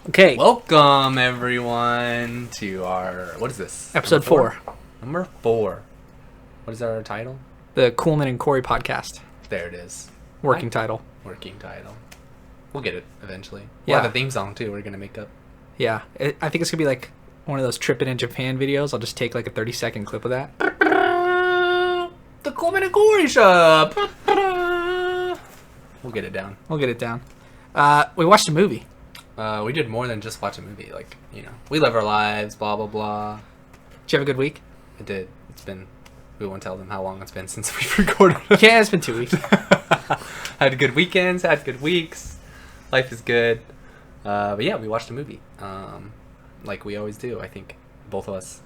Okay. Welcome, everyone, to our... What is this? Episode 4. Number 4. What is our title? The Kuhlman and Corey podcast. There it is. Working title. Working title. We'll get it eventually. Yeah. We'll have a theme song, too, we're going to make up. Yeah. I think it's going to be like one of those Trippin' in Japan videos. I'll just take like a 30-second clip of that. The Kuhlman and Corey Shop! We'll get it down. We'll get it down. We watched a movie. We did more than just watch a movie. Like, we live our lives, blah, blah, blah. Did you have a good week? It did. It's been... We won't tell them how long it's been since we've recorded. Yeah, it's been 2 weeks. Had good weekends, had good weeks. Life is good. But yeah, we watched a movie. Like we always do, I think. Both of us.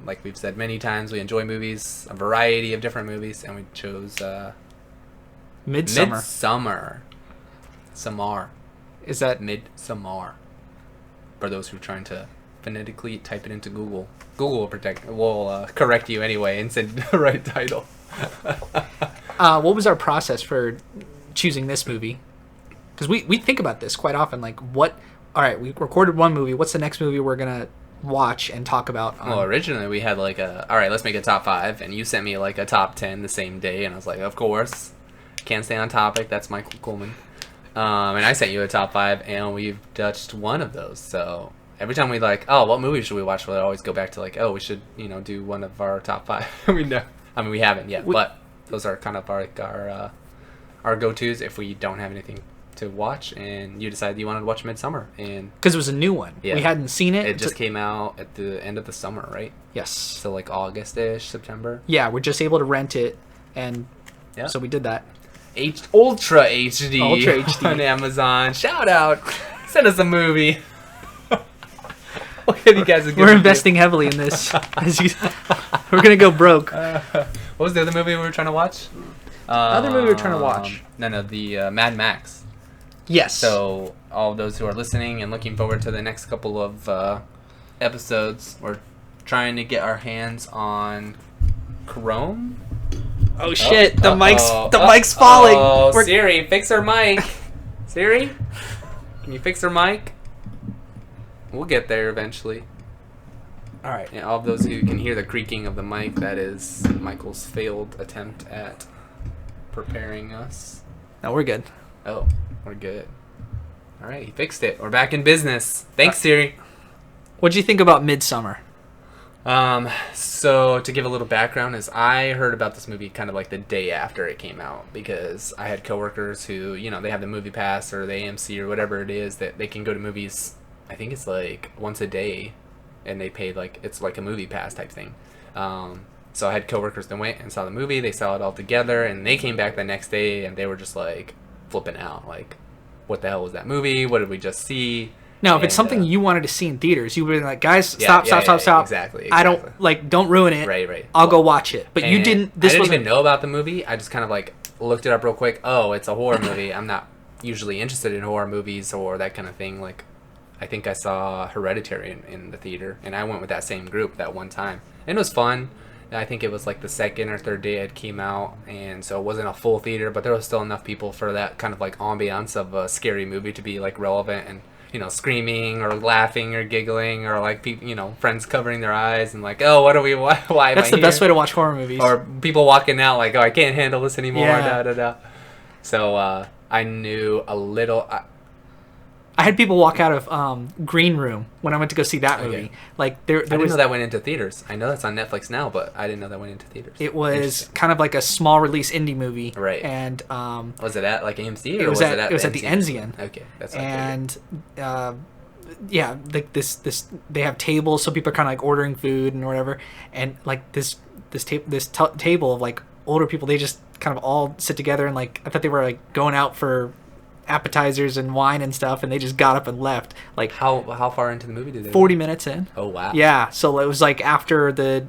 Like we've said many times, we enjoy movies. A variety of different movies. And we chose... Midsommar. Samar. Is that... Midsommar. For those who are trying to phonetically type it into Google. Google will correct you anyway and send the right title. What was our process for choosing this movie? Because we think about this quite often. Like, what... All right, we recorded one movie. What's the next movie we're going to watch and talk about? Well, originally we had like a... All right, let's make a top 5. And you sent me like a top 10 the same day. And I was like, of course. Can't stay on topic. That's Michael Kuhlman. And I sent you a top 5. And we've touched one of those. So... Every time we like, oh, what movie should we watch? We'll always go back to like, oh, we should, do one of our top 5. We know. I mean, we haven't yet, but those are kind of our go-tos if we don't have anything to watch. And you decided you wanted to watch Midsommar, and because it was a new one, we hadn't seen it. It just came out at the end of the summer, right? Yes. So like August-ish, September. Yeah, we're just able to rent it, and so we did that. Ultra HD. Ultra HD on Amazon. Shout out. Send us a movie. You guys we're investing heavily in this. We're gonna go broke. What was the other movie we were trying to watch? Other movie we were trying to watch? The Mad Max. Yes. So all of those who are listening and looking forward to the next couple of episodes, we're trying to get our hands on Chrome. Oh shit! The mic's falling. Oh, Siri, fix her mic. Siri, can you fix her mic? We'll get there eventually. All right. And all of those who can hear the creaking of the mic, that is Michael's failed attempt at preparing us. No, we're good. Oh, we're good. All right, he fixed it. We're back in business. Thanks, Siri. What'd you think about Midsommar? So to give a little background is I heard about this movie kind of like the day after it came out because I had coworkers who, they have the Movie Pass or the AMC or whatever it is that they can go to movies. I think it's like once a day, and they paid it's like a movie pass type thing. So I had coworkers that went and saw the movie. They saw it all together, and they came back the next day, and they were just like flipping out, like, "What the hell was that movie? What did we just see?" Now, if it's something you wanted to see in theaters, you would be like, "Guys, stop! Exactly. I don't ruin it. Right. I'll go watch it." But you didn't. I didn't even know about the movie. I just kind of like looked it up real quick. Oh, it's a horror movie. I'm not usually interested in horror movies or that kind of thing. Like, I think I saw Hereditary in the theater, and I went with that same group that one time. And it was fun. I think it was like the second or third day it came out, and so it wasn't a full theater, but there was still enough people for that kind of like ambiance of a scary movie to be like relevant and, screaming or laughing or giggling or like people, friends covering their eyes and like, oh, why That's the best way to watch horror movies. Or people walking out like, oh, I can't handle this anymore, Yeah. So I knew a little... I had people walk out of Green Room when I went to go see that movie. Okay. Like there I didn't was know that went into theaters. I know that's on Netflix now, but I didn't know that went into theaters. It was kind of like a small release indie movie, right? And was it at like AMC? Or it was at the the Enzian. Okay, that's and like this they have tables, so people are kind of like ordering food and whatever, and like this table of like older people, they just kind of all sit together and like I thought they were like going out for appetizers and wine and stuff, and they just got up and left. Like how far into the movie did they 40 minutes in. Oh wow. Yeah, so it was like after the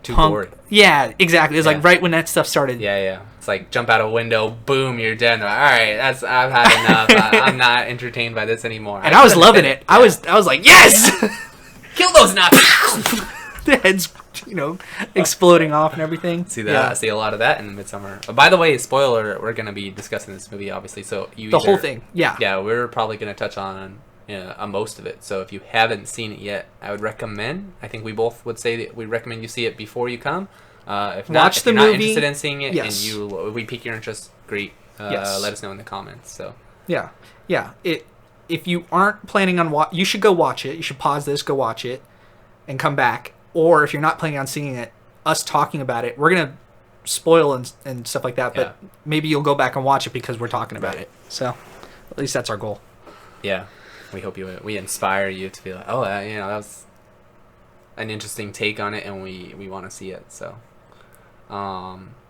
too boring. Yeah, exactly. It was like right when that stuff started. Yeah. It's like jump out a window, boom, you're dead. Like, all right, I've had enough. I'm not entertained by this anymore. And I was loving it. Yeah. I was like, yes, kill those Nazis. The heads, exploding off and everything. See that? I see a lot of that in the Midsommar. By the way, spoiler: we're gonna be discussing this movie, obviously. So the whole thing, yeah. Yeah, we're probably gonna touch on most of it. So if you haven't seen it yet, I would recommend. I think we both would say that we recommend you see it before you come. If not, if you're not interested in seeing it, and we pique your interest, great. Let us know in the comments. So yeah. If you aren't planning on you should go watch it. You should pause this, go watch it, and come back. Or if you're not planning on seeing it, us talking about it, we're gonna spoil and stuff like that. But maybe you'll go back and watch it because we're talking about it. So at least that's our goal. Yeah, we hope we inspire you to be like, oh, that was an interesting take on it, and we want to see it. So,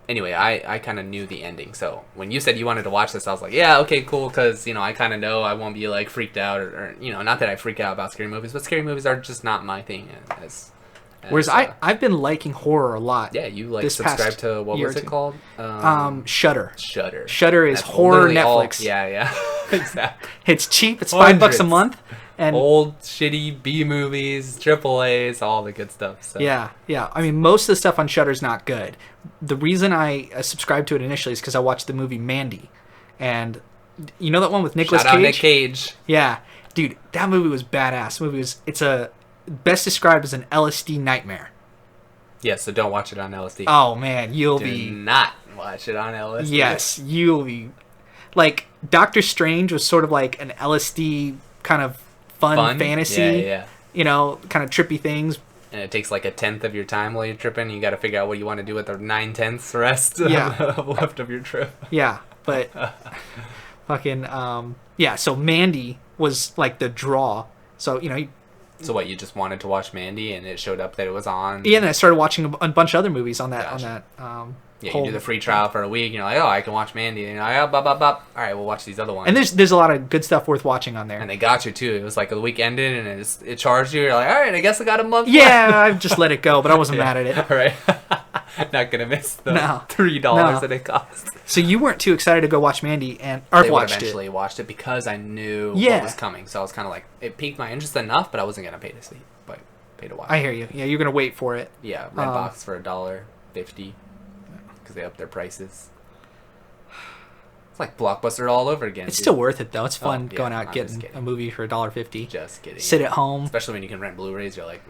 anyway, I kind of knew the ending. So when you said you wanted to watch this, I was like, yeah, okay, cool, because I kind of know I won't be like freaked out or not that I freak out about scary movies, but scary movies are just not my thing. Whereas I've been liking horror a lot. Yeah, you subscribe to what was it called? Shudder. Shudder is horror Netflix. Yeah, exactly. It's cheap. It's $5 a month. And old shitty B movies, triple A's, all the good stuff. So. Yeah. I mean, most of the stuff on Shudder's not good. The reason I subscribed to it initially is because I watched the movie Mandy, and you know that one with Nicolas Cage. Shout out Nick Cage. Yeah, dude, that movie was badass. It's best described as an LSD nightmare. Yeah, so don't watch it on LSD. Oh man, Do not watch it on LSD. Yes, you'll be like Doctor Strange was sort of like an LSD kind of fun fantasy. Yeah. Kind of trippy things. And it takes like 1/10 of your time while you're tripping. You got to figure out what you want to do with the 9/10 rest left of your trip. Yeah, but fucking So Mandy was like the draw. So So what, you just wanted to watch Mandy and it showed up that it was on? Yeah, and I started watching a bunch of other movies on that. Gotcha. You do the free trial for a week, and you're like, oh, I can watch Mandy. And you're like, all right, we'll watch these other ones. And there's a lot of good stuff worth watching on there. And they got you, too. It was like the week ended, and it charged you. You're like, all right, I guess I got a month left. I've just let it go, but I wasn't mad at it. All right. Not going to miss the $3 that it cost. So you weren't too excited to go watch Mandy, and Art watched it. I eventually watched it because I knew what was coming. So I was kind of like, it piqued my interest enough, but I wasn't going to pay to see. But pay to watch. I hear you. Yeah, you're going to wait for it. Yeah, Redbox for $1.50. Because they up their prices. It's like Blockbuster all over again. It's still worth it though. It's fun going out getting a movie for $1.50. Just kidding. Sit at home. Especially when you can rent Blu-rays. You're like,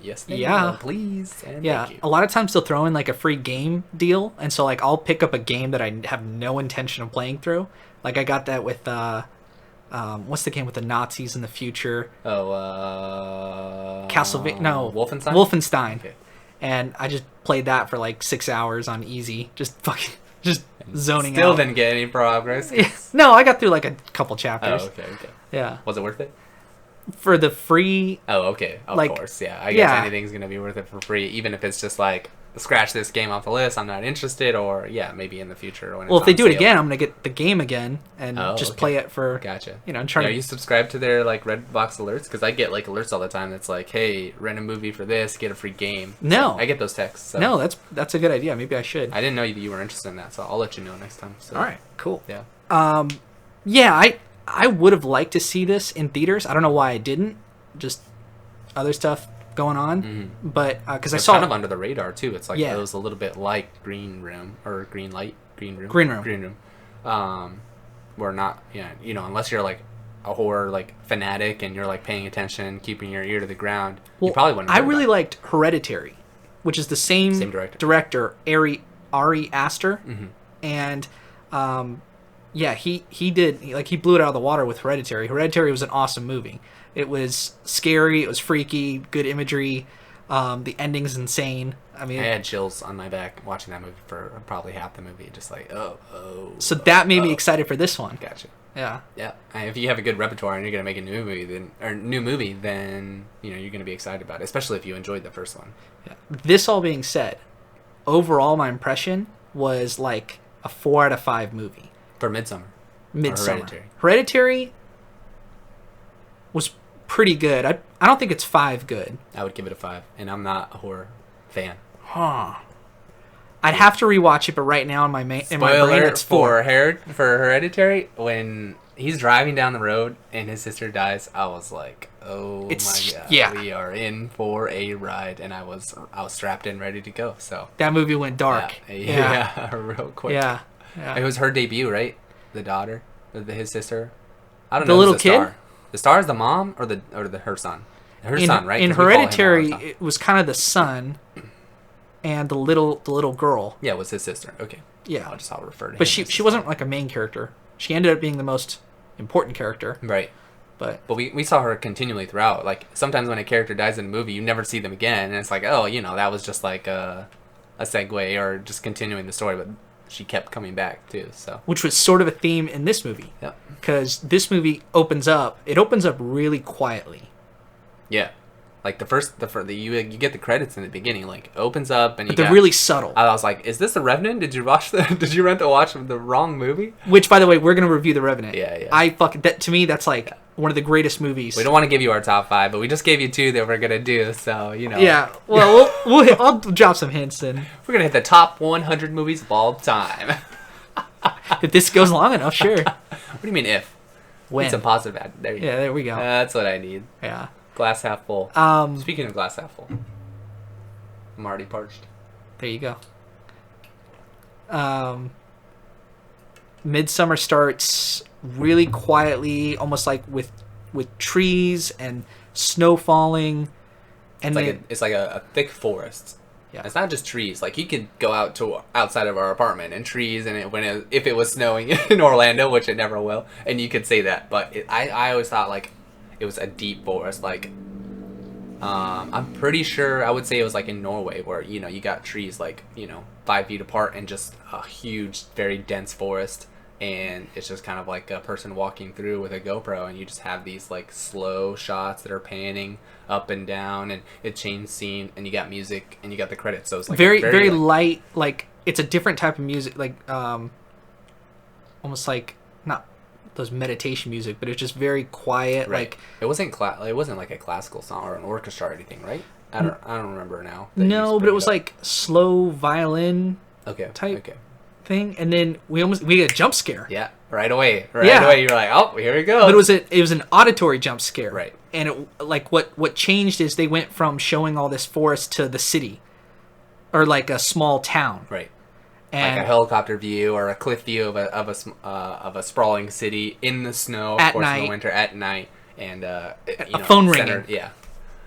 yes, please. And thank you. A lot of times they'll throw in like a free game deal, and so like I'll pick up a game that I have no intention of playing through. Like I got that with what's the game with the Nazis in the future? Castlevania? No, Wolfenstein. Okay. And I just played that for like 6 hours on easy, just zoning out. Still didn't get any progress. No, I got through like a couple chapters. Oh, okay. Yeah. Was it worth it? For the free... Oh, okay. Of course, yeah. I guess anything's going to be worth it for free, even if it's just like, scratch this game off the list, I'm not interested, or maybe in the future. When if they do it again, I'm going to get the game again and play it for... Gotcha. Are you subscribed to their like Redbox alerts? Because I get like alerts all the time that's like, hey, rent a movie for this, get a free game. No. So I get those texts. So. No, that's a good idea. Maybe I should. I didn't know you were interested in that, so I'll let you know next time. So. All right, cool. Yeah. I would have liked to see this in theaters. I don't know why I didn't. Just other stuff going on, but because I saw kind of under the radar too. It's like it was a little bit like Green Room. We're not, unless you're like a horror like fanatic and you're like paying attention, keeping your ear to the ground. You probably wouldn't. I really liked Hereditary, which is the same director Ari Aster, and he did like he blew it out of the water with Hereditary. Hereditary was an awesome movie. It was scary. It was freaky. Good imagery. The ending's insane. I mean, I had chills on my back watching that movie for probably half the movie. Just like, So that made me excited for this one. Gotcha. Yeah. Yeah. If you have a good repertoire and you're gonna make a new movie, then you're gonna be excited about it, especially if you enjoyed the first one. Yeah. This all being said, overall my impression was like a 4 out of 5 movie. For Midsommar. Hereditary was pretty good. I don't think it's 5 good. I would give it a 5, and I'm not a horror fan. I'd have to rewatch it, but right now in my brain it's 4. For Hereditary, when he's driving down the road and his sister dies, I was like, oh my god, we are in for a ride, and I was strapped in, ready to go. So that movie went dark. Yeah, real quick. Yeah. It was her debut, right? The daughter, his sister. I don't know. The little kid. The star is the mom or her son? Her son, right? In 'Cause we follow him all the Hereditary, time. it was kind of the son, and the little girl. Yeah, it was his sister. Okay. Yeah, I'll refer to him but as she his wasn't son. like a main character. She ended up being the most important character. Right. But But we saw her continually throughout. Like, sometimes when a character dies in a movie, you never see them again. And it's like, oh, that was just like a segue or just continuing the story. But she kept coming back, too. So. which was sort of a theme in this movie. Yeah. Because this movie opens up really quietly. Yeah. Like, you get the credits in the beginning. Like, opens up and But they're really subtle. I was like, is this The Revenant? Did you rent to watch the wrong movie? Which, by the way, we're going to review The Revenant. Yeah. To me, that's like one of the greatest movies. We don't want to give you our top 5, but we just gave you 2 that we're going to do. So, Yeah. Well, I'll drop some hints in. We're going to hit the top 100 movies of all time. If this goes long enough, sure. What do you mean if? When? Need some positive ad. There you go. Yeah, there we go. That's what I need. Yeah. Glass half full. Speaking of glass half full, I'm already parched. There you go. Midsommar starts really quietly, almost like with trees and snow falling, and It's like a thick forest. Yeah. It's not just trees. Like, you could go outside of our apartment and trees, and if it was snowing in Orlando, which it never will, and you could say that. But I always thought like it was a deep forest. Like, I'm pretty sure I would say it was like in Norway, where you got trees like 5 feet apart and just a huge, very dense forest. And it's just kind of like a person walking through with a GoPro, and you just have these like slow shots that are panning up and down, and it changes scene, and you got music, and you got the credits. So it's like very light. Like, it's a different type of music, like almost like not those meditation music, but it's just very quiet. Right. Like, it wasn't like a classical song or an orchestra or anything, right? I don't remember now. no, but it was like slow violin type thing, and then we get a jump scare. Yeah, right away. Yeah. You're like, oh, here we go. But it was an auditory jump scare. Right. And what changed is they went from showing all this forest to the city, or like a small town. Right. And like a helicopter view or a cliff view of a sprawling city in the snow, At of course, night. in the winter at night, and a phone ringing. Yeah.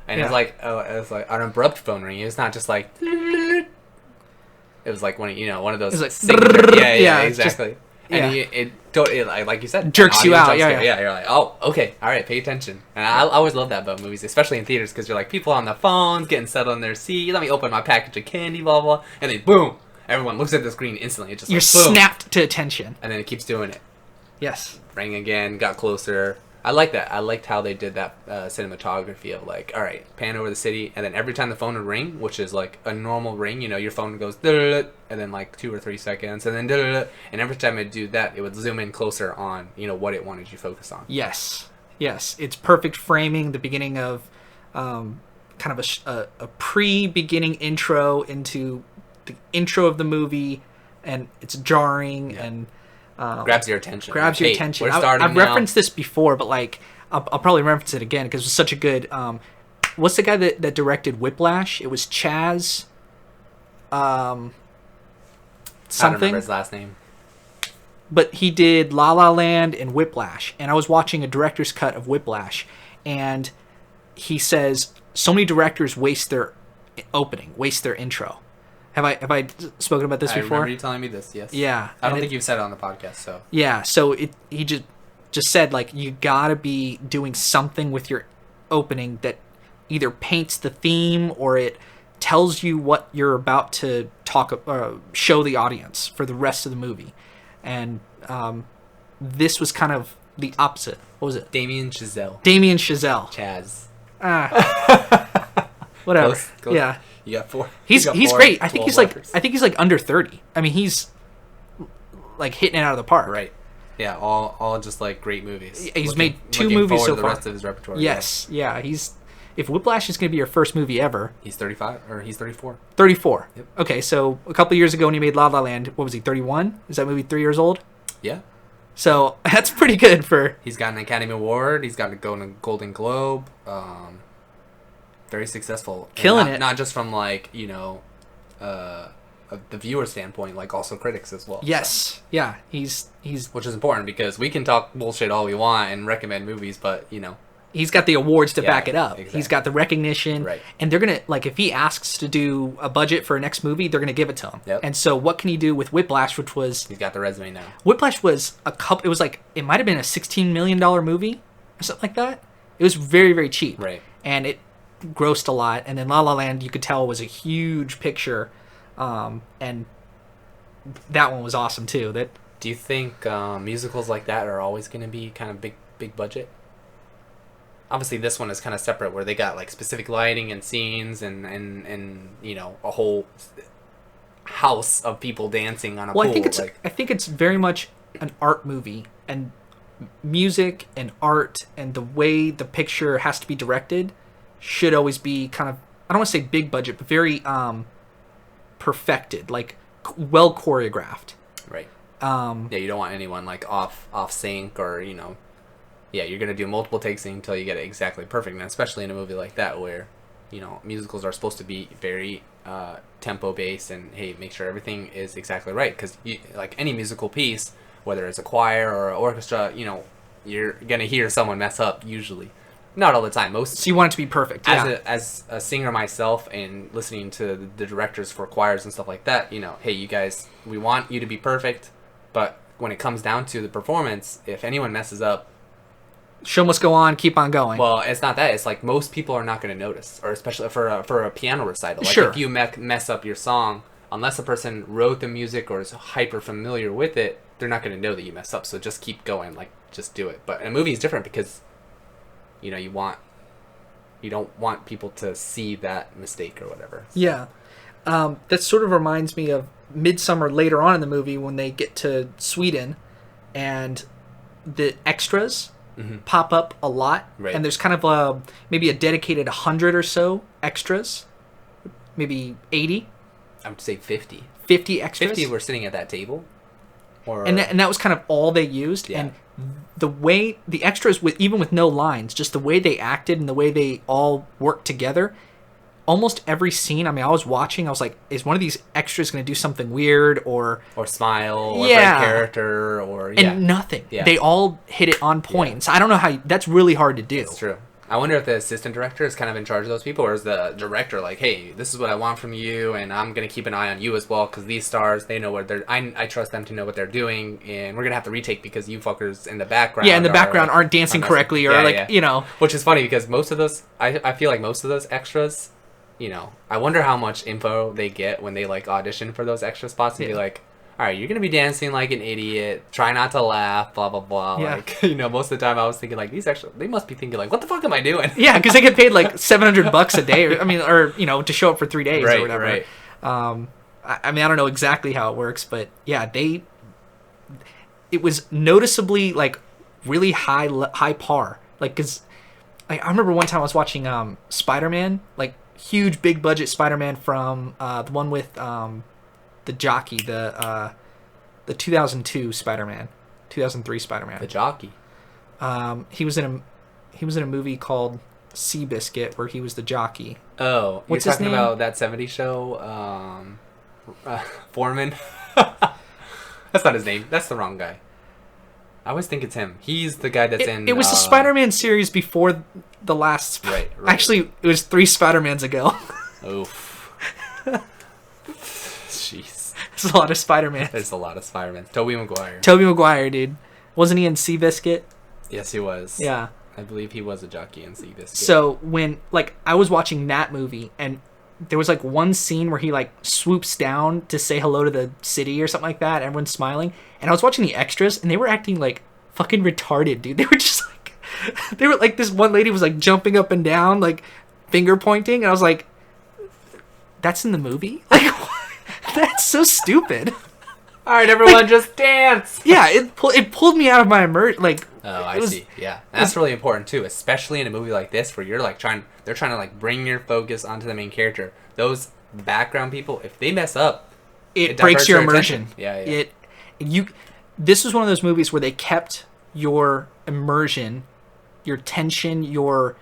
And Yeah. it was like an abrupt phone ring. It's not just like. It was like one of those. It was like, singing, yeah, exactly. Yeah. And it, like you said, Jerks an you audio out, jump yeah, scare. yeah. You're like, oh, okay, all right, pay attention. And I always love that about movies, especially in theaters, because you're like people on the phones getting settled in their seat. Let me open my package of candy, blah blah, and then boom, everyone looks at the screen instantly. It's just You're like, boom, snapped to attention. and then it keeps doing it. Yes. Rang again, got closer. I like that. I liked how they did that cinematography of like, all right, pan over the city, and then every time the phone would ring, which is like a normal ring, your phone goes, and then like 2 or 3 seconds, and then, and every time it do that, it would zoom in closer on, what it wanted you to focus on. Yes. It's perfect framing. The beginning of kind of a pre-beginning intro into the intro of the movie, and it's jarring and. Grabs your attention. Grabs your Hey, attention. We're starting I've now. referenced this before, but like I'll probably reference it again because it was such a good. What's the guy that directed Whiplash? It was Chaz. I don't Something. remember his last name. But he did La La Land and Whiplash, and I was watching a director's cut of Whiplash, and he says so many directors waste their opening, waste their intro. Have I spoken about this I before? remember you telling me this, yes. Yeah. I don't think you've said it on the podcast, so. Yeah, so he just said, like, you gotta be doing something with your opening that either paints the theme or it tells you what you're about to show the audience for the rest of the movie. And this was kind of the opposite. What was it? Damien Chazelle. Chaz. Whatever. Close. Yeah. You got 4. He's four, great. I think 12 he's like letters. under 30. I mean, he's like hitting it out of the park. Right. Yeah, all just like great movies. He's made 2 looking movies forward so to far. the rest of his repertoire. Yes. Yeah. If Whiplash is going to be your first movie ever. He's 35 or he's 34. 34. Yep. Okay, so a couple years ago when he made La La Land, what was he, 31? Is that movie 3 years old? Yeah. So that's pretty good for. He's got an Academy Award. He's got a Golden Globe. Very successful. Killing it. Not just from like the viewer standpoint, like also critics as well. Yes, so. yeah, he's which is important because we can talk bullshit all we want and recommend movies, but he's got the awards to back it up. Exactly. He's got the recognition, right? And they're gonna like if he asks to do a budget for a next movie, they're gonna give it to him. Yep. And so what can he do with Whiplash, which was he's got the resume now. Whiplash was it was like it might have been a $16 million movie or something like that. It was very, very cheap, right? And it grossed a lot. And then La La Land, you could tell, was a huge picture, and that one was awesome too. Do you think musicals like that are always going to be kind of big budget? Obviously, this one is kind of separate, where they got like specific lighting and scenes, and a whole house of people dancing on a pool. I think it's very much an art movie, and music and art and the way the picture has to be directed should always be kind of, I don't want to say big budget, but very perfected, like well choreographed. Right. You don't want anyone like off sync, or you're gonna do multiple takes until you get it exactly perfect. And especially in a movie like that, where musicals are supposed to be very tempo based, and hey, make sure everything is exactly right, because like any musical piece, whether it's a choir or an orchestra, you're gonna hear someone mess up usually. Not all the time. So you want it to be perfect. As a singer myself, and listening to the directors for choirs and stuff like that, hey, you guys, we want you to be perfect, but when it comes down to the performance, if anyone messes up, show must go on, keep on going. Well, it's not that. It's like most people are not going to notice, or especially for a piano recital. Like sure. If you mess up your song, unless a person wrote the music or is hyper familiar with it, they're not going to know that you messed up. So just keep going, like just do it. But in a movie is different because you don't want people to see that mistake or whatever. Yeah. That sort of reminds me of Midsommar later on in the movie, when they get to Sweden and the extras pop up a lot. Right. And there's kind of maybe a dedicated 100 or so extras, maybe 80. I would say 50. 50 extras. 50 were sitting at that table. And that was kind of all they used. Yeah. And the way the extras, even with no lines, just the way they acted and the way they all worked together, almost every scene, I mean, I was watching, I was like, is one of these extras going to do something weird or smile or break character or and nothing. Yeah. They all hit it on point. Yeah. So I don't know how that's really hard to do. That's true. I wonder if the assistant director is kind of in charge of those people, or is the director like, hey, this is what I want from you, and I'm going to keep an eye on you as well, because these stars, they know what I trust them to know what they're doing, and we're going to have to retake because you fuckers in the background aren't dancing correctly, or Which is funny, because most of those, I feel like most of those extras, I wonder how much info they get when they like audition for those extra spots and be like, all right, you're going to be dancing like an idiot. Try not to laugh, blah, blah, blah. Yeah. Like, most of the time I was thinking like, these extras, they must be thinking like, what the fuck am I doing? Yeah, because they get paid like $700 a day, or to show up for 3 days or whatever. Right. I don't know exactly how it works, but yeah, it was noticeably like really high par. Like, because I remember one time I was watching Spider-Man, like huge big budget Spider-Man from the one with the jockey, the 2002 Spider-Man, 2003 Spider-Man. The jockey. He was in a movie called Seabiscuit where he was the jockey. Oh, what's you're his talking name? about that '70s show, Foreman. That's not his name. That's the wrong guy. I always think it's him. He's the guy that's in. It was the Spider-Man series before the last. Right. Actually, it was 3 Spider-Mans ago. Oof. Jeez. There's a lot of Spider-Man. There's a lot of Spider-Man. Tobey Maguire, dude. Wasn't he in Seabiscuit? Yes, he was. Yeah. I believe he was a jockey in Seabiscuit. So when I was watching that movie, and there was like one scene where he like swoops down to say hello to the city or something like that. Everyone's smiling, and I was watching the extras, and they were acting like fucking retarded, dude. They were just like, this one lady was like jumping up and down, like finger pointing, and I was like, that's in the movie? Like, that's so stupid. All right, everyone, just dance. Yeah, it pulled me out of my immersion. Like, oh, I see. Yeah, that's really important too, especially in a movie like this where you're like they're trying to like bring your focus onto the main character. Those background people, if they mess up, it breaks your immersion. Yeah. This was one of those movies where they kept your immersion, your tension, your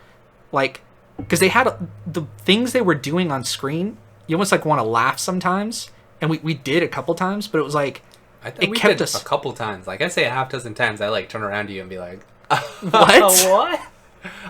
like, because they had the things they were doing on screen. You almost like want to laugh sometimes and we did a couple times, but it was like I think we kept did us a couple times. Like I say, a half dozen times. I like turn around to you and be like, What? What?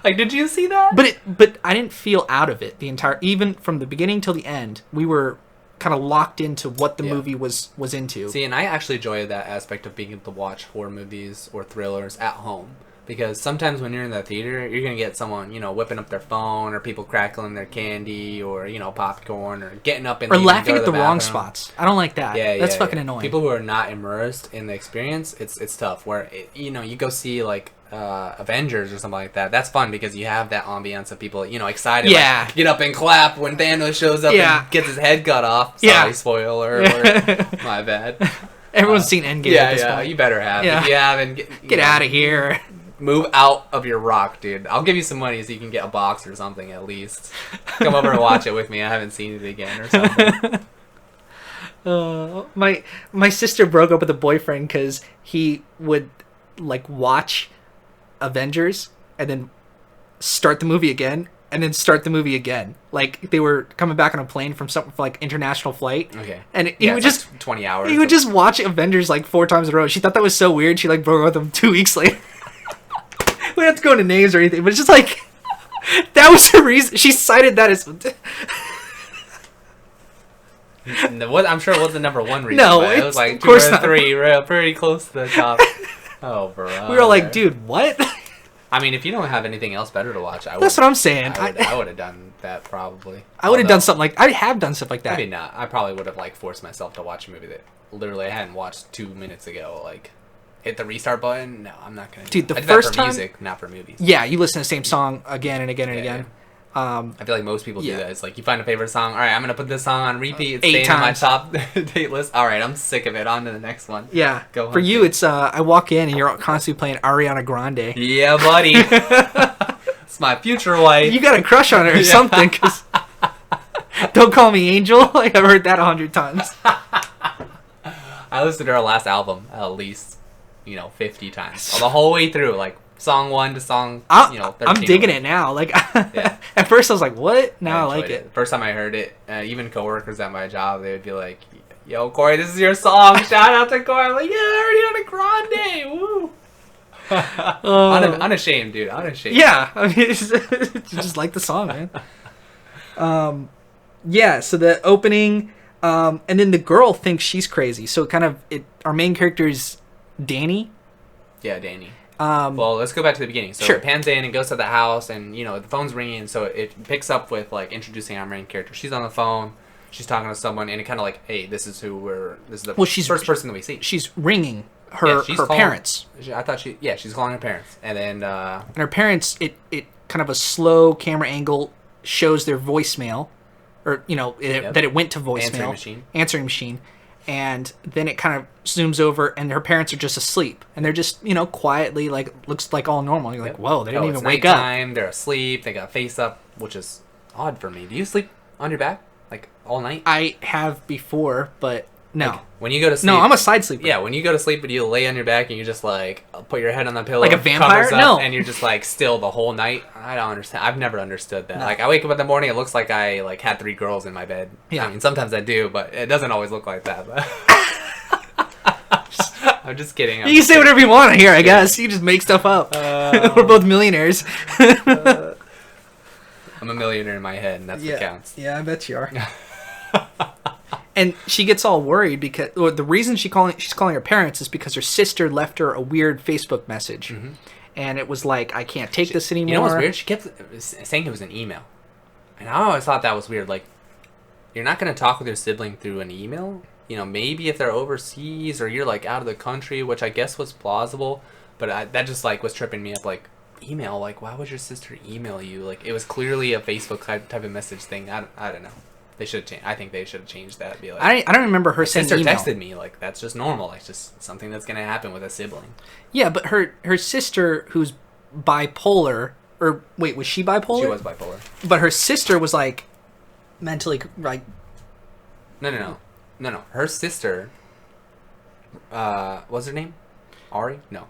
Like, did you see that? But I didn't feel out of it the entire, even from the beginning till the end. We were kind of locked into what the movie was into. See, and I actually enjoy that aspect of being able to watch horror movies or thrillers at home. Because sometimes when you're in the theater, you're going to get someone, whipping up their phone, or people crackling their candy, or, popcorn, or getting up in or the laughing at the wrong spots. I don't like that. Yeah, that's fucking annoying. People who are not immersed in the experience, it's tough. Where, you go see, like, Avengers or something like that. That's fun because you have that ambiance of people, excited. Yeah. Like, get up and clap when Thanos shows up and gets his head cut off. Sorry, spoiler. My bad. Everyone's seen Endgame at this point. You better have. Yeah. If you haven't, get out of here. Move out of your rock, dude. I'll give you some money so you can get a box or something at least. Come over and watch it with me. I haven't seen it again or something. My sister broke up with a boyfriend because he would like watch Avengers and then start the movie again and then start the movie again. Like they were coming back on a plane from something for like international flight. Okay. And he would just like 20 hours. He would just watch Avengers like 4 times in a row. She thought that was so weird. She like broke up with him 2 weeks later. We don't have to go into names or anything, but it's just like that was the reason she cited that as. I'm sure it wasn't the number one reason. No, but it was like of course 2 or 3, pretty close to the top. Oh, bro. We were like, dude, what? I mean, if you don't have anything else better to watch, That's what I'm saying. I would have done that probably. I would have done something like I have done stuff like that. Maybe not. I probably would have like forced myself to watch a movie that literally I hadn't watched 2 minutes ago. Like. Hit the restart button? No, I'm not gonna. Dude, the I did first that for time, music, not for movies. Yeah, you listen to the same song again and again and again. Yeah. I feel like most people do that. It's like you find a favorite song. All right, I'm gonna put this song on repeat. It's 8 staying on my times. top date list. All right, I'm sick of it. On to the next one. Yeah. Go for you, it's I walk in and you're constantly playing Ariana Grande. Yeah, buddy. It's my future wife. You got a crush on her or something? Cause Don't Call Me Angel. Like I've heard that 100 times. I listened to her last album at least. 50 times. The whole way through, like song 1 to song, 13. I'm digging it now. Like, at first I was like, what? Now I like it. First time I heard it, even coworkers at my job, they would be like, yo, Corey, this is your song. Shout out to Corey. I'm like, yeah, Ariana Grande. Woo. Unashamed, dude. Unashamed. Yeah. I mean, it's just like the song, man. Yeah, so the opening, and then the girl thinks she's crazy. So our main character is Dani. Yeah, Dani. Well, let's go back to the beginning. So it pans in and goes to the house, and the phone's ringing, so it picks up with like introducing our main character. She's on the phone, she's talking to someone, and it kind of like, hey, this is the first person that we see. She's ringing her parents. I thought she's calling her parents, and then and her parents, it kind of a slow camera angle shows their voicemail, or that it went to voicemail, answering machine. And then it kind of zooms over, and her parents are just asleep, and they're just quietly looks like all normal. You're like, whoa, they didn't even wake up. They're asleep. They got face up, which is odd for me. Do you sleep on your back like all night? I have before, but no. Like, when you go to sleep, no, I'm a side sleeper. Yeah, when you go to sleep and you lay on your back and you just like put your head on the pillow, like a vampire. No, and you're just like still the whole night. I don't understand. I've never understood that. No. Like I wake up in the morning, it looks like I had 3 girls in my bed. Yeah, I mean sometimes I do, but it doesn't always look like that. But I'm just kidding. You can say whatever you want here, I guess. You just make stuff up. We're both millionaires. I'm a millionaire in my head, and that's what counts. Yeah, I bet you are. And she gets all worried because the reason she's calling her parents is because her sister left her a weird Facebook message, and it was like, I can't take this anymore. You know what's weird? She kept saying it was an email, and I always thought that was weird. Like, you're not going to talk with your sibling through an email. Maybe if they're overseas or you're like out of the country, which I guess was plausible, but that just like was tripping me up. Like, email, like why would your sister email you? Like, it was clearly a Facebook type of message thing. I don't know. They should have changed. I think they should have changed that. Be like, I don't remember her saying sister email. texted me. Like, that's just normal. It's just something that's gonna happen with a sibling. Yeah, but her sister, who's bipolar, or wait, was she bipolar? She was bipolar. But her sister was like mentally like. No. Her sister. What's her name? Ari? No.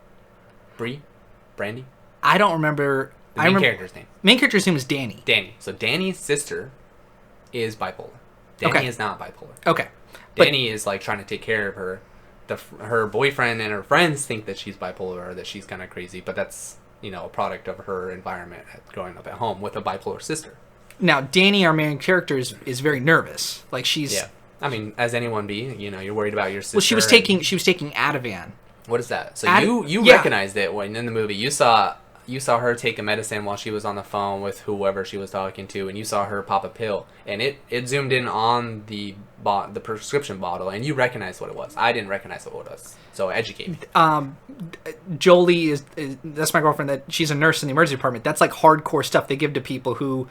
Brandy. I don't remember. The main character's name. Main character's name is Dani. Dani. So Dani's sister is bipolar. Dani is not bipolar. Okay. But- Dani is like trying to take care of her. Her boyfriend and her friends think that she's bipolar or that she's kind of crazy, but that's, you know, a product of her environment growing up at home with a bipolar sister. Now, Dani, our main character, is very nervous. Like she's. Yeah. I mean, as anyone be, you know, you're worried about your sister. Well, she was taking Ativan. What is that? So you recognized it when in the movie you saw her take a medicine while she was on the phone with whoever she was talking to, and you saw her pop a pill, and it zoomed in on the prescription bottle, and you recognized what it was. I didn't recognize what it was, so educate me. Jolie is that's my girlfriend. That she's a nurse in the emergency department. That's like hardcore stuff they give to people who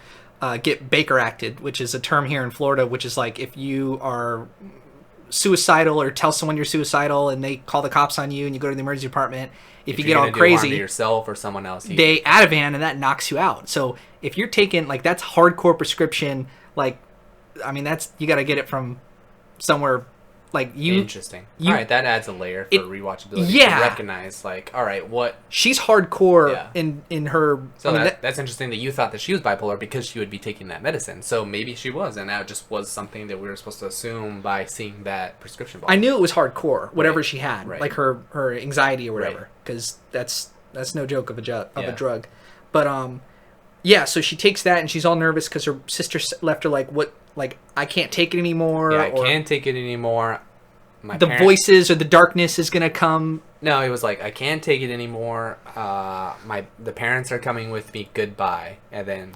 get Baker acted, which is a term here in Florida, which is like if you are suicidal or tell someone you're suicidal and they call the cops on you and you go to the emergency department, if you get all crazy to yourself or someone else, they Ativan and that knocks you out. So if you're taking like that's hardcore prescription, like I mean that's you got to get it from somewhere. Like you, interesting. All right, that adds a layer for rewatchability. Yeah, to recognize like, all right, what she's hardcore in her. So I mean, that's interesting that you thought that she was bipolar because she would be taking that medicine. So maybe she was, and that just was something that we were supposed to assume by seeing that prescription bottle. I knew it was hardcore, whatever she had, right. like her anxiety or whatever, because that's no joke of a drug. But yeah. So she takes that and she's all nervous because her sister left her like I can't take it anymore. Yeah, I can't take it anymore. Voices or the darkness is gonna come. No, it was like I can't take it anymore. The parents are coming with me. Goodbye. And then.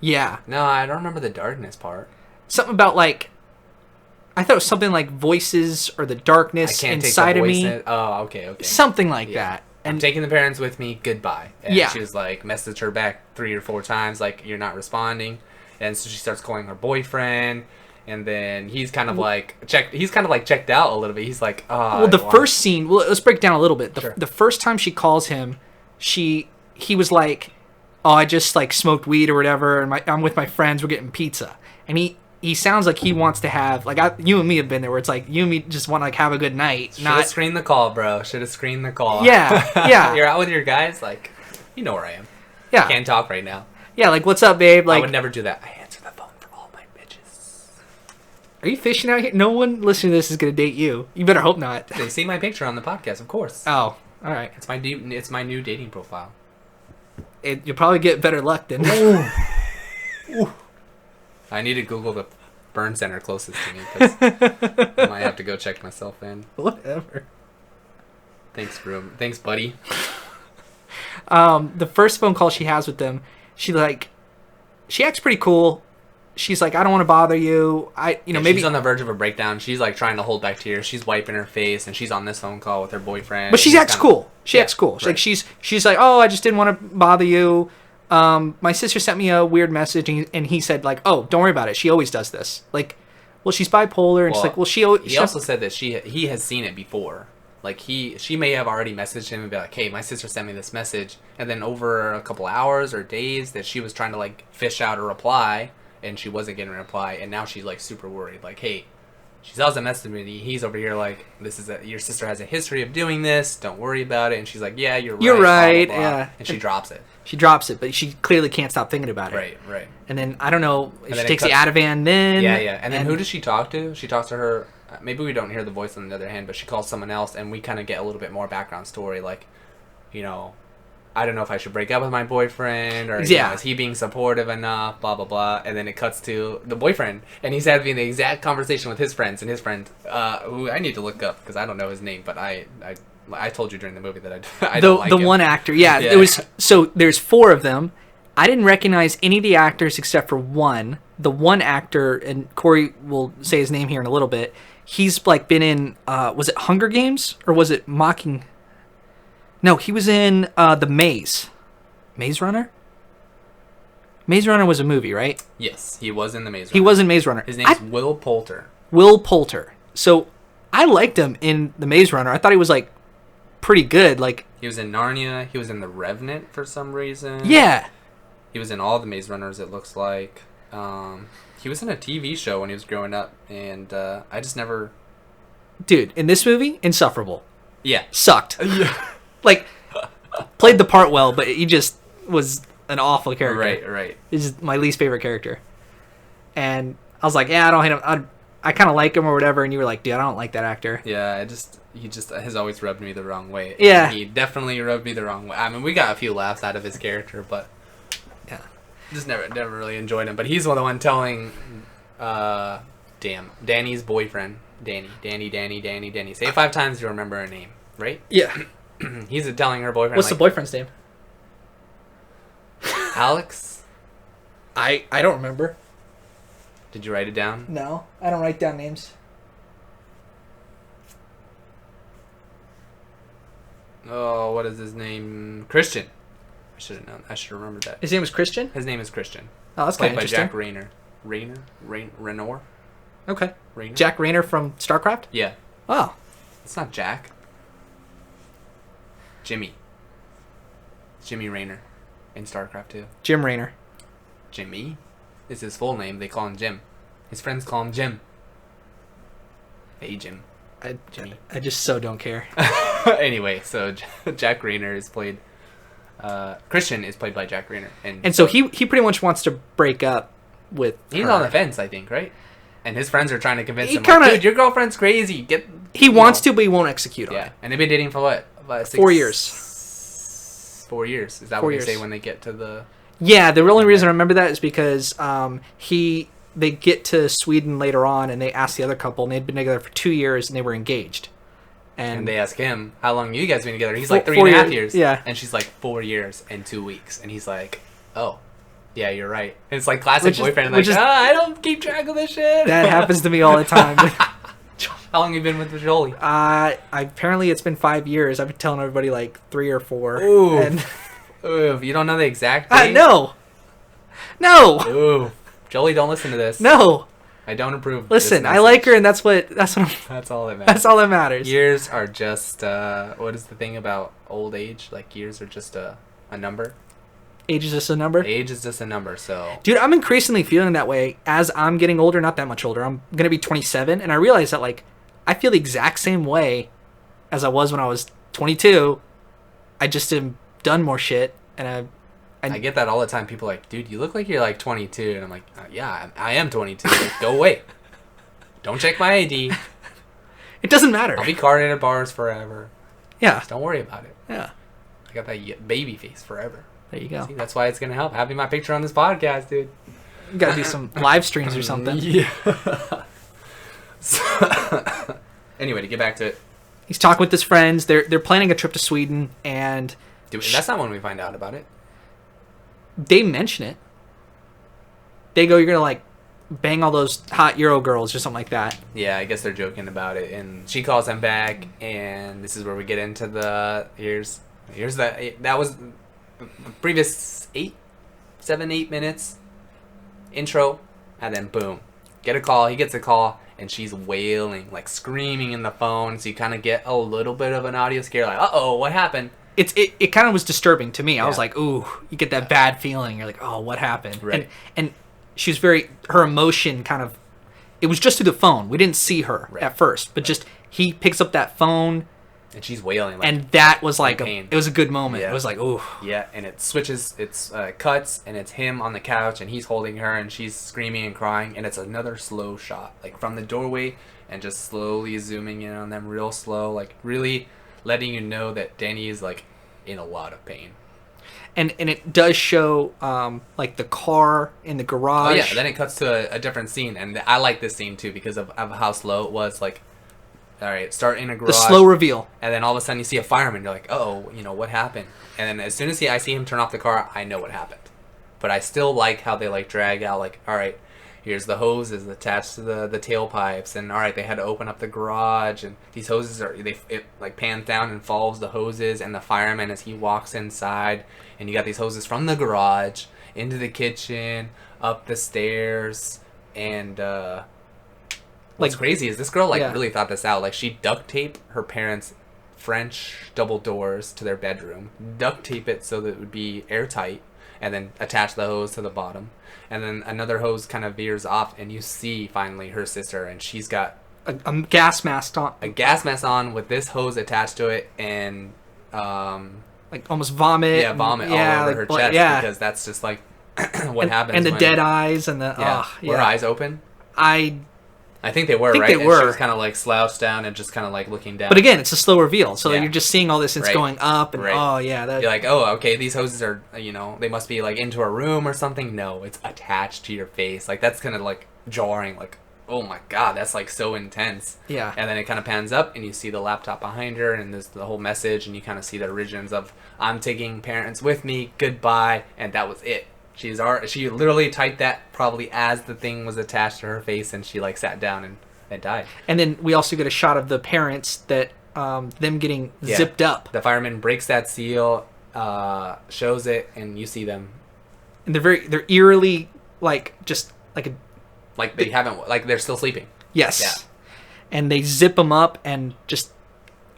Yeah. No, I don't remember the darkness part. Something about like. I thought it was something like voices or the darkness inside of me. Oh, okay. Something like that. And I'm taking the parents with me. Goodbye. And she was like, messaged her back 3 or 4 times, like you're not responding. And so she starts calling her boyfriend. And then he's kind of like checked out a little bit. He's like, oh. Well, first scene. Well, let's break it down a little bit. The first time she calls him, he was like, oh, I just like smoked weed or whatever, and I'm with my friends. We're getting pizza, and he sounds like he wants to have like you and me have been there, where it's like you and me just want to like have a good night. Should have screened the call, bro. Should have screened the call. Yeah. You're out with your guys, like, you know where I am. Yeah. Can't talk right now. Yeah, like what's up, babe? Like I would never do that. I answer the phone for all my bitches. Are you fishing out here? No one listening to this is gonna date you. You better hope not. They see my picture on the podcast, of course. Oh, all right. It's my new dating profile. You'll probably get better luck than. Ooh. I need to Google the burn center closest to me because I might have to go check myself in. Whatever. Thanks, buddy. The first phone call she has with them, she acts pretty cool. She's like, I don't want to bother you. Maybe she's on the verge of a breakdown. She's like trying to hold back tears. She's wiping her face, and she's on this phone call with her boyfriend. But she acts cool. She acts cool. Right. She's like, oh, I just didn't want to bother you. My sister sent me a weird message, and he said like, oh, don't worry about it. She always does this. Like, well, she's bipolar, and she's like, well, he also said that he has seen it before. Like she may have already messaged him and be like, hey, my sister sent me this message, and then over a couple hours or days that she was trying to like fish out a reply. And she wasn't getting a reply, and now she's like super worried. Like, hey, she saw the message me. He's over here like, your sister has a history of doing this. Don't worry about it. And she's like, yeah, you're right. You're right. Blah, blah, blah. Yeah. And she drops it. She drops it, but she clearly can't stop thinking about it. Right. And then I don't know if she takes the Ativan. Then yeah. And then who does she talk to? She talks to her. Maybe we don't hear the voice on the other hand, but she calls someone else, and we kind of get a little bit more background story, like, I don't know if I should break up with my boyfriend, or is he being supportive enough, blah, blah, blah. And then it cuts to the boyfriend, and he's having the exact conversation with his friends, and his friend, who I need to look up, because I don't know his name, but I told you during the movie that I don't like him. The one actor, it was, so there's 4 of them. I didn't recognize any of the actors except for one. The one actor, and Corey will say his name here in a little bit, he's like been in, was it Hunger Games, or was it Mocking... No, he was in The Maze. Maze Runner? Maze Runner was a movie, right? Yes, he was in The Maze Runner. He was in Maze Runner. His name's Will Poulter. Will Poulter. So, I liked him in The Maze Runner. I thought he was, like, pretty good. Like, he was in Narnia. He was in The Revenant for some reason. Yeah. He was in all the Maze Runners, it looks like. He was in a TV show when he was growing up, and I just never... Dude, in this movie, insufferable. Yeah. Sucked. Like, played the part well, but he just was an awful character. Right. He's my least favorite character. And I was like, yeah, I don't hate him. I kind of like him or whatever, and you were like, dude, I don't like that actor. Yeah, he just has always rubbed me the wrong way. Yeah. He definitely rubbed me the wrong way. I mean, we got a few laughs out of his character, but Yeah. just never really enjoyed him. But he's the one telling, Dani's boyfriend, Dani. Say it 5 times, you remember her name, right? Yeah. He's telling her boyfriend. What's the boyfriend's name? Alex? I don't remember. Did you write it down? No, I don't write down names. Oh, what is his name? Christian. I should have known. I should have remembered that. His name was Christian? His name is Christian. Oh, that's kind Played of by interesting. Jack Raynor. Okay. Raynor? Jack Raynor from StarCraft? Yeah. Oh. It's not Jack. Jimmy Raynor in StarCraft 2. Jim Raynor. Jimmy is his full name. They call him Jim. His friends call him Jim. Hey, Jim. Jimmy. I just so don't care. Anyway, so Jack Raynor is played... Christian is played by Jack Raynor. And so he pretty much wants to break up with He's her. on the fence, I think, right? And his friends are trying to convince him, kinda- like, dude, your girlfriend's crazy. He wants to, but he won't execute on Yeah, it. and they've been dating for what? About 4 years. 4 years. Is that 4 what years. they say when they get to the... Yeah, the only reason I remember that is because they get to Sweden later on, and they ask the other couple, and they'd been together for 2 years, and they were engaged. And they ask him, how long you guys been together? He's 4 like 3.5 years. years. Yeah. And she's like 4 years and 2 weeks. And he's like, oh, yeah, you're right. And it's like classic boyfriend. I don't keep track of this shit. That happens to me all the time. How long have you been with Jolie? Apparently it's been 5 years. I've been telling everybody like 3 or 4. Ooh. And Ooh, you don't know the exact date? no. Ooh. Jolie, don't listen to this. No. I don't approve. Listen, this I like her, and that's what That's all that matters. that's all that matters. Years are just, what is the thing about old age? Like, years are just a number. Age is just a number. Age is just a number, so... Dude, I'm increasingly feeling that way as I'm getting older, not that much older. I'm going to be 27, and I realize that, like, I feel the exact same way as I was when I was 22. I just have done more shit, and I get that all the time. People are like, dude, you look like you're like 22. And I'm like, yeah, I am 22. Like, go away. Don't check my ID. It doesn't matter. I'll be carded at bars forever. Yeah. Just don't worry about it. Yeah. I got that baby face forever. There you go. See, that's why it's going to help. Having my picture on this podcast, dude. You got to do some live streams or something. Yeah. Anyway, to get back to it. He's talking with his friends. They're planning a trip to Sweden, and Dude, that's not when we find out about it. they mention it. They go, you're going to, like, bang all those hot Euro girls or something like that. Yeah, I guess they're joking about it. And she calls them back, and this is where we get into the... Here's that was the previous 7-8 minutes intro, and then boom. Get a call. He gets a call, and she's wailing, like screaming in the phone. So you kind of get a little bit of an audio scare, like, uh-oh, what happened? It kind of was disturbing to me. I was Yeah. like, ooh, you get that bad feeling. You're like, oh, what happened? Right. And she was her emotion kind of, it was just through the phone. We didn't see her Right. at first, but just, he picks up that phone, And she's wailing. Like, and that was like, pain. it was a good moment. Yeah. It was like, ooh. yeah, and it switches, cuts, and it's him on the couch, and he's holding her, and she's screaming and crying, and it's another slow shot, like from the doorway, and just slowly zooming in on them real slow, like really letting you know that Dani is like in a lot of pain. And it does show, like, the car in the garage. Oh yeah, then it cuts to a different scene, and I like this scene too because of how slow it was. Like, all right, start in a garage. The slow reveal. And then all of a sudden you see a fireman. You're like, oh, what happened? And then as soon as I see him turn off the car, I know what happened. But I still like how they like drag out, like, all right, here's the hoses attached to the tailpipes, and all right, they had to open up the garage, and these hoses it like pans down and follows the hoses, and the fireman as he walks inside, and you got these hoses from the garage into the kitchen, up the stairs, and what's crazy is this girl really thought this out. Like, she duct taped her parents' French double doors to their bedroom, duct tape it so that it would be airtight, and then attach the hose to the bottom. And then another hose kind of veers off, and you see finally her sister, and she's got A gas mask on. a gas mask on with this hose attached to it, and Like, almost vomit. yeah, vomit all over her chest, because that's just like what happens. And the when, dead eyes and the... yeah, yeah. were her eyes open? I I think they were, I think right? they And were. she was kind of like slouched down and just kind of like looking down. But again, it's a slow reveal, so Yeah. you're just seeing all this, and it's Right. going up, and Right. oh yeah, that, You're like, oh, okay, these hoses are, they must be like into a room or something. No, it's attached to your face. Like, that's kind of like jarring. Like, oh my god, that's like so intense. yeah. And then it kind of pans up, and you see the laptop behind her, and there's the whole message, and you kind of see the origins of, I'm taking parents with me, goodbye, and that was it. She literally typed that probably as the thing was attached to her face, and she like sat down and died. And then we also get a shot of the parents that them getting Yeah. zipped up, The fireman breaks that seal, shows it, and you see them and they're eerily like just like a like they haven't, like they're still sleeping. yes, Yeah. and they zip them up, and just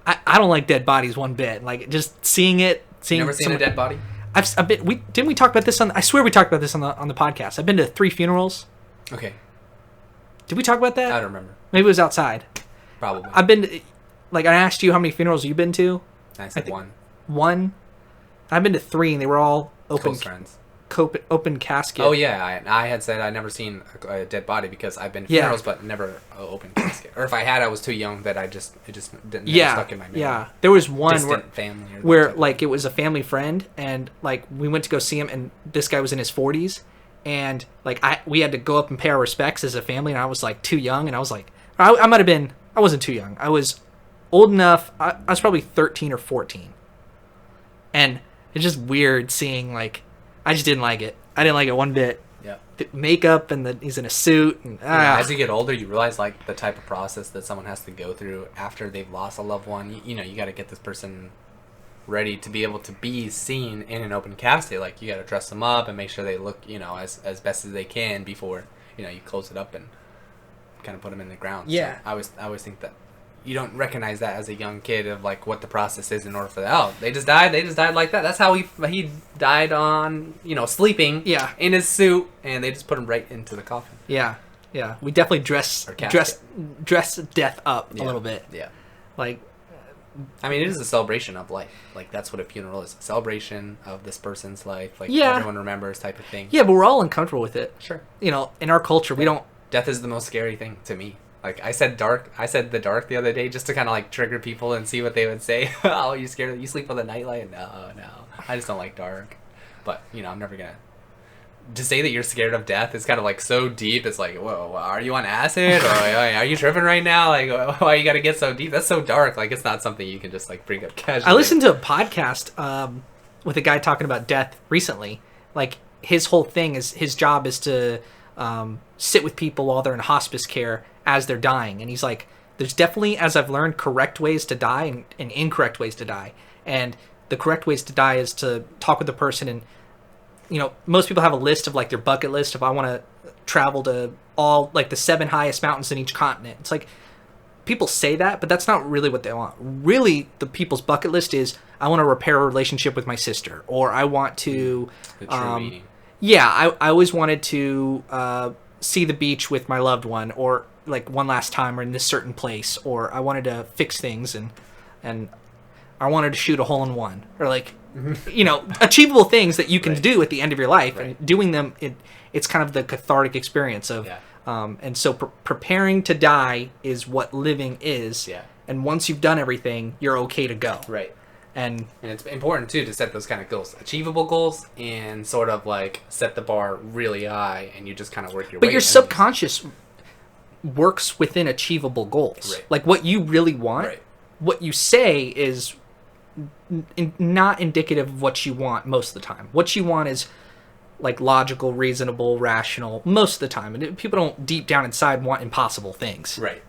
I don't like dead bodies one bit. Like just seeing Never seen a dead body? I've been didn't we talk about this on? I swear we talked about this on the podcast. I've been to 3 funerals. Okay, Did we talk about that? I don't remember. Maybe it was outside. Probably. I've been to, like, I asked you how many funerals you've been to. I said think- one. One. I've been to 3, and they were all open Close friends. open casket. Oh yeah, I had said I'd never seen a dead body because I've been to Yeah. funerals, but never an open casket. Or if I had, I was too young that it just didn't Yeah, stuck in my memory. yeah. There was one Distant family. Or where type. like it was a family friend, and like we went to go see him, and this guy was in his 40s, and like we had to go up and pay our respects as a family, and I was like too young, and I was like I might have been, I wasn't too young, I was old enough. I was probably 13 or 14, and it's just weird seeing, like, I just didn't like it. I didn't like it one bit. Yeah. The makeup, and he's in a suit, and As you get older, you realize like the type of process that someone has to go through after they've lost a loved one. You got to get this person ready to be able to be seen in an open casket. Like, you got to dress them up and make sure they look, as best as they can before, you close it up and kind of put them in the ground. Yeah. So I always think that you don't recognize that as a young kid of like what the process is in order for that. Oh, they just died like that. That's how he died on, sleeping Yeah. in his suit, and they just put him right into the coffin. yeah, we definitely dress death up a Yeah. little bit. Yeah. Like, I mean, it is a celebration of life. Like, that's what a funeral is. A celebration of this person's life. Like, Yeah. everyone remembers type of thing. yeah, but we're all uncomfortable with it. Sure. In our culture, we don't. Death is the most scary thing to me. Like, I said the dark the other day just to kind of, like, trigger people and see what they would say. Oh, you scared? You sleep with a nightlight? No. I just don't like dark. But, I'm never going to say that you're scared of death is kind of, like, so deep. It's like, whoa, are you on acid? Or are you tripping right now? Like, why you got to get so deep? That's so dark. Like, it's not something you can just, like, bring up casually. I listened to a podcast with a guy talking about death recently. Like, his whole thing is, his job is to sit with people while they're in hospice care as they're dying, and he's like, there's definitely, as I've learned, correct ways to die and incorrect ways to die. And the correct ways to die is to talk with the person, and most people have a list of like their bucket list. If I want to travel to all like the 7 highest mountains in each continent, it's like people say that, but that's not really what they want. Really, the people's bucket list is, I want to repair a relationship with my sister, or I want to The true meaning. yeah, I always wanted to see the beach with my loved one, or like one last time, or in this certain place, or I wanted to fix things, and I wanted to shoot a hole in one, or like, achievable things that you can Right. do at the end of your life, Right. and doing them, it's kind of the cathartic experience of, Yeah. and so preparing to die is what living is, Yeah. and once you've done everything, you're okay to go, Right. and And it's important, too, to set those kind of goals. Achievable goals, and sort of, like, set the bar really high, and you just kind of work your way. but your in. subconscious works within achievable goals. Right. Like, what you really want, Right. what you say is not indicative of what you want most of the time. What you want is like logical, reasonable, rational most of the time. And people don't deep down inside want impossible things. Right.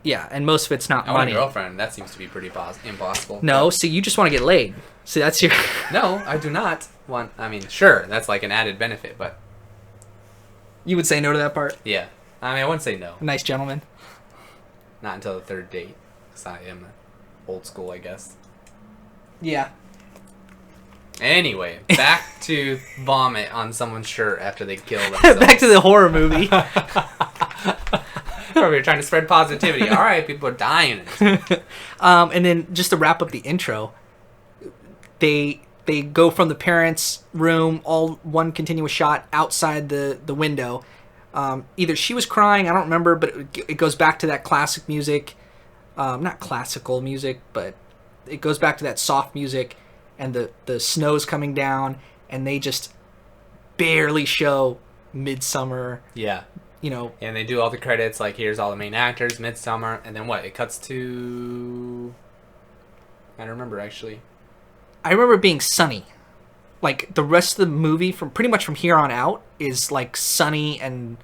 Yeah, and most of it's not I want money. a girlfriend. That seems to be pretty impossible. No, see, you just want to get laid. See, that's your... No, I do not want... I mean, sure, that's like an added benefit, but... You would say no to that part? Yeah. I mean, I wouldn't say no. A nice gentleman. Not until the 3rd date. Because I am old school, I guess. Yeah. Anyway, back to vomit on someone's shirt after they kill themselves. Back to the horror movie. We were trying to spread positivity. All right, people are dying. And then just to wrap up the intro, they go from the parents' room, all one continuous shot outside the window, Either she was crying, I don't remember, but it goes back to that classic music. Not classical music, but it goes back to that soft music, and the snow's coming down, and they just barely show Midsommar. Yeah. You know. And they do all the credits, like, here's all the main actors, Midsommar, and then what? It cuts to... I don't remember, actually. I remember it being sunny. Like, the rest of the movie, pretty much from here on out, is, like, sunny and,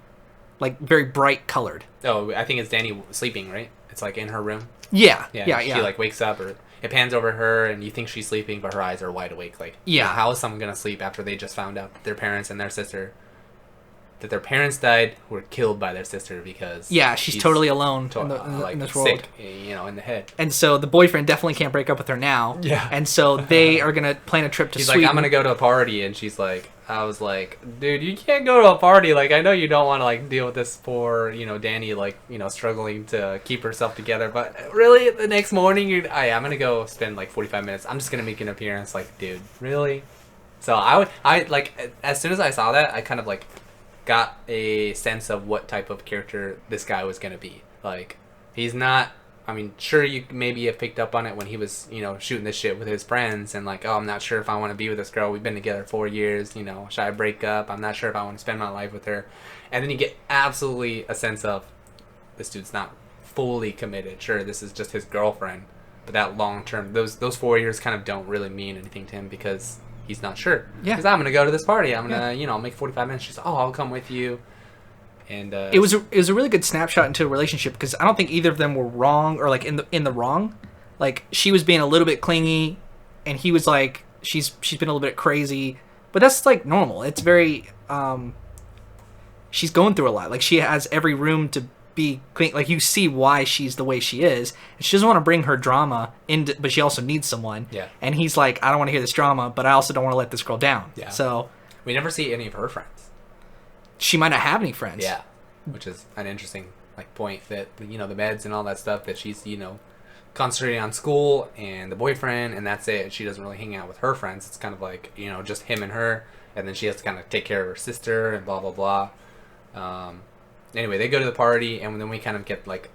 like, very bright colored. Oh, I think it's Dani sleeping, right? It's, like, in her room. Yeah. She, like, wakes up, or it pans over her, and you think she's sleeping, but her eyes are wide awake. Like, yeah. How is someone going to sleep after they just found out their parents and their sister... that their parents died, were killed by their sister because... Yeah, she's totally alone in this world. Sick, you know, in the head. And so the boyfriend definitely can't break up with her now. Yeah. And so they are going to plan a trip to Sweden. He's like, I'm going to go to a party. And she's like, I was like, dude, you can't go to a party. Like, I know you don't want to, like, deal with this poor, you know, Dani, like, you know, struggling to keep herself together. But really, the next morning, I'm going to go spend, like, 45 minutes. I'm just going to make an appearance. Like, dude, really? So I like, as soon as I saw that, I kind of, like... got a sense of what type of character this guy was going to be. Like, he's not... I mean, sure, you maybe have picked up on it when he was, you know, shooting this shit with his friends and like, oh, I'm not sure if I want to be with this girl. We've been together 4 years, you know, should I break up? I'm not sure if I want to spend my life with her. And then you get absolutely a sense of, this dude's not fully committed. Sure, this is just his girlfriend. But that long term, those 4 years kind of don't really mean anything to him because... he's not sure. Yeah. Because I'm going to go to this party. I'm going to, you know, make 45 minutes. She's like, oh, I'll come with you. And it was a really good snapshot into a relationship because I don't think either of them were wrong or like in the wrong. Like she was being a little bit clingy and he was like she's been a little bit crazy, but that's like normal. It's very she's going through a lot. Like she has every room to be clean. Like you see why she's the way she is, and she doesn't want to bring her drama into, but she also needs someone. Yeah. And he's like, I don't want to hear this drama, but I also don't want to let this girl down. Yeah. So we never see any of her friends. She might not have any friends. Yeah. Which is an interesting like point that, you know, the meds and all that stuff, that she's, you know, concentrating on school and the boyfriend, and that's it. She doesn't really hang out with her friends. It's kind of like, you know, just him and her, and then she has to kind of take care of her sister and blah blah blah. Anyway, they go to the party, and then we kind of get, like,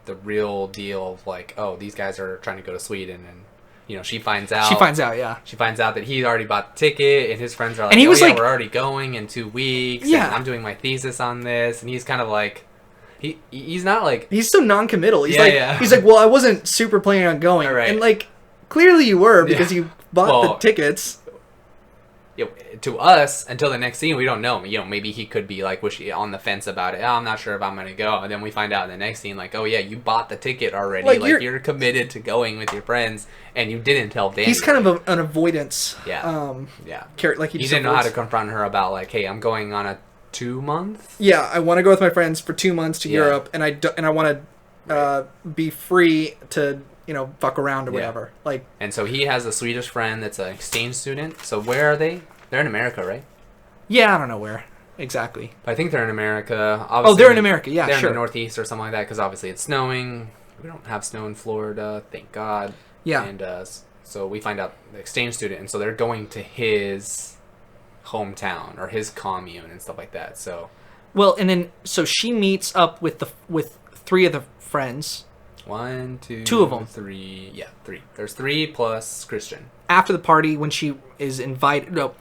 the real deal of, like, oh, these guys are trying to go to Sweden, and, you know, she finds out. Yeah. She finds out that he already bought the ticket, and his friends are like, and he was like, we're already going in 2 weeks, yeah. and I'm doing my thesis on this, and he's kind of like, he's not, like... He's so non-committal. He's yeah. He's like, well, I wasn't super planning on going. Right. And, like, clearly you were, because you bought the tickets. You know, to us, until the next scene, we don't know. You know, maybe he could be like on the fence about it. Oh, I'm not sure if I'm gonna go. And then we find out in the next scene, like, oh yeah, you bought the ticket already. Like you're committed to going with your friends, and you didn't tell Dani. He's kind of an avoidance. Yeah. Like he didn't know how to confront her about like, hey, I'm going on a 2 month. Yeah, I want to go with my friends for 2 months to Europe, and I want to be free to, you know, fuck around or whatever. Like, and so he has a Swedish friend that's an exchange student. So where are they? They're in America, right? Yeah, I don't know where exactly. I think they're in America. Obviously, they're in America. Yeah, they're sure. in the Northeast or something like that, because obviously it's snowing. We don't have snow in Florida, thank God. Yeah. And so we find out the exchange student, and so they're going to his hometown or his commune and stuff like that. So. Well, and then so she meets up with 3 of the friends. 1, 2, 2 of them. 3. Yeah, 3. There's 3 plus Christian. After the party, when she is invited, no,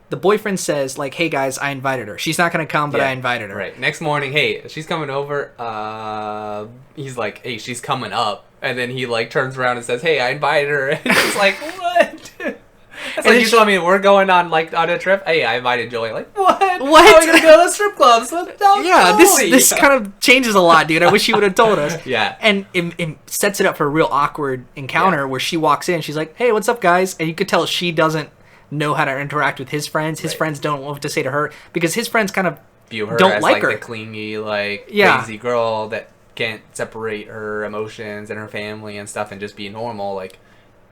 the boyfriend says like, "Hey guys, I invited her. She's not gonna come, but I invited her." Right. Next morning, hey, she's coming over. He's like, "Hey, she's coming up," and then he like turns around and says, "Hey, I invited her." And it's like, what? It's like, you told me we're going on like on a trip. Hey, I invited Joey. Like, what? What? How are we gonna go to the strip clubs? Yeah, this kind of changes a lot, dude. I wish you would have told us. Yeah. And it sets it up for a real awkward encounter where she walks in. She's like, "Hey, what's up, guys?" And you could tell she doesn't know how to interact with his friends. His friends don't know what to say to her because his friends kind of view her don't as like her. The clingy, like crazy girl that can't separate her emotions and her family and stuff and just be normal. Like,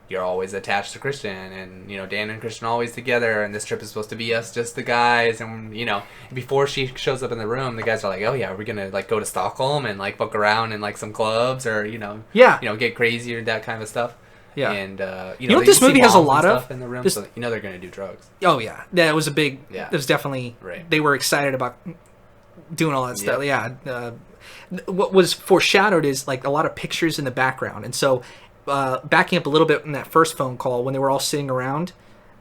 you're always attached to Christian, and, you know, Dan and Christian are always together, and this trip is supposed to be us, just the guys, and, you know, before she shows up in the room, the guys are like, oh yeah, we're gonna, like, go to Stockholm and, like, fuck around in, like, some clubs, or, you know, get crazy or that kind of stuff. Yeah. And, you know what this movie has a lot of? In the room, so you know they're gonna do drugs. Oh, yeah. That was a big, yeah. It was definitely, right. They were excited about doing all that stuff. Yeah. What was foreshadowed is like a lot of pictures in the background, and so backing up a little bit in that first phone call when they were all sitting around,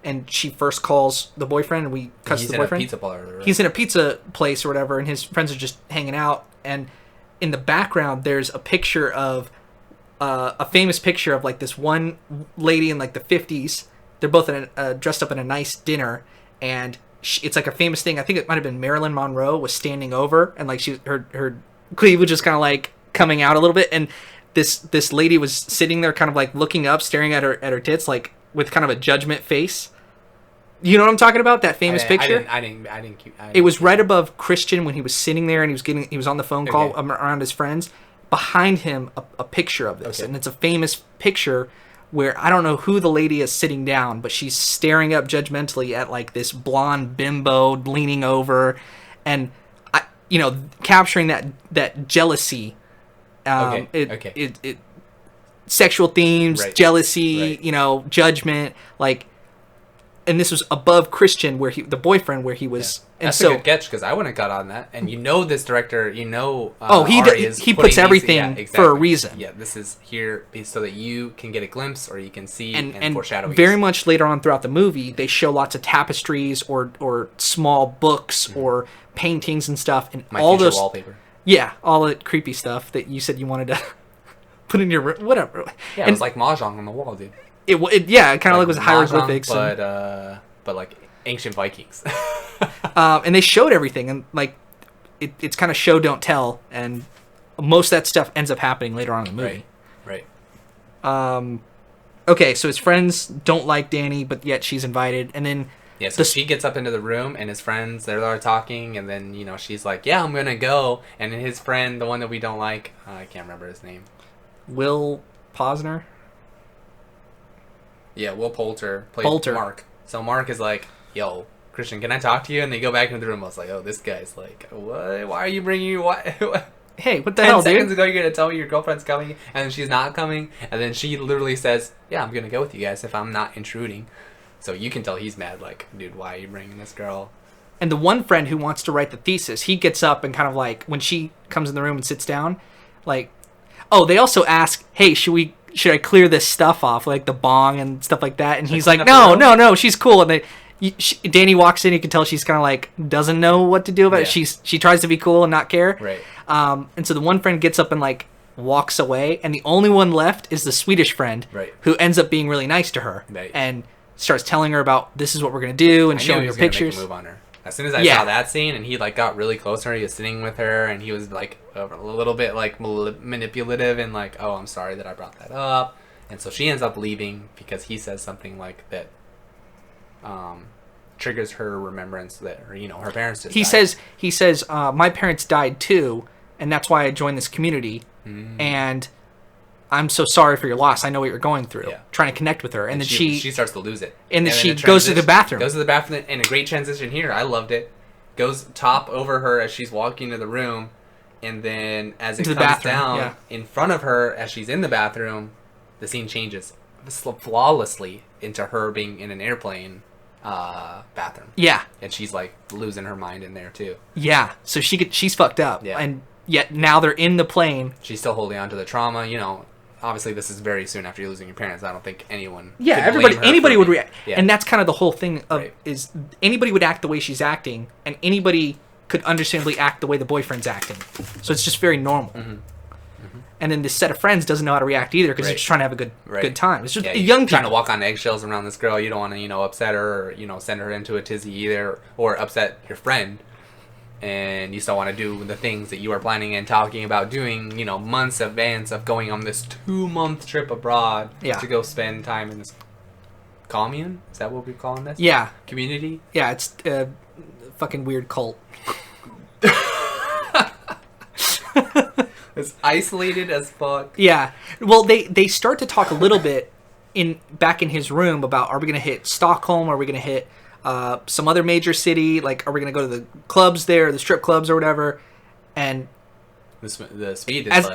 and she first calls the boyfriend, and we cut to the boyfriend. He's in a pizza parlor. Right? He's in a pizza place or whatever, and his friends are just hanging out, and in the background there's a picture of a famous picture of like this one lady in like the 50s. They're both dressed up in a nice dinner, and it's like a famous thing. I think it might have been Marilyn Monroe was standing over, and like her cleavage was kind of like coming out a little bit, and this lady was sitting there kind of like looking up, staring at her tits, like with kind of a judgment face. You know what I'm talking about? That famous picture? I didn't it was right above Christian when he was sitting there and he was on the phone call around his friends. Behind him, a picture of this. Okay. And it's a famous picture where I don't know who the lady is sitting down, but she's staring up judgmentally at like this blonde bimbo leaning over, and capturing that jealousy. It sexual themes, jealousy, judgment, like. And this was above Christian, where the boyfriend, where he was. Yeah. That's a good catch, because I wouldn't have got on that. And this director, he puts everything for a reason. Yeah, this is here so that you can get a glimpse, or you can see and foreshadowing. Very much later on throughout the movie, they show lots of tapestries or small books or paintings and stuff, and all those wallpaper. Yeah, all the creepy stuff that you said you wanted to put in your room, whatever. Yeah, it was like mahjong on the wall, dude. It kind of like was hieroglyphics, but like ancient Vikings. And they showed everything, and like it's kind of show don't tell, and most of that stuff ends up happening later on in the movie. Right. Okay, so his friends don't like Dani, but yet she's invited, and then so she gets up into the room, and his friends they're talking, and then she's like, "Yeah, I'm gonna go," and then his friend, the one that we don't like, I can't remember his name. Will Posner. Yeah, Will Poulter plays Mark. So Mark is like, "Yo, Christian, can I talk to you?" And they go back into the room. I was like, "Oh, this guy's like, what? Why are you bringing you? What? Hey, what the hell, dude? 10 seconds ago, you're gonna tell me your girlfriend's coming, and then she's not coming, and then she literally says, "Yeah, I'm gonna go with you guys if I'm not intruding." So you can tell he's mad. Like, dude, why are you bringing this girl? And the one friend who wants to write the thesis, he gets up and kind of like when she comes in the room and sits down, like, oh, they also ask, "Hey, should I clear this stuff off, like the bong and stuff like that?" And he's like, no, she's cool. And Dani walks in, you can tell she's kind of like doesn't know what to do about it. She tries to be cool and not care. Right. And so the one friend gets up and like walks away, and the only one left is the Swedish friend, who ends up being really nice to her, and starts telling her about this is what we're gonna do and showing her pictures. Make a move on her. As soon as I saw that scene, and he like got really close to her, he was sitting with her, and he was like a little bit like manipulative and like, "Oh, I'm sorry that I brought that up," and so she ends up leaving because he says something like that triggers her remembrance that her parents just died. He says my parents died too, and that's why I joined this community, and I'm so sorry for your loss. I know what you're going through. Trying to connect with her, and then she starts to lose it, and then she goes to the bathroom. Goes to the bathroom, and a great transition here. I loved it. Goes top over her as she's walking to the room, and then as it comes down in front of her as she's in the bathroom, the scene changes flawlessly into her being in an airplane bathroom. Yeah, and she's like losing her mind in there too. Yeah, so she's fucked up. Yeah, and yet now they're in the plane. She's still holding on to the trauma. Obviously this is very soon after you're losing your parents. I don't think anyone. Yeah, anybody would react, and that's kind of the whole thing of is anybody would act the way she's acting, and anybody could understandably act the way the boyfriend's acting. So it's just very normal. And then this set of friends doesn't know how to react either because they're just trying to have a good time. It's just young people trying to walk on eggshells around this girl. You don't want to upset her or send her into a tizzy either, or upset your friend. And you still want to do the things that you are planning and talking about doing, months in advance of going on this 2-month trip abroad to go spend time in this commune. Is that what we're calling this? Yeah. Community? Yeah, it's a fucking weird cult. It's isolated as fuck. Yeah. Well, they start to talk a little bit back in his room about, are we going to hit Stockholm? Are we going to hit some other major city? Like, are we going to go to the clubs there, the strip clubs or whatever? And the speed is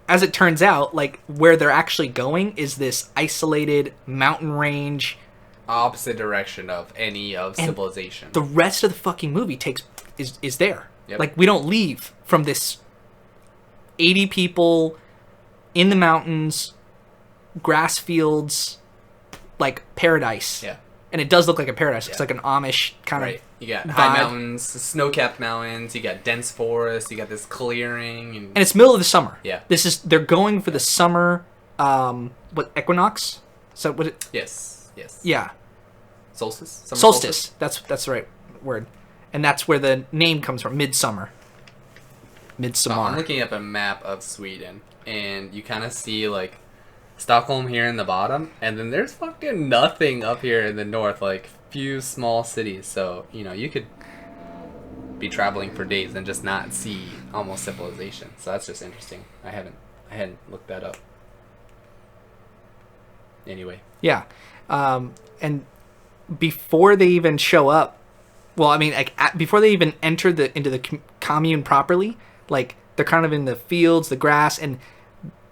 as it turns out, like where they're actually going is this isolated mountain range, opposite direction of any of civilization. The rest of the fucking movie is there. Yep. Like, we don't leave from this 80 people in the mountains, grass fields, like paradise. Yeah. And it does look like a paradise. It's like an Amish kind Right. of You got vibe. high mountains, snow-capped mountains. You got dense forest. You got this clearing, And it's middle of the summer. Yeah. They're going for the summer, equinox? So what? Yes. Yeah. Solstice. Summer Solstice. That's the right word. And that's where the name comes from. Midsummer. Midsommar. I'm looking up a map of Sweden, and you kind of see like Stockholm here in the bottom, and then there's fucking nothing up here in the north, like few small cities. So you could be traveling for days and just not see almost civilization. So that's just interesting. I hadn't looked that up. Anyway. Yeah. And before they even show up, well, I mean, like before they even enter into the commune properly, like they're kind of in the fields, the grass, and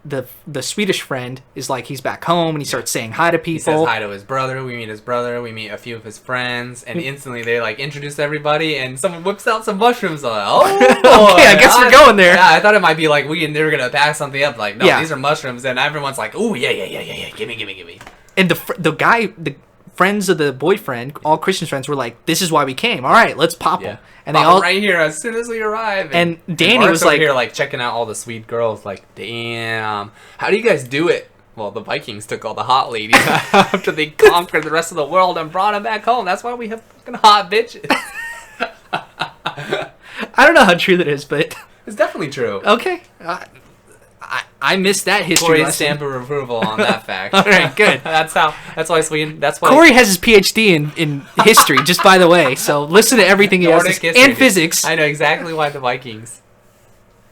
the Swedish friend is like, he's back home and he starts saying hi to people. He says hi to his brother. We meet his brother. We meet a few of his friends, and instantly they like introduce everybody. And someone whips out some mushrooms. Like, oh, boy, okay, I guess we're going there. Yeah, I thought it might be like they were gonna pack something up. Like, no, Yeah. these are mushrooms, and everyone's like, oh yeah, gimme. And the friends of the boyfriend, all Christian friends, were like, "This is why we came. All right, let's pop them." And Pop they all right here as soon as we arrive. And Dani Mark's was over like, here like checking out all the sweet girls. Like, damn, how do you guys do it? Well, the Vikings took all the hot ladies after they conquered the rest of the world and brought them back home. That's why we have fucking hot bitches. I don't know how true that is, but It's definitely true. okay. I missed that history Corey's lesson. stamp of approval on that fact. All right, good. That's why Sweden. That's why Corey has his PhD in history, just by the way. So listen to everything he has Nordic to, history, and dude. physics. I know exactly why the Vikings.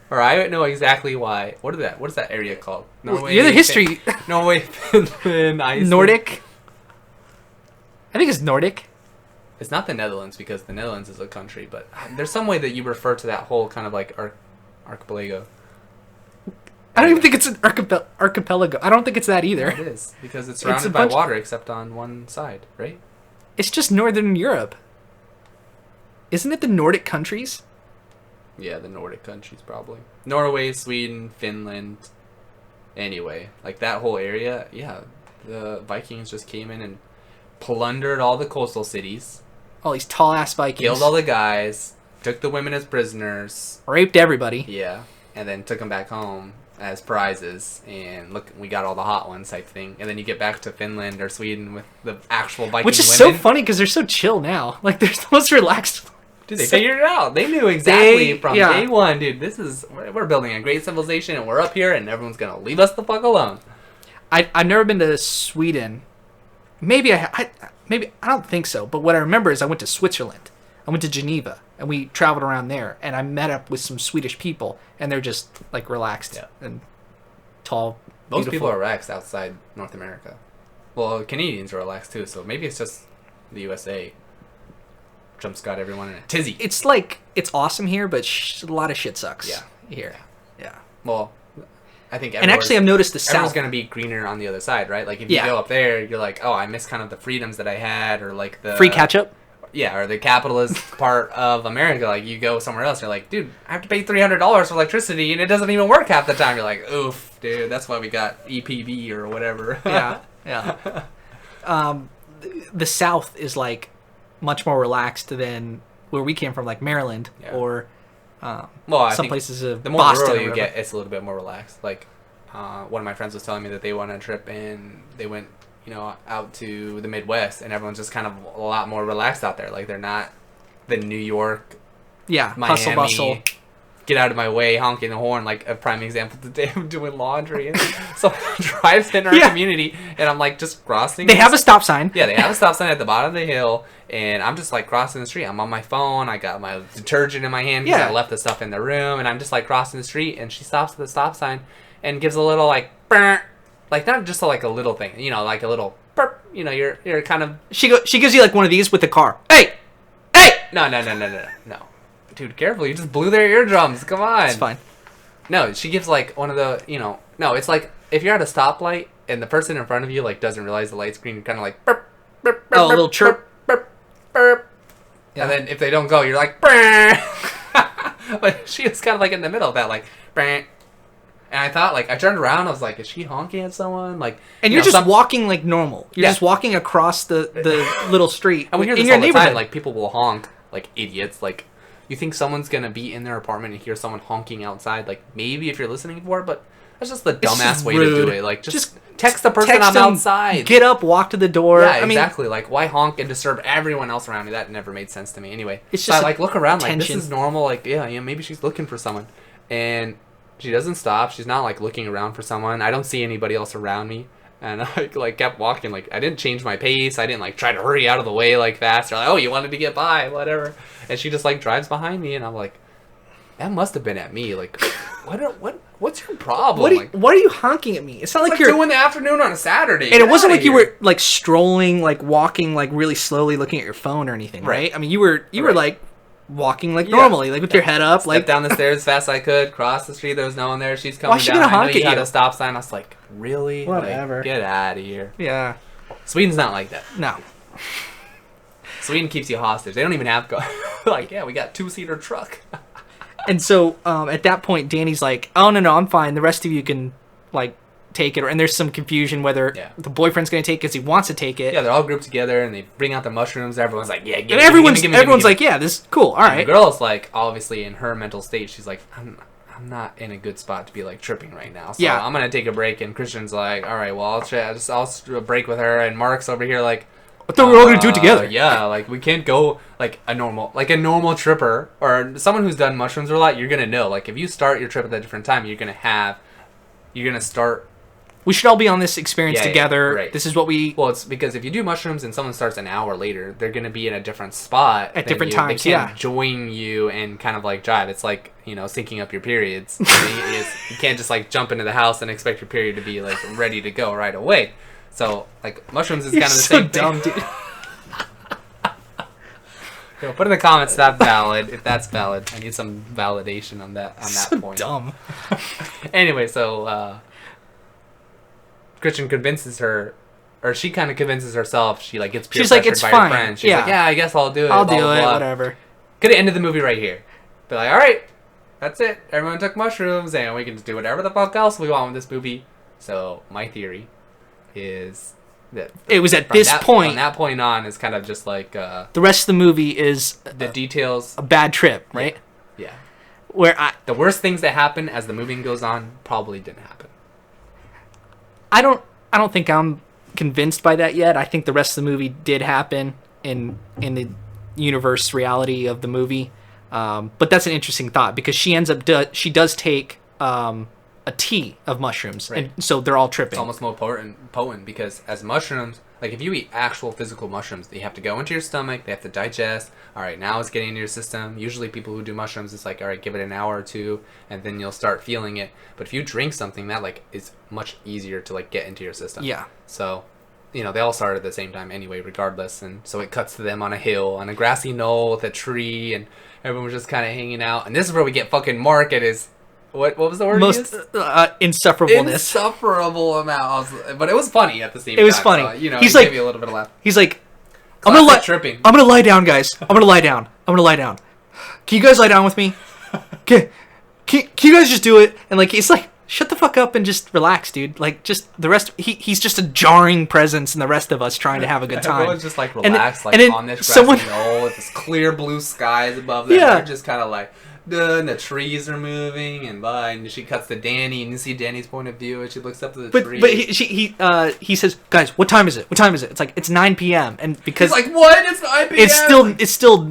Or I know exactly why. What is that area called? Norway, You're the history. Norway, Finland, Iceland. Nordic. I think it's Nordic. It's not the Netherlands because the Netherlands is a country, but there's some way that you refer to that whole kind of like archipelago. I don't even think it's an archipelago. I don't think it's that either. It is because it's It's surrounded a by bunch- water except on one side, right? It's just Northern Europe. Isn't it the Nordic countries? Yeah, the Nordic countries probably. Norway, Sweden, Finland. Anyway, like that whole area, yeah, the Vikings just came in and plundered all the coastal cities, All these tall ass Vikings. killed all the guys, took the women as prisoners, raped everybody. yeah, and then took them back home as prizes. And look, we got all the hot ones type thing. And then you get back to Finland or Sweden with the actual Viking Which is women. so funny because they're so chill now. Like, they're the most relaxed. Dude, they figured it out. They knew exactly from yeah. day one, dude. We're building a great civilization, and we're up here, and everyone's gonna leave us the fuck alone. I've never been to Sweden. Maybe I don't think so. But what I remember is I went to Switzerland. I went to Geneva, and we traveled around there, and I met up with some Swedish people, and they're just like relaxed and tall. Most beautiful. people are relaxed outside North America. Well, Canadians are relaxed too, so maybe it's just the USA. Trump's got everyone in a tizzy. It's like it's awesome here, but a lot of shit sucks. Yeah. Here. Yeah. Well, I think And actually, I've noticed the everyone's South. gonna be greener on the other side, right? Like if you go up there, you're like, oh, I miss kind of the freedoms that I had, or like the Free ketchup. Yeah, or the capitalist part of America. Like you go somewhere else, you're like, dude, I have to pay $300 for electricity, and it doesn't even work half the time. You're like, oof, dude, that's why we got EPV or whatever. Yeah. The South is like much more relaxed than where we came from, like Maryland or well, I some think places of the more Boston. rural or you whatever. get, it's a little bit more relaxed. Like one of my friends was telling me that they went on a trip and they went, out to the Midwest, and everyone's just kind of a lot more relaxed out there. Like they're not the New York, Miami, hustle bustle. Get out of my way, honking the horn. Like a prime example today, I'm doing laundry and someone drives in our community, and I'm like just crossing. They have a stop sign. Yeah, they have a stop sign at the bottom of the hill, and I'm just like crossing the street. I'm on my phone. I got my detergent in my hand because I left the stuff in the room, and I'm just like crossing the street, and she stops at the stop sign and gives a little like, "Brr," like not just like a little thing, like a little, burp, you're kind of. She gives you like one of these with the car. Hey. No. Dude, careful! You just blew their eardrums. Come on. It's fine. No, she gives like one of the, no, it's like if you're at a stoplight and the person in front of you like doesn't realize the light's green, you're kind of like burp, burp, burp, Oh, a little chirp. burp, burp, burp. Yeah. And then if they don't go, you're like, brr. But she was kind of like in the middle of that, like, "Brr." And I thought, like, I turned around, I was like, is she honking at someone? Like, and you're just walking like normal. You're just walking across the little street. And we hear in this your all the neighborhood. time, like, people will honk like idiots. Like, you think someone's gonna be in their apartment and hear someone honking outside? Like, maybe if you're listening for it, but that's just the dumbass way to do it. Like, just text the person I'm outside. Get up, walk to the door. Yeah, exactly. Like, why honk and disturb everyone else around me? That never made sense to me. Anyway, it's so just I like look around, like, tension. this is normal. Like, yeah, maybe she's looking for someone, and she doesn't stop. She's not like looking around for someone. I don't see anybody else around me, and I like kept walking. Like, I didn't change my pace. I didn't like try to hurry out of the way like fast. Or like, oh, you wanted to get by, whatever. And she just like drives behind me, and I'm like, that must have been at me. Like, what's your problem? What are you honking at me? It's not like you're you're 2 in the afternoon on a Saturday. And it wasn't like you were like strolling, like walking, like really slowly, looking at your phone or anything, right? I mean, you were like walking like normally, like with your head up, like down the stairs as fast as I could, cross the street. There was no one there. She's coming Why's she down. gonna I know honk you at had you? a stop sign. I was like, really? Whatever. Like, get out of here. Yeah. Sweden's not like that. No. Sweden keeps you hostage. They don't even have like, yeah, we got 2-seater truck. And so at that point, Dani's like, oh no, I'm fine. The rest of you can like take it. And there's some confusion whether the boyfriend's going to take it because he wants to take it. Yeah, they're all grouped together and they bring out the mushrooms. Everyone's like, yeah, give and me, everyone's give me. like, yeah, this is cool. All right. The girl's like, obviously in her mental state, she's like, I'm not in a good spot to be like tripping right now. So I'm gonna take a break. And Christian's like, all right, well I'll break with her. And Mark's over here like, I thought we were all gonna do it together. Yeah, like we can't go like a normal tripper or someone who's done mushrooms a lot. You're gonna know, like, if you start your trip at a different time, you're gonna start. We should all be on this experience together. Right. This is what we. Well, it's because if you do mushrooms and someone starts an hour later, they're gonna be in a different spot at different times. They can't join you and kind of like drive. It's like, syncing up your periods. You can't just like jump into the house and expect your period to be like ready to go right away. So, like, mushrooms is kind of the same dumb, thing. dude. Put in the comments that's valid. If that's valid, I need some validation on that point. Dumb. Anyway, so Christian convinces her, or she kind of convinces herself. She like gets peer pressured it's by fine. her friend. She's like, yeah, I guess I'll do it. I'll do it. Whatever. Could have ended the movie right here. They're like, all right, that's it. Everyone took mushrooms, and we can just do whatever the fuck else we want with this movie. So my theory is that it was at this point. From that point on, is kind of just like the rest of the movie is the details. A bad trip, right? Yeah. Where the worst things that happen as the movie goes on probably didn't happen. I don't think I'm convinced by that yet. I think the rest of the movie did happen in the universe reality of the movie. But that's an interesting thought because she ends up she does take a tea of mushrooms, and so they're all tripping. It's almost more potent because as mushrooms, like if you eat actual physical mushrooms, they have to go into your stomach, they have to digest. All right, now it's getting into your system. Usually people who do mushrooms, it's like, all right, give it an hour or two, and then you'll start feeling it. But if you drink something, that like is much easier to like get into your system. Yeah. So, they all start at the same time anyway, regardless. And so it cuts to them on a hill, on a grassy knoll with a tree, and everyone was just kind of hanging out. And this is where we get fucking Mark at his... What was the word? Most insufferableness. Insufferable amount. But it was funny at the same time. It was funny. So, he's it like, gave you a little bit of laugh. He's like, tripping. I'm gonna lie down, guys. I'm gonna lie down. Can you guys lie down with me? Can you guys just do it? And like, it's like, shut the fuck up and just relax, dude. Like, just the rest. He's just a jarring presence in the rest of us trying to have a good time. Everyone's just like relaxed, and then on this grassy knoll with this clear blue skies above them. Yeah. They're just kind of like. And the trees are moving, and she cuts to Dani, and you see Dani's point of view, and she looks up to the tree. But he says, guys, what time is it? It's like, it's 9 p.m. And because he's like, what? It's 9 p.m. It's still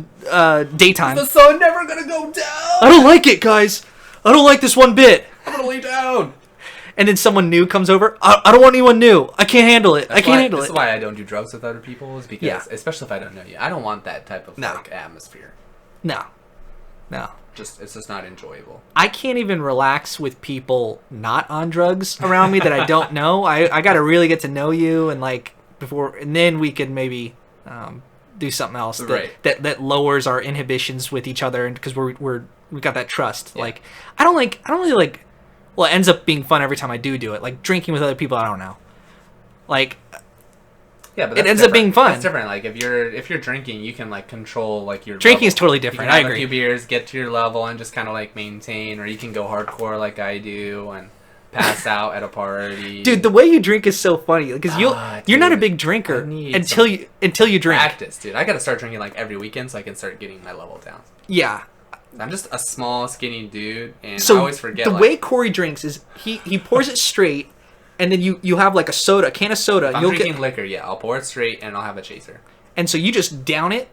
daytime. Is the sun never gonna go down? I don't like it, guys. I don't like this one bit. I'm gonna lay down. And then someone new comes over. I don't want anyone new. I can't handle it. I can't handle it. This is why I don't do drugs with other people, is because, especially if I don't know you, I don't want that type of like atmosphere. No. It's just not enjoyable. I can't even relax with people not on drugs around me that I don't know. I got to really get to know you and like before, and then we can maybe do something else that lowers our inhibitions with each other, and because we got that trust. Yeah. Like I don't really like. Well, it ends up being fun every time I do it. Like drinking with other people, I don't know. Like Yeah, but it ends up being fun. It's different. Like if you're drinking, you can like control like your drinking level. is totally different. You can I have agree. a few beers, get to your level, and just kind of like maintain, or you can go hardcore like I do and pass out at a party. Dude, the way you drink is so funny because you're not a big drinker until you drink. Practice, dude. I gotta start drinking like every weekend so I can start getting my level down. Yeah. I'm just a small, skinny dude, and So I always forget. The way Corey drinks is he pours it straight, and then you have like a can of soda. If I'm drinking liquor, yeah, I'll pour it straight and I'll have a chaser. And so you just down it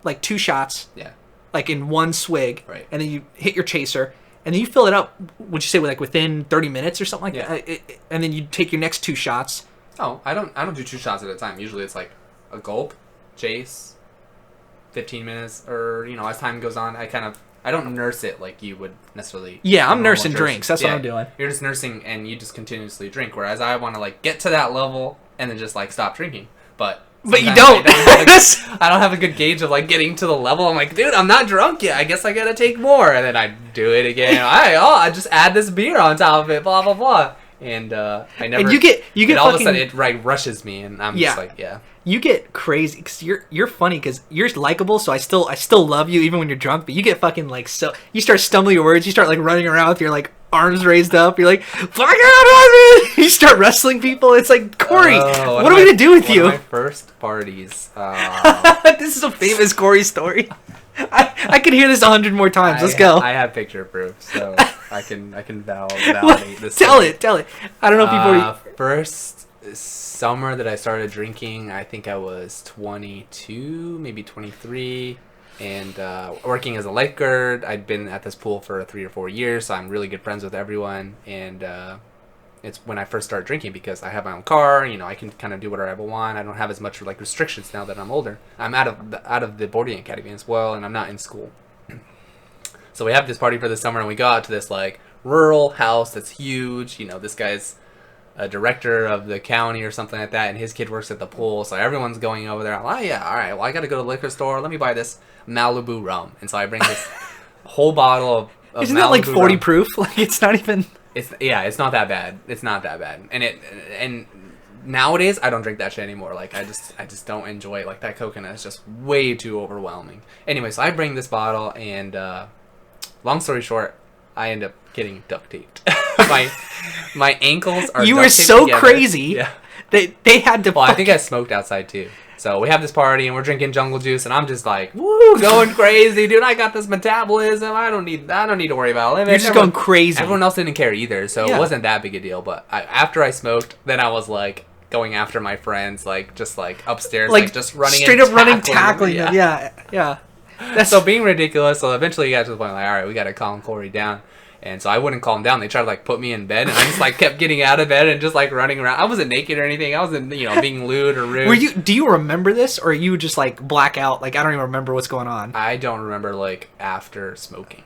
like 2 shots. Yeah. Like in one swig. Right. And then you hit your chaser. And then you fill it up, would you say, like within 30 minutes or something like that? And then you take your next 2 shots. Oh, I don't do 2 shots at a time. Usually it's like a gulp, chase, 15 minutes, or, as time goes on, I don't nurse it like you would necessarily. Yeah, I'm nursing drinks. That's what I'm doing. You're just nursing and you just continuously drink, whereas I want to like get to that level and then just like stop drinking. But you don't. I don't have a good gauge of like getting to the level. I'm like, dude, I'm not drunk yet. I guess I gotta take more, and then I do it again. I just add this beer on top of it. Blah blah blah. And I never. And you get all fucking, of a sudden it rushes me, and I'm just like, yeah. You get crazy because you're funny because you're likable. So I still love you even when you're drunk. But you get fucking like so you start stumbling your words. You start like running around with your like arms raised up. You're like, fuck out. You start wrestling people. It's like, Corey, what are we gonna do with you? One of my first parties. This is a famous Corey story. I could hear this 100 more times. Let's go. I have picture proof, so I can validate this. Tell it. I don't know if you've already. First summer that I started drinking, I think I was 22, maybe 23, and working as a lifeguard. I'd been at this pool for 3 or 4 years, so I'm really good friends with everyone. And it's when I first started drinking because I have my own car. I can kind of do whatever I want. I don't have as much like restrictions now that I'm older. I'm out of the boarding academy as well, and I'm not in school. So we have this party for the summer, and we go out to this like rural house that's huge. This guy's a director of the county or something like that, and his kid works at the pool, so everyone's going over there. I'm like, oh yeah, all right, well I gotta go to the liquor store, let me buy this Malibu rum. And so I bring this whole bottle of Isn't Malibu that like 40 rum. proof? Like it's not even. It's not that bad. It's not that bad. And nowadays I don't drink that shit anymore. Like I just don't enjoy it. Like that coconut is just way too overwhelming. Anyway, so I bring this bottle, and long story short, I end up getting duct taped. my ankles are. You duct were taped so together. crazy. Yeah. They had to. Well, I think I smoked outside too. So we have this party and we're drinking jungle juice, and I'm just like, woo, going crazy, dude. I got this metabolism. I don't need to worry about it. You're just going crazy. Everyone else didn't care either, so it wasn't that big a deal. But after I smoked, then I was like going after my friends, like just like upstairs, like just running straight up running, tackling them. Yeah. That's so being ridiculous. So eventually, you got to the point like, all right, we got to calm Corey down. And so I wouldn't calm down. They tried to like put me in bed, and I just like kept getting out of bed and just like running around. I wasn't naked or anything. I wasn't, being lewd or rude. Do you remember this, or you just like black out? Like I don't even remember what's going on. I don't remember like after smoking.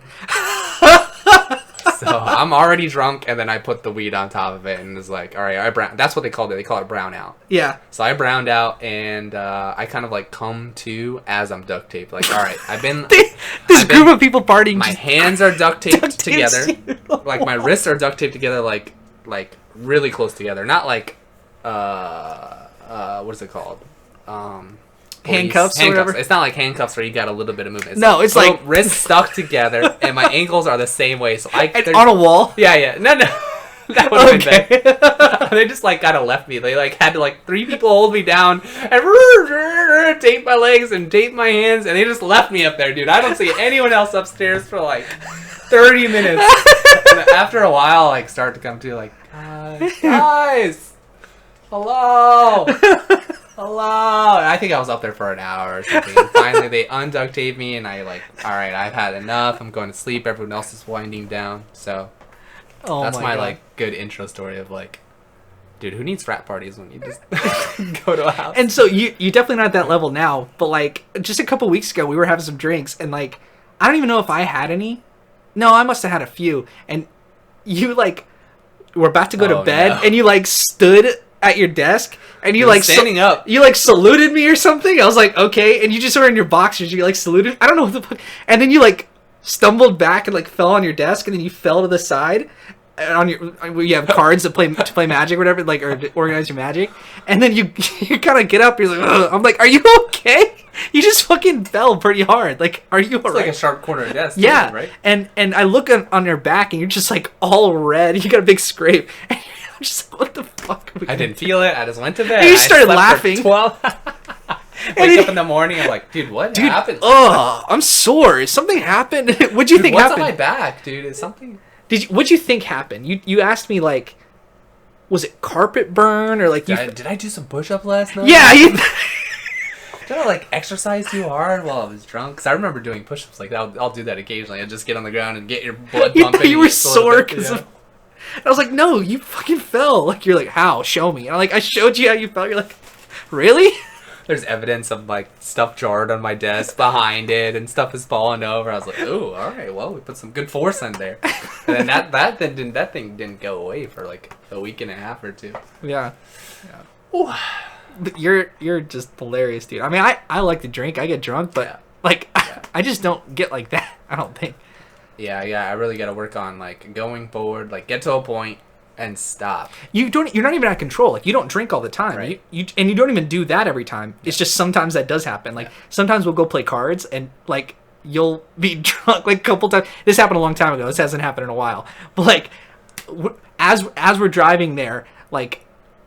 So I'm already drunk, and then I put the weed on top of it, and it's like, all right, that's what they called it. They call it brown out. Yeah. So I browned out, and I kind of like come to as I'm duct taped. Like, all right, this group of people partying. My hands are duct taped together. Like my wrists are duct taped together, like really close together. Not like what is it called? Handcuffs or whatever. It's not like handcuffs where you got a little bit of movement. It's like wrists stuck together, and my ankles are the same way. So on a wall. Yeah. No. That would have been bad. They just like kind of left me. They like had to like 3 people hold me down and tape my legs and tape my hands, and they just left me up there, dude. I don't see anyone else upstairs for like 30 minutes. And after a while, I like start to come to like, guys, hello. And I think I was up there for an hour or something. And finally, they unduct taped me, and I like, all right, I've had enough. I'm going to sleep. Everyone else is winding down. So that's my like good intro story of like, dude, who needs frat parties when you just go to a house? And so you definitely not at that level now, but like just a couple weeks ago, we were having some drinks, and like I don't even know if I had any. No, I must have had a few. And you like were about to go to bed, and you like stood at your desk, and you like standing up. You like saluted me or something. I was like, okay, and you just were in your boxers. You like saluted. I don't know what the fuck. And then you like stumbled back and like fell on your desk, and then you fell to the side. on your you have cards to play magic or whatever, like, or to organize your magic, and then you kind of get up. You're like, ugh. I'm like, are you okay? You just fucking fell pretty hard. Like, are you alright? It's like a sharp corner of death. Yeah, too, right. And I look on your back, and you're just like all red. You got a big scrape. And I'm just like, what the fuck? I didn't feel it. I just went to bed. And you started laughing. 12. Wake up in the morning. I'm like, dude, what happened? Oh, I'm sore. Something happened. What'd you think what's happened? on my back, dude? Is something? What'd you think happened? You asked me, like, was it carpet burn or like? Did I do some push-up last night? Yeah. Did I like exercise too hard while I was drunk? Because I remember doing push-ups like that. I'll do that occasionally. I'll just get on the ground and get your blood pumping. You were sore because of. I was like, no, you fucking fell. Like, you're like, how? Show me. And I'm like, I showed you how you fell. You're like, really? There's evidence of like stuff jarred on my desk behind it, and stuff is falling over. I was like, "Ooh, all right, well, we put some good force in there." And then that thing didn't go away for like a week and a half or two. Yeah. Ooh. But you're just hilarious, dude. I mean, I like to drink. I get drunk, but I just don't get like that. I don't think. Yeah. I really got to work on like going forward, like get to a point and stop. You're not even out of control. Like, you don't drink all the time. Right. You don't even do that every time. It's just sometimes that does happen. Like, sometimes we'll go play cards and like you'll be drunk like a couple times. This happened a long time ago. This hasn't happened in a while. But like as we're driving there, like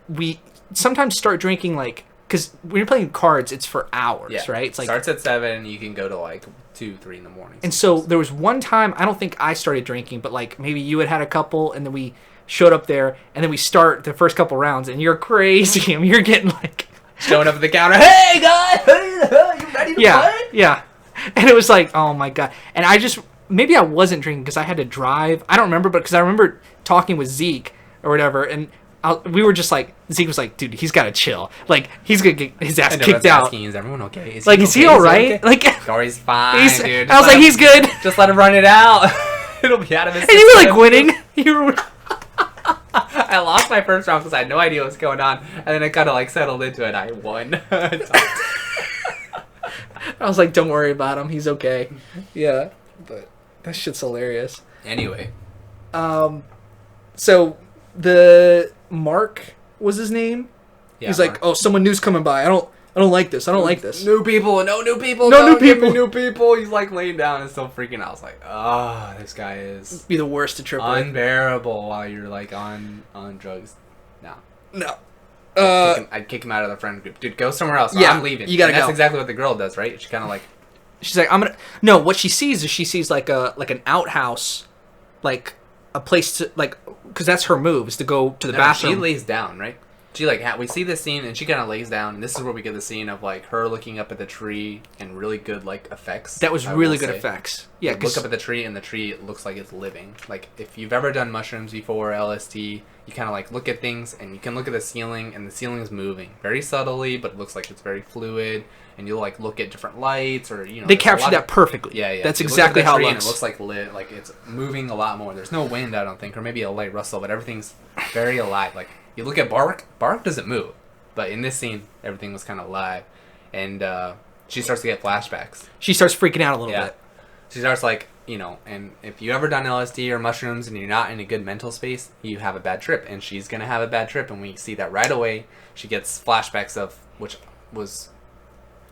we sometimes start drinking, like, because when you're playing cards, it's for hours, right? It's like starts at 7, you can go to like 2, 3 in the morning. And so there was one time, I don't think I started drinking, but like maybe you had a couple, and then we showed up there, and then we start the first couple rounds, and you're crazy. I mean, you're getting like showing up at the counter. Hey guys, you ready to play? Yeah. And it was like, oh my god. And maybe I wasn't drinking because I had to drive. I don't remember, but because I remember talking with Zeke or whatever, and we were just like, Zeke was like, dude, he's got to chill. Like, he's going to get his ass kicked out. Asking, is everyone okay? Is he all right? Okay? Like, Dory's fine, dude. I was like, he's good. Just let him run it out. It'll be out of his system. And you were like winning. You were. I lost my first round because I had no idea what was going on, and then I kind of like settled into it. I won. I was like, don't worry about him. He's okay. Yeah, but that shit's hilarious. Anyway. So the Mark was his name. Yeah, he's like, oh, someone new's coming by. I don't like this. I don't like this. New people. No new people. No new people. New people. He's like laying down and still freaking out. I was like, oh, this guy is be the worst to trip unbearable while you're like on drugs. No. I'd kick him out of the friend group. Dude, go somewhere else. Yeah, I'm leaving. You gotta go. That's exactly what the girl does, right? She kind of like. She's like, I'm gonna. No, what she sees is like an outhouse, like a place to like, because that's her move is to go to the bathroom. She lays down, right? She like we see this scene and she kind of lays down, and this is where we get the scene of like her looking up at the tree and really good like effects. That was really good effects. Yeah, like, look up at the tree and the tree looks like it's living. Like if you've ever done mushrooms before, LSD, you kind of like look at things and you can look at the ceiling and the ceiling is moving very subtly, but it looks like it's very fluid. And you'll like look at different lights or they captured that perfectly. Yeah. That's exactly how it looks. It looks like lit, like it's moving a lot more. There's no wind, I don't think, or maybe a light rustle, but everything's very alive. Like you look at bark doesn't move, but in this scene, everything was kind of alive, and she starts to get flashbacks. She starts freaking out a little bit. She starts like, and if you ever done LSD or mushrooms and you're not in a good mental space, you have a bad trip, and she's gonna have a bad trip, and we see that right away. She gets flashbacks of which was.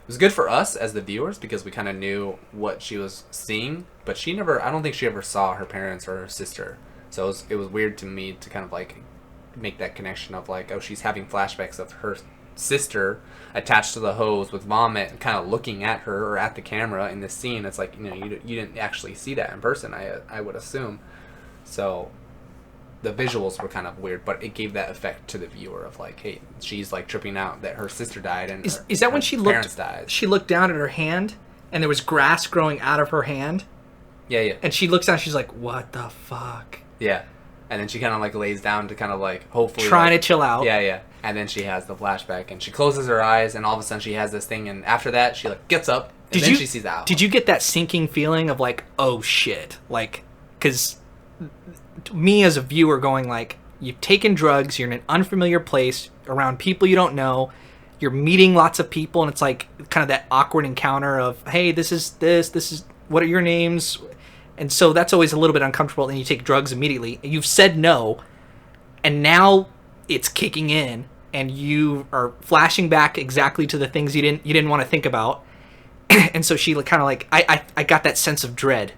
It was good for us as the viewers because we kind of knew what she was seeing, but I don't think she ever saw her parents or her sister. So it was weird to me to kind of like make that connection of like, oh, she's having flashbacks of her sister attached to the hose with vomit kind of looking at her or at the camera in this scene. It's like, you didn't actually see that in person, I would assume. So the visuals were kind of weird, but it gave that effect to the viewer of like, hey, she's like tripping out that her sister died and is that when she looked died. She looked down at her hand and there was grass growing out of her hand? Yeah. And she looks down, she's like, what the fuck? Yeah. And then she kind of like lays down to kind of like hopefully trying to chill out. Yeah. And then she has the flashback and she closes her eyes and all of a sudden she has this thing, and after that she like gets up and then she sees the owl. Did you get that sinking feeling of like, oh shit? Like, because me as a viewer going like, you've taken drugs, you're in an unfamiliar place around people you don't know, you're meeting lots of people, and it's like kind of that awkward encounter of, hey, this is what are your names? And so that's always a little bit uncomfortable. And you take drugs immediately. And you've said no, and now it's kicking in, and you are flashing back exactly to the things you didn't want to think about. And so she kind of like I got that sense of dread,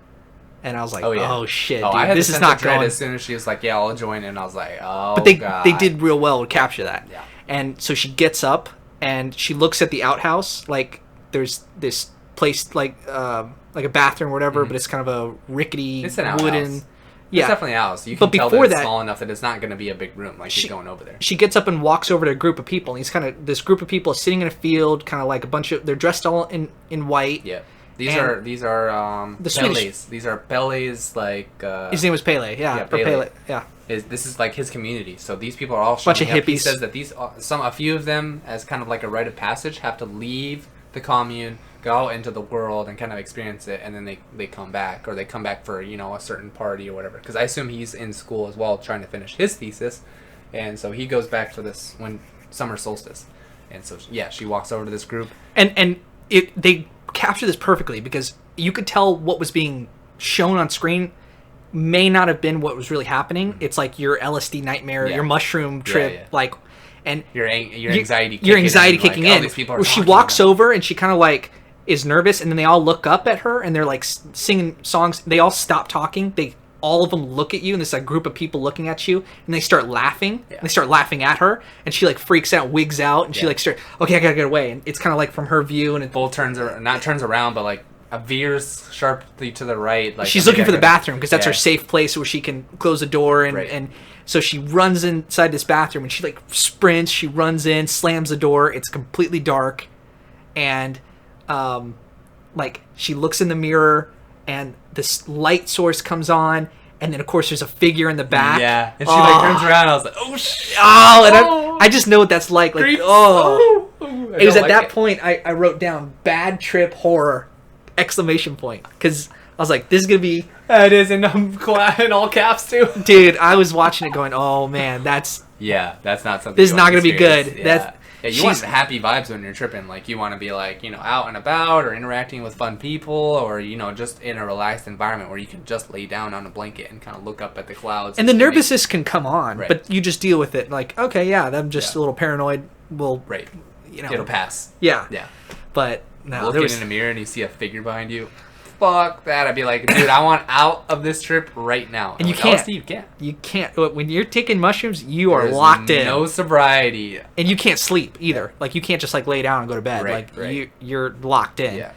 and I was like, oh shit, dude, I had this the is sense not of dread going. As soon as she was like, yeah, I'll join, and I was like, oh, But God. they did real well to capture that. Yeah. And so she gets up and she looks at the outhouse, like there's this place like a bathroom or whatever, but it's kind of a rickety It's an wooden. outhouse. Yeah, It's definitely a house. You But can tell before that it's that- small enough that it's not going to be a big room. Like, she's going over there. she gets up and walks over to a group of people, and this group of people is sitting in a field, kind of like a bunch of, they're dressed all in white. Yeah. These And are the Swedish- Pele's. These are Pele's, like... His name was Pele, Yeah, or Pele. Pele, yeah. This is like his community. So these people are all Bunch of showing up. He hippies. says that a few of them, as kind of like a rite of passage, have to leave the commune, go out into the world, and kind of experience it, and then they come back, or they come back for a certain party or whatever. Because I assume he's in school as well, trying to finish his thesis, and so he goes back for this when summer solstice, and so yeah, she walks over to this group, And they capture this perfectly, because you could tell what was being shown on screen may not have been what was really happening. It's like your LSD nightmare, your mushroom trip, like, and your anxiety, kicking like, in. all these people are Well, she talking walks about- over and she kind of like is nervous, and then they all look up at her and they're like singing songs. They all stop talking. All of them look at you, and there's a group of people looking at you, and they start laughing. Yeah. And they start laughing at her, and she like freaks out, wigs out, and she like okay, I gotta get away. And it's kind of like from her view, and Bull turns around, but like veers sharply to the right. Like she's looking for the bathroom because that's Yeah. her safe place where she can close the door, and Right. and so she runs inside this bathroom, and she like sprints. She runs in, slams the door. It's completely dark, and like she looks in the mirror, and this light source comes on, and then of course there's a figure in the back. Yeah, and she like turns around. And I was like, oh shit. Oh, and I just know what that's like. Like, Creeps. oh. I It was don't at like that it. point I wrote down bad trip horror exclamation point, because I was like, this is gonna be, It is in all caps too. dude, I was watching it going, oh man, that's Yeah, that's not something. This you is not want to gonna be experience. good. Yeah. That's- Yeah, you want she's- happy vibes when you're tripping. Like, you want to be like, out and about, or interacting with fun people, or just in a relaxed environment where you can just lay down on a blanket and kind of look up at the clouds. and the nervousness can come on, Right. but you just deal with it. Like, okay, yeah, I'm just Yeah. a little paranoid. Well, Right. you know, It'll pass. yeah, Yeah. but no, Looking there was in a mirror and you see a figure behind you. Fuck that. I'd be like, dude, I want out of this trip right now. And you like, can't. LSD, you can't. you can't when you're taking mushrooms, you are There's locked in. No sobriety. And you can't sleep either. Like, you can't just like lay down and go to bed. Right, like right. you're locked in. Yeah.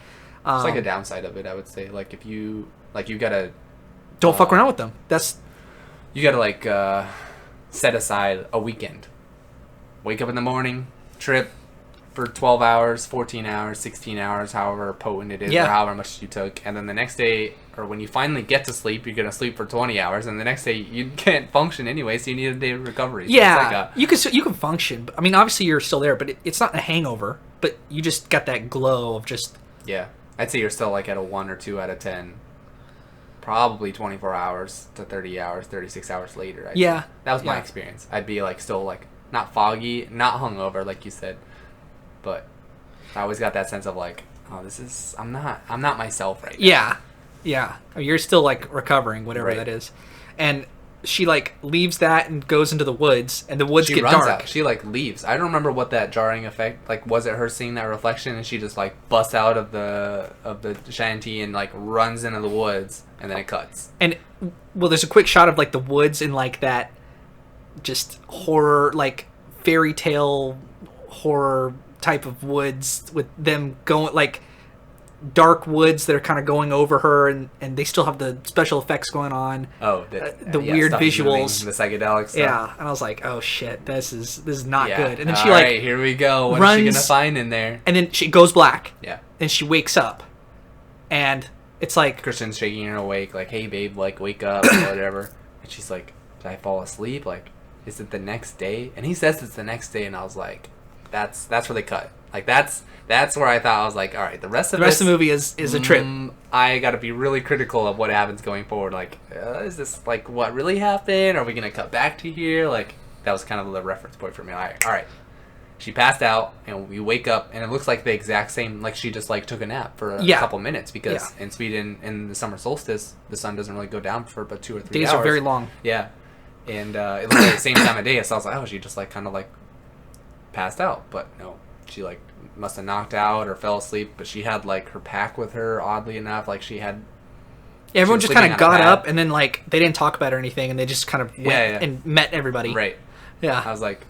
It's like a downside of it, I would say. Like, if you gotta don't fuck around with them. That's like set aside a weekend. Wake up in the morning, trip for 12 hours, 14 hours, 16 hours, however potent it is, Yeah. or however much you took, and then the next day, or when you finally get to sleep, you're gonna sleep for 20 hours, and the next day you can't function anyway, so you need a day of recovery. So yeah. it's like You can function. But, I mean, obviously you're still there, but it's not a hangover. But you just got that glow of just yeah, I'd say you're still like at a 1 or 2 out of 10. Probably 24 hours to 30 hours, 36 hours later. Yeah. That was my Yeah. experience. I'd be like still like not foggy, not hungover like you said, but I always got that sense of like, oh, I'm not myself right now. Yeah. You're still like recovering, whatever Right. that is. And she like leaves that and goes into the woods, and the woods She get runs dark. out. She like leaves. I don't remember what that jarring effect like was. It her seeing that reflection and she just like busts out of the shanty and like runs into the woods, and then it cuts. And well, there's a quick shot of like the woods in like that just horror, like fairy tale horror type of woods, with them going like dark woods that are kind of going over her, and they still have the special effects going on. Oh, the weird stuff visuals. moving, the psychedelic stuff. Yeah, and I was like, oh shit, this is not Yeah. good. And then she All like right, here we go. What is she runs- gonna find in there? and then she goes black, Yeah. and she wakes up, and it's like, Christian's shaking her awake, like, hey babe, like wake up or whatever. And she's like, did I fall asleep? Like, is it the next day? And he says it's the next day, and I was like, that's where they cut. Like that's where I thought, I was like, all right, the rest of the movie is a trip. I got to be really critical of what happens going forward. Like, is this like what really happened? Are we gonna cut back to here? Like, that was kind of the reference point for me. All right, She passed out, and we wake up, and it looks like the exact same, like she just like took a nap for a couple minutes, because in Sweden, in the summer solstice, the sun doesn't really go down for about 2 or 3 days hours. are very long. Yeah, and it looks like the same time of day. So I was like, oh, she just like kind of like passed out, but no, she like must have knocked out or fell asleep. But she had like her pack with her, oddly enough, like she had. Yeah, everyone just kind of got up, and then like they didn't talk about it or anything, and they just kind of went and met everybody. Right. Yeah. I was like,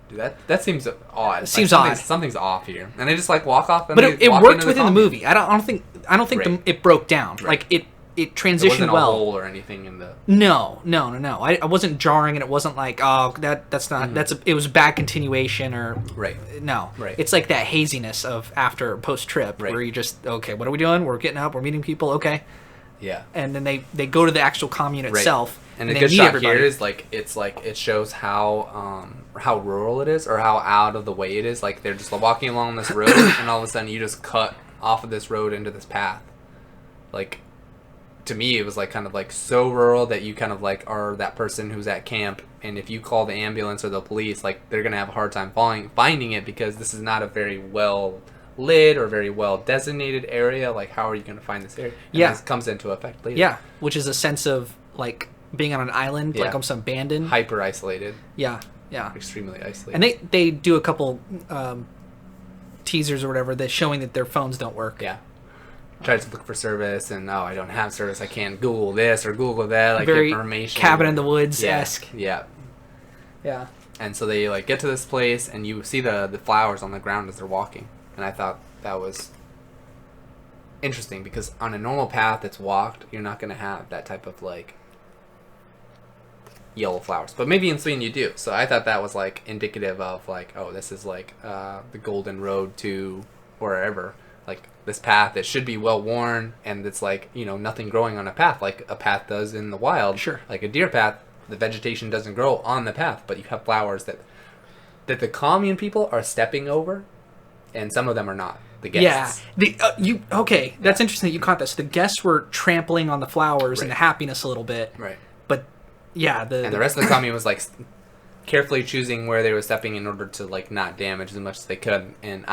dude, that seems odd. Seems like, odd. Something's off here, and they just like walk off. And but it worked within the movie. I don't think right. it broke down. Right. Like it transitioned wasn't well. A hole or anything in the. No. I wasn't jarring, and it wasn't like that's not it was a bad continuation or right. No. Right. It's like that haziness of after post trip where you just okay, what are we doing? We're getting up. We're meeting people. Okay. Yeah. And then they go to the actual commune itself. And the good shot here is like it shows how rural it is, or how out of the way it is. Like they're just walking along this road, and all of a sudden you just cut off of this road into this path. Like, to me, it was like kind of like so rural that you kind of like are that person who's at camp, and if you call the ambulance or the police, like they're gonna have a hard time finding it, because this is not a very well lit or very well designated area. Like, how are you going to find this area? And this comes into effect later. Yeah, which is a sense of like being on an island, like almost abandoned, hyper isolated. Yeah, extremely isolated. And they do a couple teasers or whatever that showing that their phones don't work. Yeah, try to look for service, and I don't have service. I can't Google this or Google that. Like very information, cabin in the woods esque. Yeah. And so they like get to this place, and you see the flowers on the ground as they're walking. And I thought that was interesting, because on a normal path that's walked, you're not going to have that type of like yellow flowers. But maybe in Sweden you do. So I thought that was like indicative of like, oh, this is like the golden road to wherever. Like this path that should be well worn, and it's like, nothing growing on a path like a path does in the wild. Sure. Like a deer path, the vegetation doesn't grow on the path, but you have flowers that the commune people are stepping over. And some of them are not. The guests. Yeah. That's interesting that you caught this. The guests were trampling on the flowers and the happiness a little bit. Right. But yeah, the rest of the commune was like carefully choosing where they were stepping in order to like not damage as much as they could. And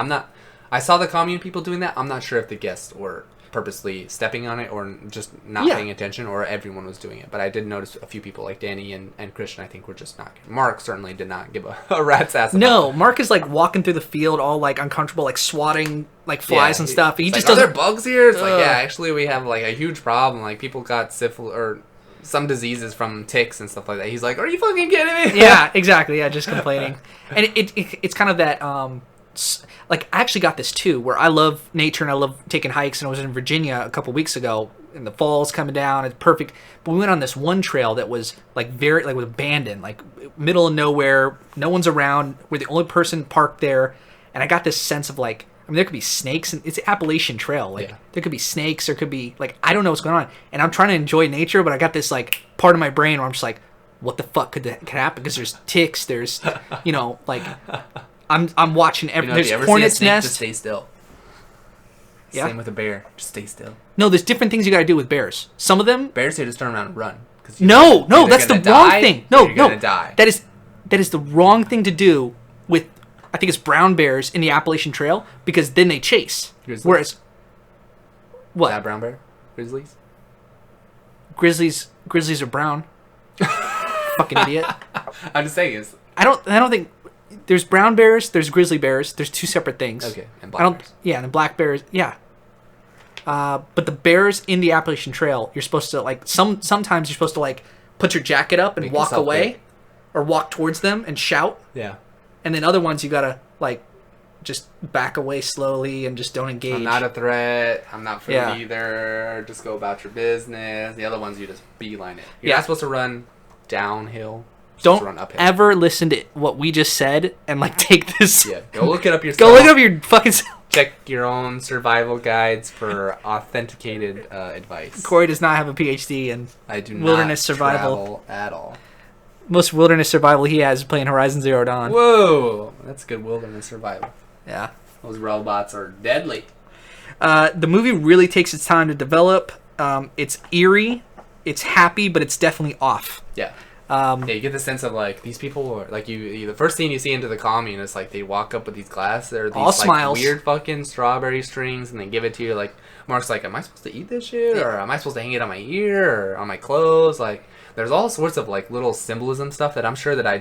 I saw the commune people doing that. I'm not sure if the guests were purposely stepping on it or just not paying attention, or everyone was doing it. But I did notice a few people like Dani and Christian, I think, were just not. Mark certainly did not give a rat's ass about No, Mark is like walking through the field all like uncomfortable, like swatting like flies and stuff. He just doesn't. Are there bugs here? It's like, actually we have like a huge problem. Like people got syphilis or some diseases from ticks and stuff like that. He's like, are you fucking kidding me? Yeah, exactly. Yeah, just complaining. And it's kind of that like I actually got this too, where I love nature and I love taking hikes, and I was in Virginia a couple weeks ago, and the fall's coming down, it's perfect. But we went on this one trail that was like was abandoned, like middle of nowhere, no one's around, we're the only person parked there, and I got this sense of like, I mean, there could be snakes, and it's Appalachian Trail, like there could be snakes, there could be like, I don't know what's going on, and I'm trying to enjoy nature, but I got this like part of my brain where I'm just like, what the fuck could happen? Because there's ticks, there's like I'm watching there's hornet's nest. Just stay still. Yeah. Same with a bear. Just stay still. No, there's different things you got to do with bears. Some of them. Bears here just turn around and run. No, that's the wrong thing. No, you're gonna die. That is the wrong thing to do with. I think it's brown bears in the Appalachian Trail, because then they chase. Grizzlies? Whereas, what? That brown bear? Grizzlies? Grizzlies are brown. Fucking idiot. I'm just saying is. I don't think. There's brown bears, there's grizzly bears, there's two separate things. Okay, and black bears. Yeah, and black bears, yeah. But the bears in the Appalachian Trail, you're supposed to, like, sometimes you're supposed to, like, put your jacket up and Make walk away. Big. Or walk towards them and shout. Yeah. And then other ones you gotta, like, just back away slowly and just don't engage. I'm not a threat. I'm not food either. Just go about your business. The other ones, you just beeline it. You're not supposed to run downhill. Don't ever listen to what we just said and like take this. Yeah, go look it up yourself. Go look up your fucking. Check your own survival guides for authenticated advice. Corey does not have a PhD in wilderness survival travel at all. Most wilderness survival he has is playing Horizon Zero Dawn. Whoa, that's good wilderness survival. Yeah, those robots are deadly. The movie really takes its time to develop. It's eerie, it's happy, but it's definitely off. Yeah. Yeah, you get the sense of like these people are like you the first thing you see into the commune is like they walk up with these glasses, they're these All like smiles. weird fucking strawberry strings, and they give it to you. Like Mark's like, am I supposed to eat this shit, or am I supposed to hang it on my ear or on my clothes? Like there's all sorts of like little symbolism stuff that I'm sure that I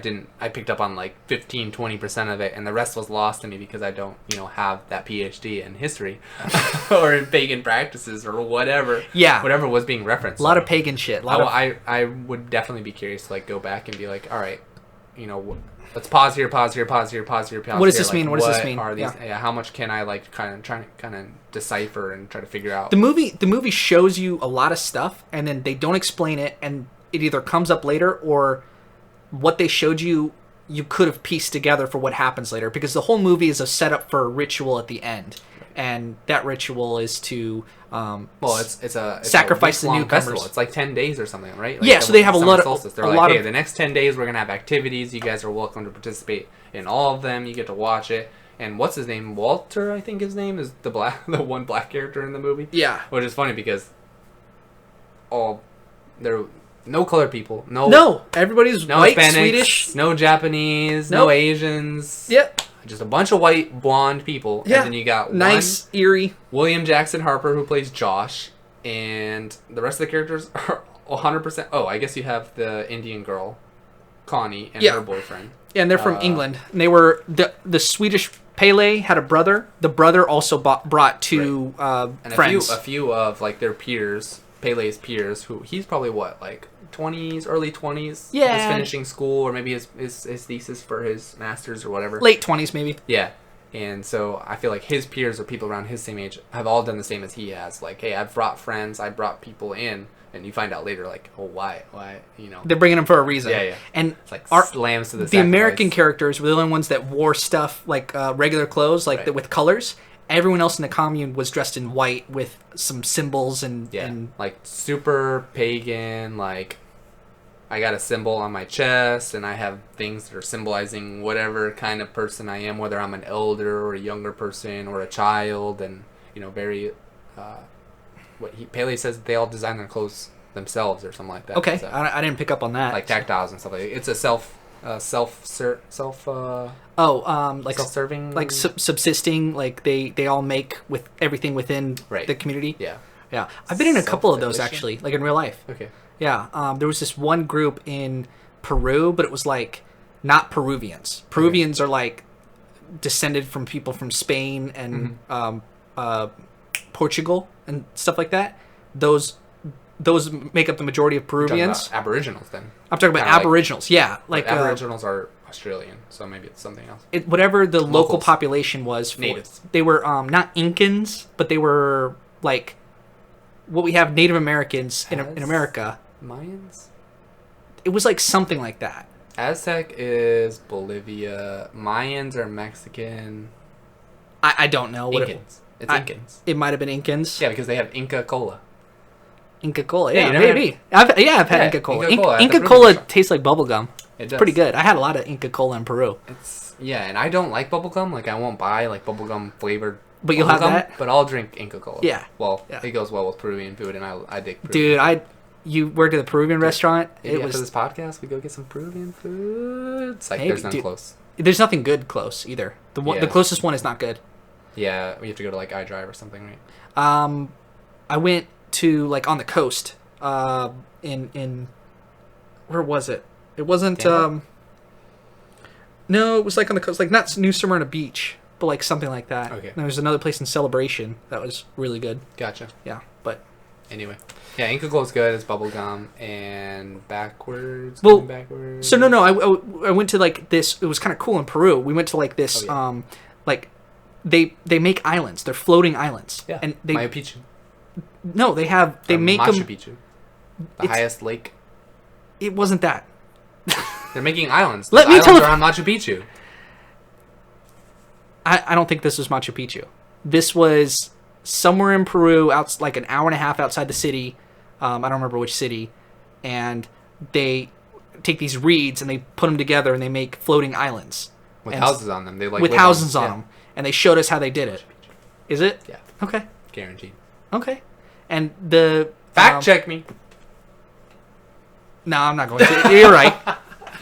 picked up on like 15-20% of it, and the rest was lost to me because I don't have that PhD in history or in pagan practices or whatever. Yeah, whatever was being referenced. A lot of pagan shit. I would definitely be curious to like go back and be like, all right, let's pause here. What does this mean? What does this mean? Are these, how much can I like kind of decipher and try to figure out? The movie shows you a lot of stuff, and then they don't explain it, and it either comes up later or what they showed you could have pieced together for what happens later, because the whole movie is a setup for a ritual at the end, and that ritual is to it's sacrifice a the newcomers. festival. It's like 10 days or something, right? Like so they have a lot of They're like, hey, the next 10 days we're gonna have activities. You guys are welcome to participate in all of them. You get to watch it. And what's his name? Walter, I think his name is the one black character in the movie. Yeah, which is funny because they're no colored people. No, everybody's no white, Hispanics, Swedish, no Japanese, no Asians. Yep. Just a bunch of white blonde people. Yeah. And then you got nice, eerie William Jackson Harper, who plays Josh, and the rest of the characters are 100%. Oh, I guess you have the Indian girl, Connie, and her boyfriend. Yeah, and they're from England. And they were the Swedish Pele had a brother. The brother also brought two and friends. A few of like their peers, Pele's peers, who he's probably like 20s, early 20s. Yeah. Just finishing school, or maybe his thesis for his master's or whatever. Late 20s, maybe. Yeah. And so I feel like his peers or people around his same age have all done the same as he has. Like, hey, I've brought friends, I brought people in. And you find out later, like, oh, why, They're bringing them for a reason. Yeah. And it's like slams to the sacrifice. American characters were the only ones that wore stuff like regular clothes, like with colors. Everyone else in the commune was dressed in white with some symbols and like super pagan. Like, I got a symbol on my chest, and I have things that are symbolizing whatever kind of person I am, whether I'm an elder or a younger person or a child, and very. Pele says they all design their clothes themselves or something like that. Okay, so, I didn't pick up on that. Like tactiles and stuff like that. It's a self-serving, like subsisting. Like they all make with everything within the community. Yeah. I've been in a couple of those actually, like in real life. Okay. Yeah. There was this one group in Peru, but it was like not Peruvians. Peruvians are like descended from people from Spain and Portugal and stuff like that. Those make up the majority of Peruvians. You're talking about Aboriginals, then. I'm talking about Aboriginals. Like Aboriginals are Australian, so maybe it's something else. Whatever the local population was, natives. They were not Incans, but they were like what we have Native Americans in America. Mayans. It was like something like that. Aztec is Bolivia. Mayans are Mexican. I don't know what Incans. It's Incans. It might have been Incans. Yeah, because they have Inca Cola. Inca Cola, yeah, maybe. I've had Inca Cola. Inca Cola tastes like bubblegum. It's pretty good. I had a lot of Inca Cola in Peru. And I don't like bubblegum. Like, I won't buy like bubblegum flavored. But you'll have that. But I'll drink Inca Cola. Yeah. Well, it goes well with Peruvian food, and I dig Peruvian. Dude, you worked at the Peruvian restaurant. Maybe after this podcast, we go get some Peruvian food. It's like there's none close. There's nothing good close either. The closest one is not good. Yeah, we have to go to like iDrive or something, right? I went to like on the coast. In where was it? It wasn't. No, it was like on the coast, like not Misommar on a beach, but like something like that. Okay. And there was another place in Celebration that was really good. Gotcha. Yeah, but anyway, yeah, Inca Cola is good. It's bubblegum and backwards. So no, I went to like this. It was kind of cool in Peru. We went to like this. Like they make islands. They're floating islands. Yeah. And Machu Picchu. No, they make Machu them. Picchu. The highest lake. It wasn't that. They're making islands. Let me tell you. On Machu Picchu. I don't think this was Machu Picchu. This was somewhere in Peru, like an hour and a half outside the city. I don't remember which city. And they take these reeds and they put them together and they make floating islands with houses on them. They like with houses on them, and they showed us how they did it. Is it? Yeah. Okay. Guaranteed. Okay. And the fact check me. No, I'm not going to. You're right.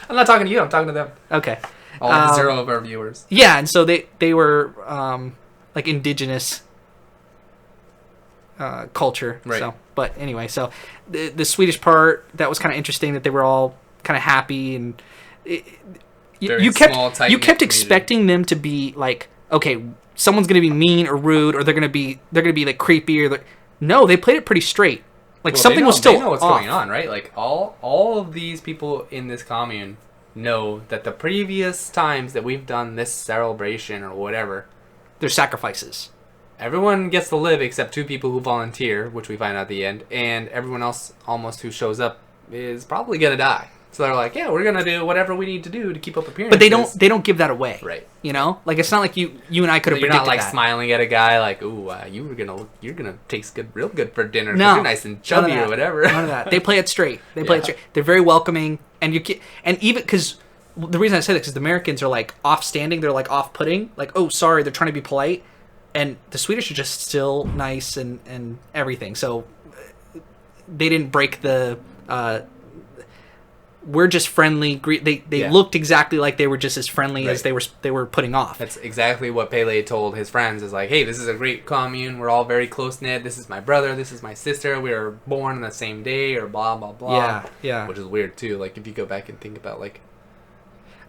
I'm not talking to you. I'm talking to them. Okay. All 0 of our viewers. Yeah, and so they were like indigenous culture. Right. So, but anyway, so the Swedish part, that was kind of interesting that they were all kind of happy, and you kept expecting them to be like, okay, someone's gonna be mean or rude, or they're gonna be like creepy, or no, they played it pretty straight. Like something was still. They know what's off. going on, right? Like all of these people in this commune know that the previous times that we've done this celebration or whatever, there's sacrifices. Everyone gets to live except 2 people who volunteer, which we find out at the end, and everyone else almost who shows up is probably gonna die. So they're like, yeah, we're gonna do whatever we need to do to keep up appearances. But they don't give that away, right? You know, like it's not like you and I could have. You're predicted not like that. smiling at a guy like, ooh, you're gonna taste real good for dinner. No, you're nice and chubby or whatever. None of that. They play it straight. Play it straight. They're very welcoming, and even because the reason I say that is because the Americans are like off-standing, they're like off-putting, like, oh, sorry, they're trying to be polite, and the Swedish are just still nice and everything. So they didn't break the. We're just friendly. They looked exactly like they were just as friendly as they were putting off. That's exactly what Pele told his friends. Is like, hey, this is a great commune. We're all very close knit. This is my brother. This is my sister. We were born on the same day, or blah blah blah. Yeah. Which is weird too. Like if you go back and think about like,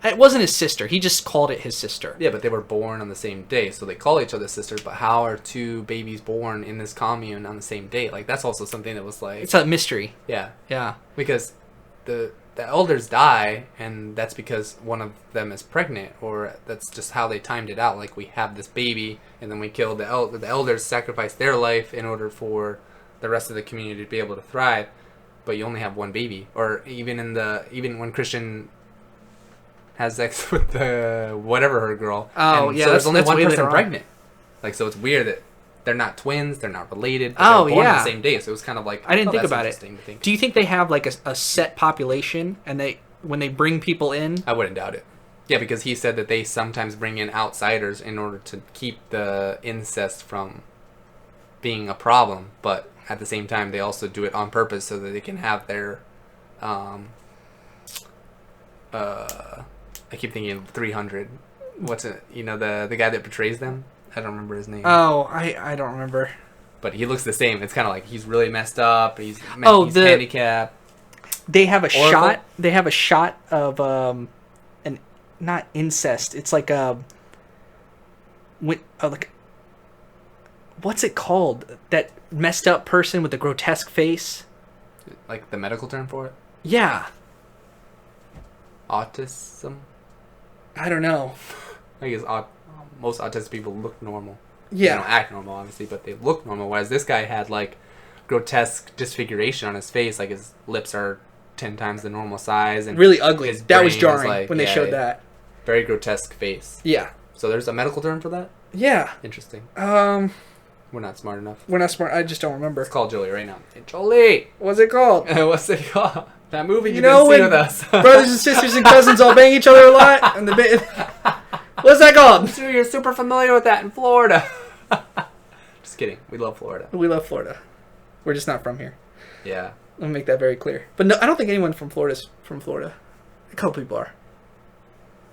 it wasn't his sister. He just called it his sister. Yeah, but they were born on the same day, so they call each other sisters. But how are 2 babies born in this commune on the same day? Like that's also something that was like, it's a mystery. Yeah. Because the elders die, and that's because one of them is pregnant, or that's just how they timed it out. Like we have this baby, and then we kill the elders, sacrifice their life in order for the rest of the community to be able to thrive. But you only have 1 baby, or even when Christian has sex with the whatever her girl. Oh, and yeah, so there's only that's one way person later on. pregnant. Like so, it's weird that they're not twins, they're not related. But they're born on the same day, so it was kind of like I didn't think that's about it. interesting to think. Do you think they have like a set population, and when they bring people in? I wouldn't doubt it. Yeah, because he said that they sometimes bring in outsiders in order to keep the incest from being a problem, but at the same time they also do it on purpose so that they can have their I keep thinking of 300. What's it? You know, the guy that portrays them? I don't remember his name. Oh, I don't remember. But he looks the same. It's kind of like he's really messed up. He's handicapped. They have a shot. They have a shot of an not incest. It's like like what's it called? That messed up person with the grotesque face. Like the medical term for it? Yeah. Autism? I don't know. I guess most autistic people look normal. Yeah. They don't act normal, obviously, but they look normal. Whereas this guy had, like, grotesque disfiguration on his face. Like, his lips are 10 times the normal size. And really ugly. That was jarring like, when they showed that. Very grotesque face. Yeah. So there's a medical term for that? Yeah. Interesting. We're not smart enough. We're not smart. I just don't remember. Let's call Jolie right now. Hey, Jolie! What's it called? What's it called? That movie you know, didn't see with us. Brothers and sisters and cousins all bang each other a lot. And what's that called? So you're super familiar with that in Florida. Just kidding. We love Florida. We love Florida. We're just not from here. Yeah. Let me make that very clear. But no, I don't think anyone from Florida's from Florida. A couple people are.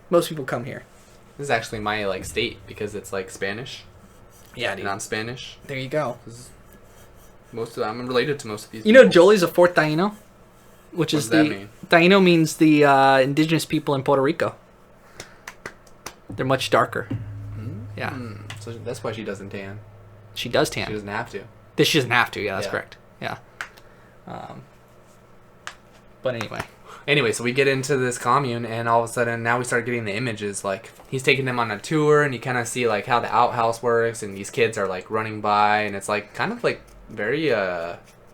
Most people come here. This is actually my like state because it's like Spanish. Yeah, dude. Non-Spanish. There you go. I'm related to most of these. You know, Jolie's a fourth Taino, which is what does that mean? Taino means the indigenous people in Puerto Rico. They're much darker. Mm-hmm. Yeah. So that's why she doesn't tan. She does tan. She doesn't have to. She doesn't have to. Yeah, that's correct. Yeah. But Anyway, so we get into this commune, and all of a sudden, now we start getting the images. Like, he's taking them on a tour, and you kind of see, like, how the outhouse works, and these kids are, like, running by, and it's, like, kind of, like, very, it's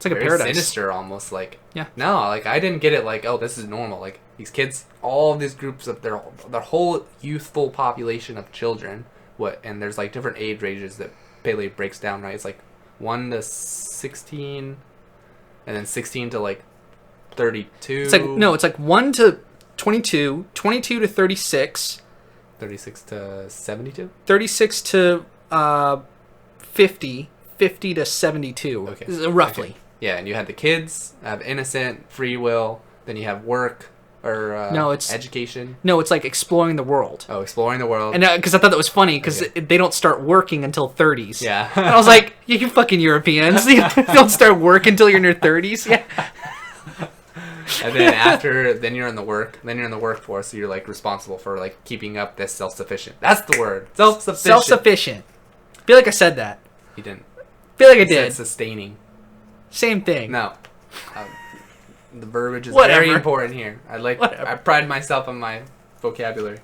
like very a paradise. sinister, almost, like. Yeah. No, like, I didn't get it, like, oh, this is normal. Like, these kids, all of these groups of their whole youthful population of children, and there's, like, different age ranges that Pele breaks down, right? It's, like, 1 to 16, and then 16 to, like, 32. It's like 1 to 22, 22 to 36, 36 to 72, 36 to 50, 50 to 72. Okay. Roughly. Okay. Yeah, and you had the kids have innocent free will. Then you have work or No, it's education. No, it's like exploring the world. Oh, exploring the world. And because I thought that was funny because they don't start working until 30s. Yeah. And I was like, you fucking Europeans, you don't start work until you're in your 30s. Yeah. And then you're in the workforce. So you're like responsible for like keeping up this self-sufficient. That's the word. Self-sufficient. I feel like I said that. You didn't. I feel like I You did. said sustaining. Same thing. No. The verbiage is Whatever. very important here. Whatever. I pride myself on my vocabulary.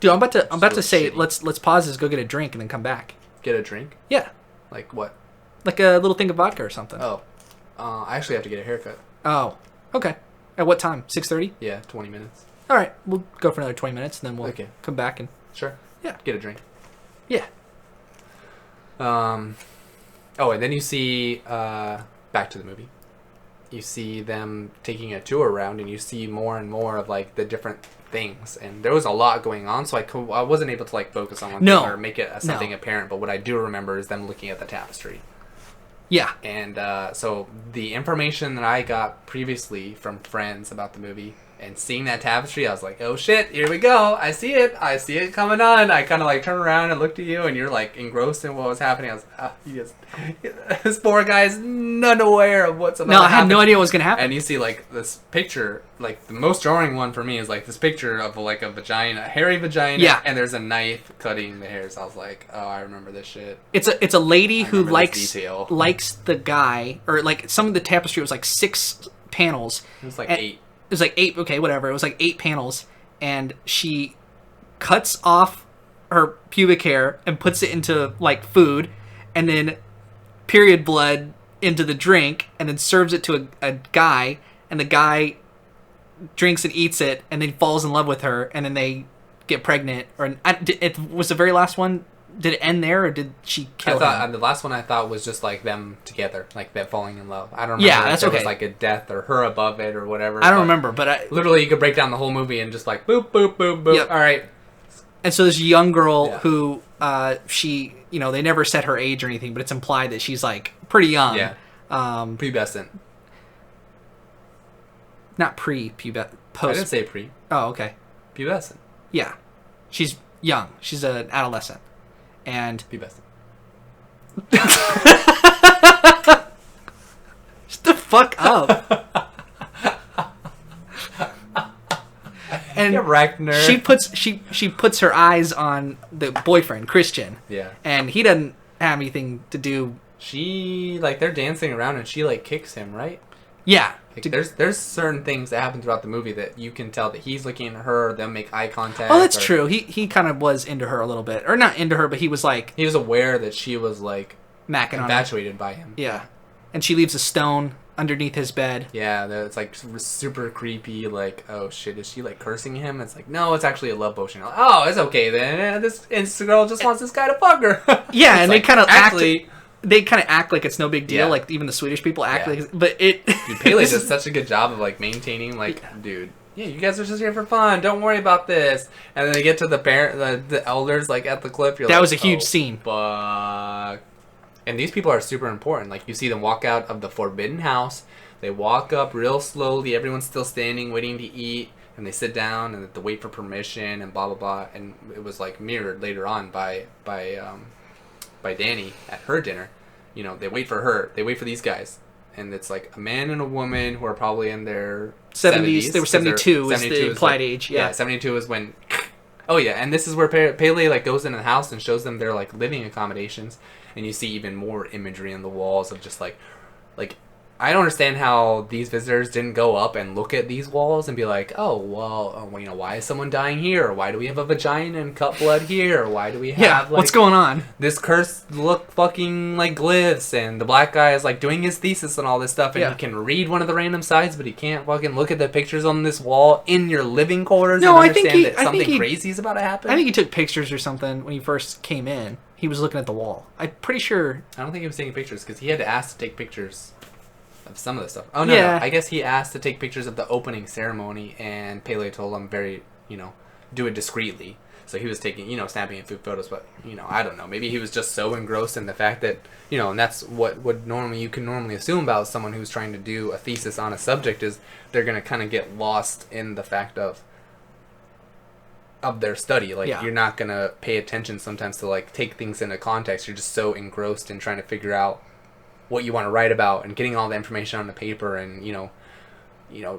Dude, I'm about to say shitty. let's pause this, go get a drink, and then come back. Get a drink? Yeah. Like what? Like a little thing of vodka or something. Oh. I actually have to get a haircut. Oh. Okay. At what time? 6:30? Yeah, 20 minutes. All right. We'll go for another 20 minutes, and then we'll Okay. come back and Sure. Yeah. Get a drink. yeah. Oh, and then you see back to the movie. You see them taking a tour around, and you see more and more of like the different things, and there was a lot going on, so I wasn't able to like focus on one thing or make it something apparent. But what I do remember is them looking at the tapestry. Yeah. And so the information that I got previously from friends about the movie and seeing that tapestry, I was like, oh shit, here we go. I see it coming on. I kind of like turned around and looked at you, and you're like engrossed in what was happening. I was this poor guy's none aware of what's about to happen. I had no idea what was going to happen. And you see like this picture, like the most jarring one for me is like this picture of like a vagina, a hairy vagina, Yeah. and there's a knife cutting the hairs. I was like, oh, I remember this shit. It's a lady who likes detail. the guy, or like some of the tapestry was like 6 panels. It was like 8. It was like 8, okay, whatever. It was like 8 panels, and she cuts off her pubic hair and puts it into like food, and then period blood into the drink, and then serves it to a guy, and the guy drinks and eats it, and then falls in love with her, and then they get pregnant. Or it was the very last one. Did it end there, or did she kill him? The last one I thought was just like them together, like them falling in love. I don't remember. Yeah, if that's there okay. was like a death or her above it or whatever. I don't remember, but literally you could break down the whole movie and just like boop boop boop boop. Yep. All right. And so this young girl who she, they never set her age or anything, but it's implied that she's like pretty young. Yeah. Pubescent. Not pre-pubescent. I didn't say pre. Oh, okay. Pubescent. Yeah. She's young. She's an adolescent. And Pubescent. shut the fuck up. And she puts her eyes on the boyfriend, Christian. Yeah. And he doesn't have anything to do. She they're dancing around and she like kicks him, right? Yeah. Like, there's certain things that happen throughout the movie that you can tell that he's looking at her, they'll make eye contact. Oh, that's true. He kind of was into her a little bit. Or not into her, but he was like... He was aware that she was like... macking on him. Infatuated by him. Yeah. And she leaves a stone underneath his bed. Yeah, it's like super creepy, like, oh shit, is she like cursing him? It's like, no, it's actually a love potion. Oh, it's okay then. This girl just wants this guy to fuck her. Yeah, and like, they kind of actually... They kind of act like it's no big deal. Yeah. Like, even the Swedish people act like... But it... Dude, Pele does such a good job of, like, maintaining, like, dude, yeah, you guys are just here for fun. Don't worry about this. And then they get to the elders, like, at the cliff. That was a huge scene. Fuck. And these people are super important. Like, you see them walk out of the forbidden house. They walk up real slowly. Everyone's still standing, waiting to eat. And they sit down and they wait for permission and blah, blah, blah. And it was, like, mirrored later on by Dani at her dinner. They wait for her. They wait for these guys. And it's like a man and a woman who are probably in their 70s. They were 72 is the implied age. Yeah, 72 is when... Oh, yeah. And this is where Pele like goes into the house and shows them their like living accommodations. And you see even more imagery on the walls of just like... I don't understand how these visitors didn't go up and look at these walls and be like, oh, well, why is someone dying here? Or why do we have a vagina and cut blood here? Or why do we have, what's going on? This cursed look fucking, like, glyphs, and the black guy is, like, doing his thesis and all this stuff, and he can read one of the random sides, but he can't fucking look at the pictures on this wall in your living quarters and understand that something crazy is about to happen? I think he took pictures or something when he first came in. He was looking at the wall. I'm pretty sure... I don't think he was taking pictures, because he had to ask to take pictures... of some of the stuff. Oh, no, no. I guess he asked to take pictures of the opening ceremony, and Pele told him do it discreetly. So he was taking, snapping food photos, but, I don't know. Maybe he was just so engrossed in the fact that, and that's what you can normally assume about someone who's trying to do a thesis on a subject is they're going to kind of get lost in the fact of their study. Like, you're not going to pay attention sometimes to, like, take things into context. You're just so engrossed in trying to figure out what you want to write about and getting all the information on the paper and,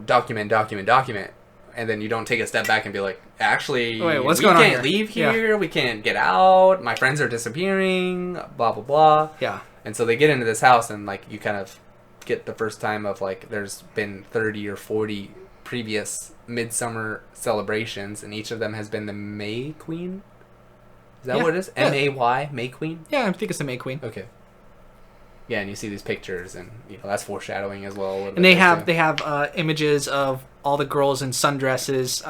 document. And then you don't take a step back and be like, actually, wait, we can't leave here. We can't get out. My friends are disappearing, blah, blah, blah. Yeah. And so they get into this house and, like, you kind of get the first time of, like, there's been 30 or 40 previous Midsommar celebrations, and each of them has been the May Queen. Is that what it is? M-A-Y, May Queen? Yeah, I think it's the May Queen. Okay. Yeah, and you see these pictures, and that's foreshadowing as well. And they have images of all the girls in sundresses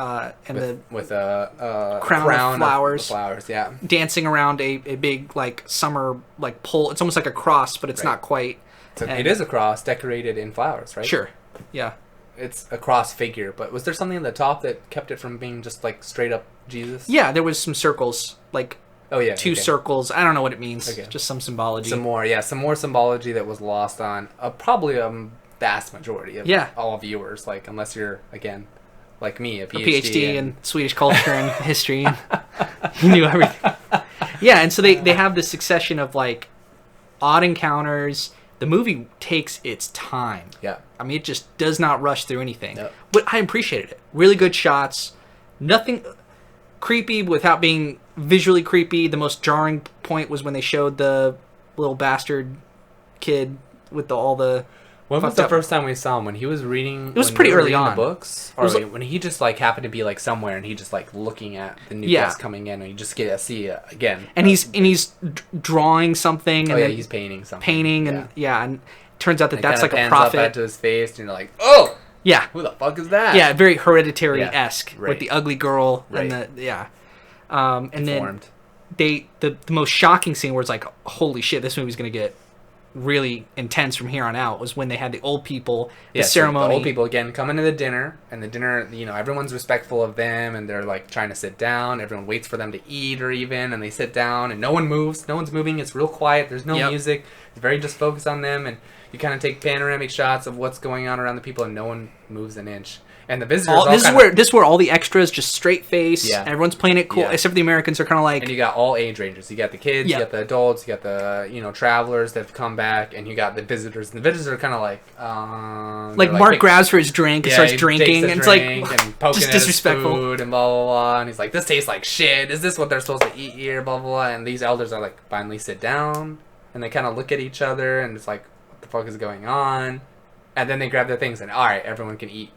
with a crown of flowers. Flowers, yeah, dancing around a big like summer like pole. It's almost like a cross, but it's not quite. It is a cross decorated in flowers, right? Sure. Yeah. It's a cross figure, but was there something at the top that kept it from being just like straight up Jesus? Yeah, there was some circles, like two circles. I don't know what it means. Okay. Just some symbology. Some more symbology that was lost on probably a vast majority of all viewers. Like, unless you're, again, like me, a PhD in Swedish culture and history. You knew everything. Yeah, and so they have this succession of like odd encounters. The movie takes its time. Yeah. I mean, it just does not rush through anything. Yep. But I appreciated it. Really good shots. Nothing creepy without being visually creepy. The most jarring point was when they showed the little bastard kid with all the... When was the first time we saw him? When he was reading... It was pretty early on. The books? Or when he just like happened to be like somewhere and he just like looking at the new guests coming in and you just get to see it again. And he's drawing something. And then he's painting something. Painting and and it turns out that's like a pans prophet. up to his face and you're like, oh! Yeah. Who the fuck is that? Yeah, very Hereditary-esque with the ugly girl and and Informed. then the most shocking scene where it's like, holy shit, this movie's gonna get really intense from here on out was when they had the old people, the ceremony. So the old people again come into the dinner, and the dinner, everyone's respectful of them, and they're like trying to sit down. Everyone waits for them to eat, or even, and they sit down, and no one moves, no one's moving. It's real quiet. There's no music. It's very just focused on them, and you kind of take panoramic shots of what's going on around the people, and no one moves an inch. And the visitors. This is where all the extras just straight face. Yeah. Everyone's playing it cool, except for the Americans are kind of like. And you got all age ranges. You got the kids. You got the adults. You got the travelers that have come back, and you got the visitors. And the visitors are kind of like. Mark grabs for his drink and starts drinking, and it's like and poking just at disrespectful. His food and blah blah blah. And he's like, "This tastes like shit. Is this what they're supposed to eat here?" Blah blah blah. And these elders are like, finally sit down, and they kind of look at each other, and it's like, what the fuck is going on? And then they grab their things, and all right, everyone can eat,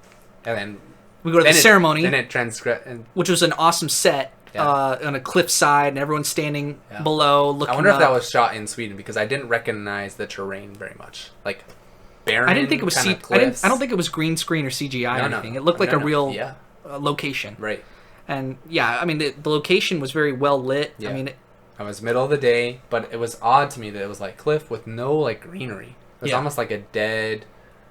and then. We go to the ceremony, then it which was an awesome set on a cliffside, and everyone's standing below looking. I wonder up. if that was shot in Sweden because I didn't recognize the terrain very much. Like barren. I didn't think it was. I don't think it was green screen or CGI or anything. It looked like a real location. Right. And I mean the location was very well lit. Yeah. I mean, it was middle of the day, but it was odd to me that it was like cliff with no like greenery. It was almost like a dead.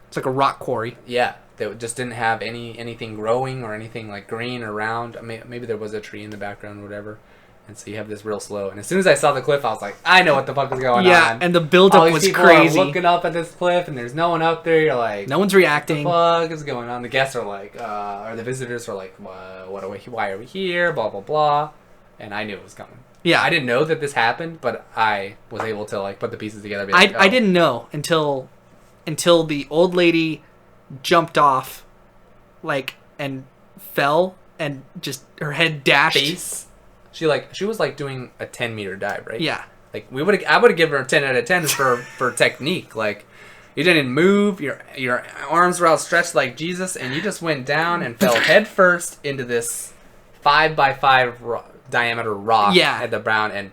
It's like a rock quarry. Yeah. That just didn't have anything growing or anything like green around. I mean, maybe there was a tree in the background or whatever. And so you have this real slow. And as soon as I saw the cliff, I was like, I know what the fuck is going on. Yeah, and the buildup was crazy. Are looking up at this cliff, and there's no one up there. You're like, no one's reacting. What the fuck is going on? The guests are like, or the visitors are like, what are we? Why are we here? Blah blah blah. And I knew it was coming. Yeah, I didn't know that this happened, but I was able to like put the pieces together. I didn't know until the old lady jumped off. And fell and just her head dashed. Face. She was like doing a 10-meter dive, right? Yeah. Like I would have given her a 10 out of 10 for technique. Like you didn't move, your arms were outstretched like Jesus, and you just went down and fell head first into this 5x5 diameter rock at the ground, and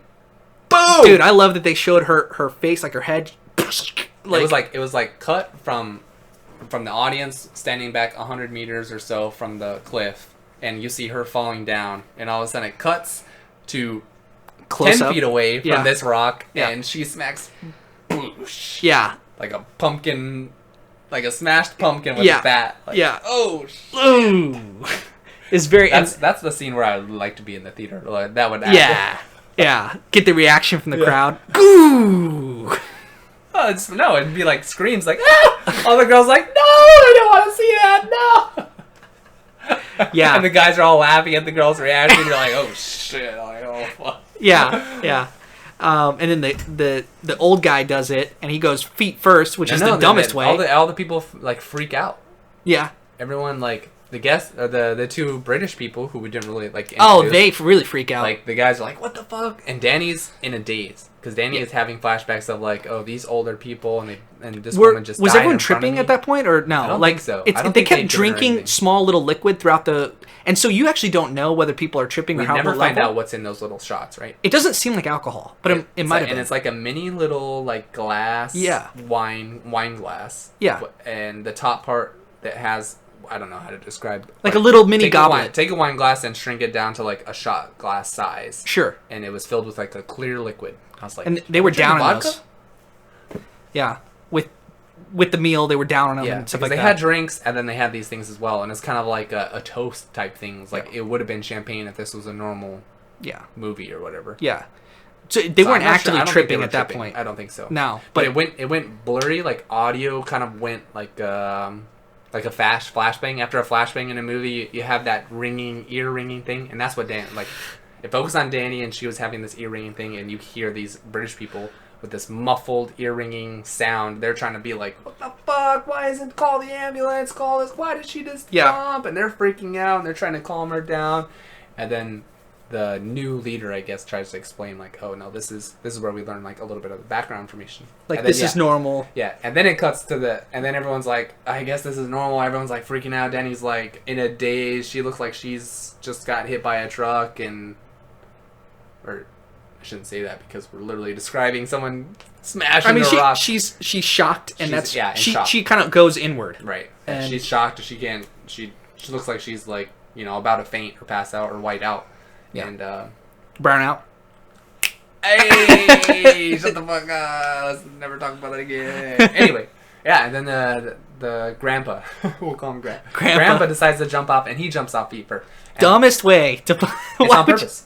boom! Dude, I love that they showed her face, like her head. It was like cut from the audience standing back 100 meters or so from the cliff, and you see her falling down, and all of a sudden it cuts to close 10 up. feet away from this rock, and she smacks boosh, like a pumpkin, like a smashed pumpkin with a bat. Like, oh, ooh. It's very... That's the scene where I would like to be in the theater. Like, that would Yeah. Yeah. Get the reaction from the crowd. Goo! Oh, no, it'd be like screams like, ah! All the girls like, no, I don't want to see that, no! Yeah. And the guys are all laughing at the girls' reaction. You're like, oh, shit. I'm like, oh, fuck. Yeah. And then the old guy does it, and he goes feet first, which is the dumbest way. All the people like freak out. Yeah. Everyone like the guests, the two British people who we didn't really like. Oh, they really freak out. Like the guys are like, what the fuck? And Danny's in a daze because Dani is having flashbacks of like, oh, these older people and this woman just was died everyone in front of tripping me. at that point or no? I don't like think so. They kept drinking small little liquid throughout the. And so you actually don't know whether people are tripping or how. We never find out what's in those little shots, right? It doesn't seem like alcohol, but it might have been. And it's like a mini little like glass, wine glass. Yeah. And the top part that has, I don't know how to describe. Like a little mini goblet. Take a wine glass and shrink it down to like a shot glass size. Sure. And it was filled with like a clear liquid. I was like, and they were down on those. Yeah. With the meal, they were down on them and stuff like that. They had drinks, and then they had these things as well, and it's kind of like a toast type things. Like, it would have been champagne if this was a normal movie or whatever. Yeah. So they weren't actually tripping at that point. I don't think so. No. But it went blurry, like audio kind of went like a flashbang. After a flashbang in a movie, you have that ear ringing thing, and that's what it focused on Dani, and she was having this ear ringing thing, and you hear these British people with this muffled ear-ringing sound. They're trying to be like, what the fuck? Why isn't call the ambulance? Call this. Why did she just jump? And they're freaking out, and they're trying to calm her down. And then the new leader, I guess, tries to explain, like, oh, no, this is where we learn, like, a little bit of the background information. Like, this is normal. Yeah, and then it cuts to and then everyone's like, I guess this is normal. Everyone's, like, freaking out. Dani's, like, in a daze. She looks like she's just got hit by a truck, or I shouldn't say that because we're literally describing someone smashing a rock. She's shocked, and shock. She kind of goes inward. Right. And she's shocked. She looks like she's like, about to faint or pass out or white out. Yeah. And brown out. Hey, shut the fuck up. Let's never talk about it again. Anyway, yeah, and then the grandpa, we'll call him Grandpa decides to jump off, and he jumps off feet first. Dumbest way to. It's on purpose.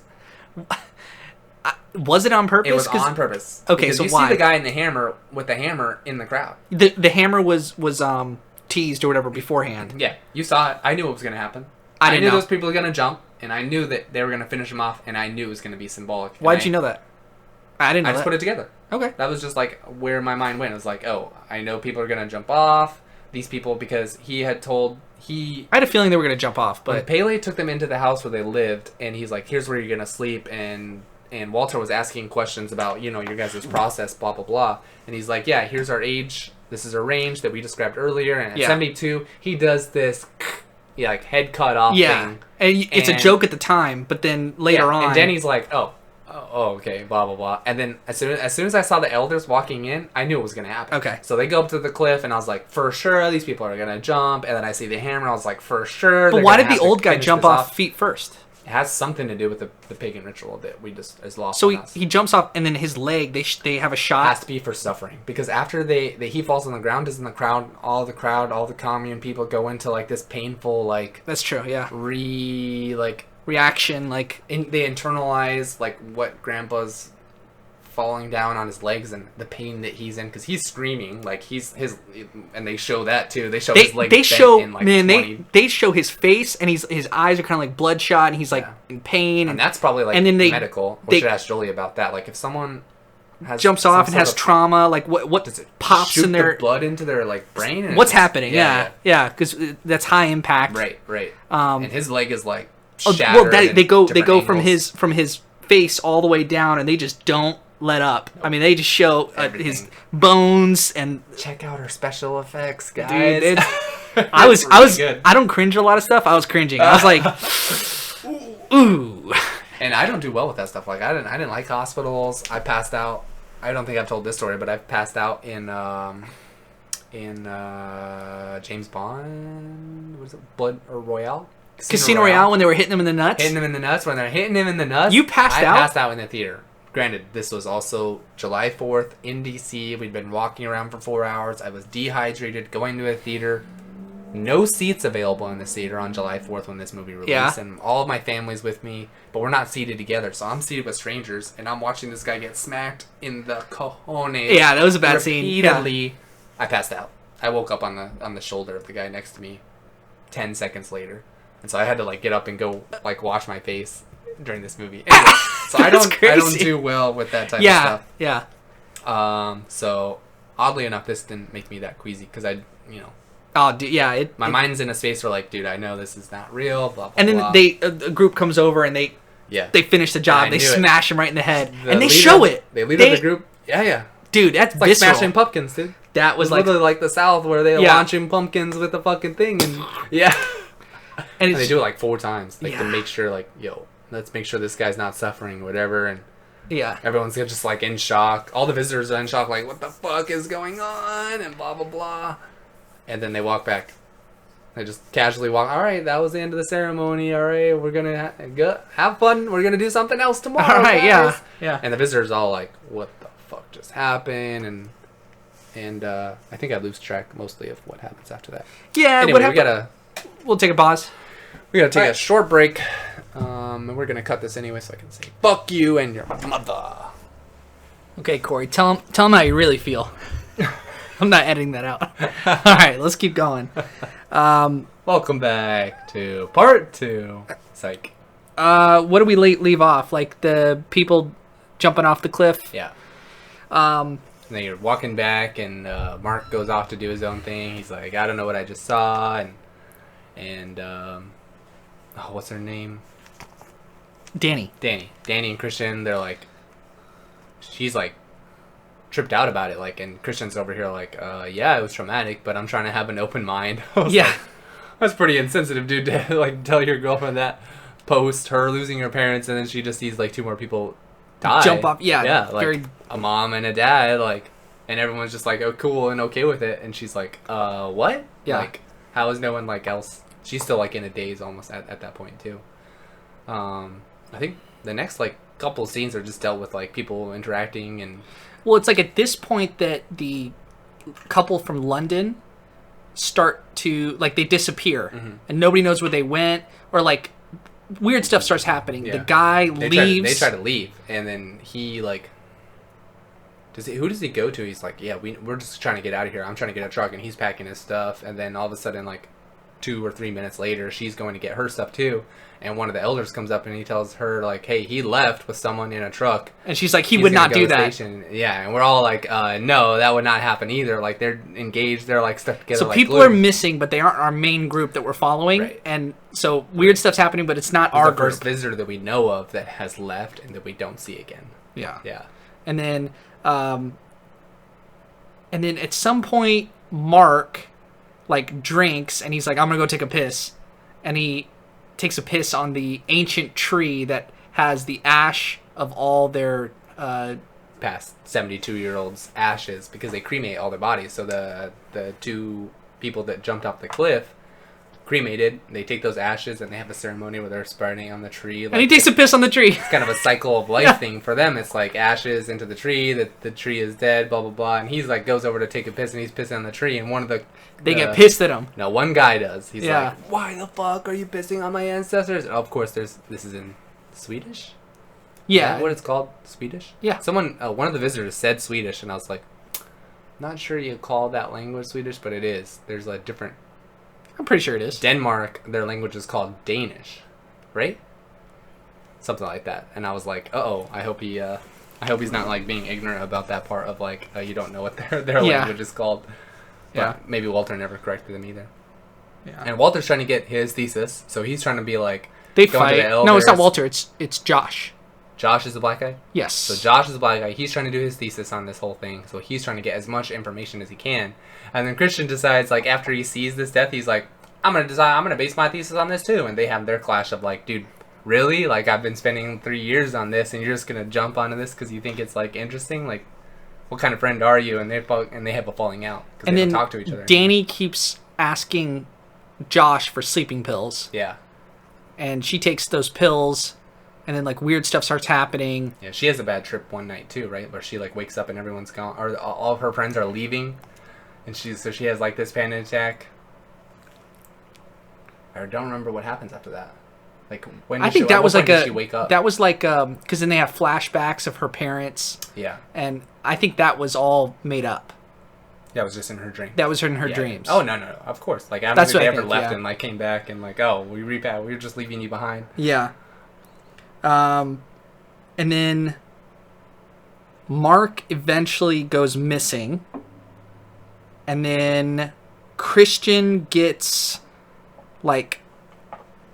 Was it on purpose? It was on purpose. Okay, because so you why? see the guy in the hammer with the hammer in the crowd. The hammer was teased or whatever beforehand. Yeah, you saw it. I knew what was going to happen. I knew those people were going to jump, and I knew that they were going to finish him off, and I knew it was going to be symbolic. Why did you know that? I didn't know I just put it together. Okay. That was just like where my mind went. It was like, oh, I know people are going to jump off. These people, because he had told... I had a feeling they were going to jump off, but... When Pele took them into the house where they lived, and he's like, here's where you're going to sleep, and Walter was asking questions about, your guys' process, blah, blah, blah. And he's like, yeah, here's our age. This is our range that we described earlier. And at 72, he does this, like, head cut off thing. And it's a joke at the time, but then later on... And Dani's like, oh, okay, blah, blah, blah. And then as soon as I saw the elders walking in, I knew it was going to happen. Okay. So they go up to the cliff, and I was like, for sure, these people are going to jump. And then I see the hammer, I was like, for sure. But why did the old guy jump off feet first? It has something to do with the pagan ritual that we just is lost. So he jumps off, and then his leg, they have a shot. It has to be for suffering, because after he falls on the ground, doesn't all the commune people go into like this painful like. That's true. Yeah. Reaction, like they internalize like what Grandpa's falling down on his legs and the pain that he's in, because he's screaming like and they show that too. They show his leg. They show his face, and his eyes are kind of like bloodshot, and he's like in pain, and that's probably like medical. We should ask Jolie about that. Like if someone jumps off and has trauma, like what does it pops in their blood into their like brain? And what's happening? Yeah, because that's high impact. Right. And his leg is like shattered. Well, they go from his face all the way down, and they just don't let up. Nope. I mean, they just show his bones and check out our special effects, guys. Dude, I was good. I don't cringe a lot of stuff. I was cringing. I was like, ooh. And I don't do well with that stuff. Like I didn't like hospitals. I passed out. I don't think I've told this story, but I've passed out in James Bond. What is it? Blood or Royale? Casino Royale when they were hitting him in the nuts. When they're hitting him in the nuts. You passed out. I passed out in the theater. Granted, this was also July 4th in DC. We'd been walking around for 4 hours. I was dehydrated, going to a theater. no seats available in the theater on July 4th when this movie released. Yeah. And all of my family's with me, but we're not seated together. So I'm seated with strangers, and I'm watching this guy get smacked in the cojones. Yeah, that was a bad scene. Repeatedly. Yeah. I passed out. I woke up on the shoulder of the guy next to me 10 seconds later. And so I had to like get up and go like wash my face during this movie. Anyway, so I don't do well with that type of stuff. Yeah. So oddly enough, this didn't make me that queasy because Oh, dude, yeah. My mind's in a space where like, dude, I know this is not real. Blah blah. And then blah. a group comes over and they finish the job. They smash him right in the head, and they show it. They lead up the group. Yeah. Dude, that's like visceral. smashing pumpkins, dude. That was like literally like the South where they're launching pumpkins with the fucking thing, and and they do it like 4 times, like to make sure, like, yo, let's make sure this guy's not suffering, or whatever, and everyone's just like in shock. All the visitors are in shock, like, what the fuck is going on, and blah blah blah, and then they walk back. They just casually walk. All right, that was the end of the ceremony. All right, we're gonna have fun. We're gonna do something else tomorrow. All right, guys. yeah. And the visitors all like, what the fuck just happened, and I think I lose track mostly of what happens after that. Yeah, anyway, we'll take a pause. We gotta take a short break, and we're gonna cut this anyway so I can say fuck you and your mother. Okay, Corey, tell him how you really feel. I'm not editing that out. All right, let's keep going. Welcome back to part 2. Psych. What do we leave off? Like the people jumping off the cliff? Yeah. And then you're walking back, and Mark goes off to do his own thing. He's like, I don't know what I just saw, and what's her name? Dani and Christian, they're like, she's like tripped out about it, like, and Christian's over here like, yeah, it was traumatic, but I'm trying to have an open mind. Like, that's pretty insensitive, dude, to like tell your girlfriend that post her losing her parents, and then she just sees like 2 more people die. Jump off, like a mom and a dad, like, and everyone's just like, oh, cool and okay with it, and she's like, what? Yeah. Like, how is no one like else? She's still like in a daze almost at that point too. I think the next like couple scenes are just dealt with like people interacting, and well, it's like at this point that the couple from London start to like they disappear, and nobody knows where they went, or like weird stuff starts happening. The guy leaves. They try to leave, and then he like, who does he go to? He's like, yeah, we're just trying to get out of here. I'm trying to get a truck, and he's packing his stuff, and then all of a sudden, like 2 or 3 minutes later, she's going to get her stuff too, and one of the elders comes up and he tells her like, hey, he left with someone in a truck, and she's like, he would not do that. Yeah, and we're all like, no, that would not happen either. Like, they're engaged, they're like stuck together. So like people glue. are missing, but they aren't our main group that we're following, and so weird stuff's happening, but it's not our the first visitor that we know of that has left and that we don't see again. Yeah. And then at some point, Mark like drinks, and he's like, I'm gonna go take a piss, and he takes a piss on the ancient tree that has the ash of all their past 72-year-olds ashes, because they cremate all their bodies. So the 2 people that jumped off the cliff cremated, they take those ashes and they have a ceremony where they're spreading on the tree, like, and he takes a piss on the tree. It's kind of a cycle of life thing for them. It's like ashes into the tree, that the tree is dead, blah blah blah, and he's like goes over to take a piss, and he's pissing on the tree, and one of they get pissed at him. No, one guy does. He's like, why the fuck are you pissing on my ancestors? And of course this is in Swedish. Yeah. Is that what it's called? Swedish? Yeah. Someone, one of the visitors said Swedish, and I was like, not sure you call that language Swedish, but it is. There's a different. I'm pretty sure it is. Denmark, their language is called Danish, right? Something like that. And I was like, uh-oh, I hope he's not like being ignorant about that part of like, you don't know what their language is called. But maybe Walter never corrected them either. Yeah. And Walter's trying to get his thesis, so he's trying to be like, they fight. No, it's not Walter. It's Josh. Josh is the black guy? Yes. So Josh is the black guy. He's trying to do his thesis on this whole thing. So he's trying to get as much information as he can. And then Christian decides, like, after he sees this death, he's like, I'm gonna base my thesis on this too. And they have their clash of like, dude, really? Like, I've been spending 3 years on this, and you're just gonna jump onto this because you think it's like interesting? Like, what kind of friend are you? And they have a falling out because they don't talk to each other. Dani keeps asking Josh for sleeping pills. Yeah. And she takes those pills, and then like weird stuff starts happening. Yeah, she has a bad trip one night too, right? Where she like wakes up and everyone's gone, or all of her friends are leaving, and she has like this panic attack. I don't remember what happens after that. Like when I think that was like did she wake up? that was like because then they have flashbacks of her parents. Yeah. And I think that was all made up. That was just in her dream. That was in her dreams. Oh no, of course. Like I don't think they ever left and like came back and like, oh, we we're just leaving you behind. Yeah. And then Mark eventually goes missing, and then Christian gets like.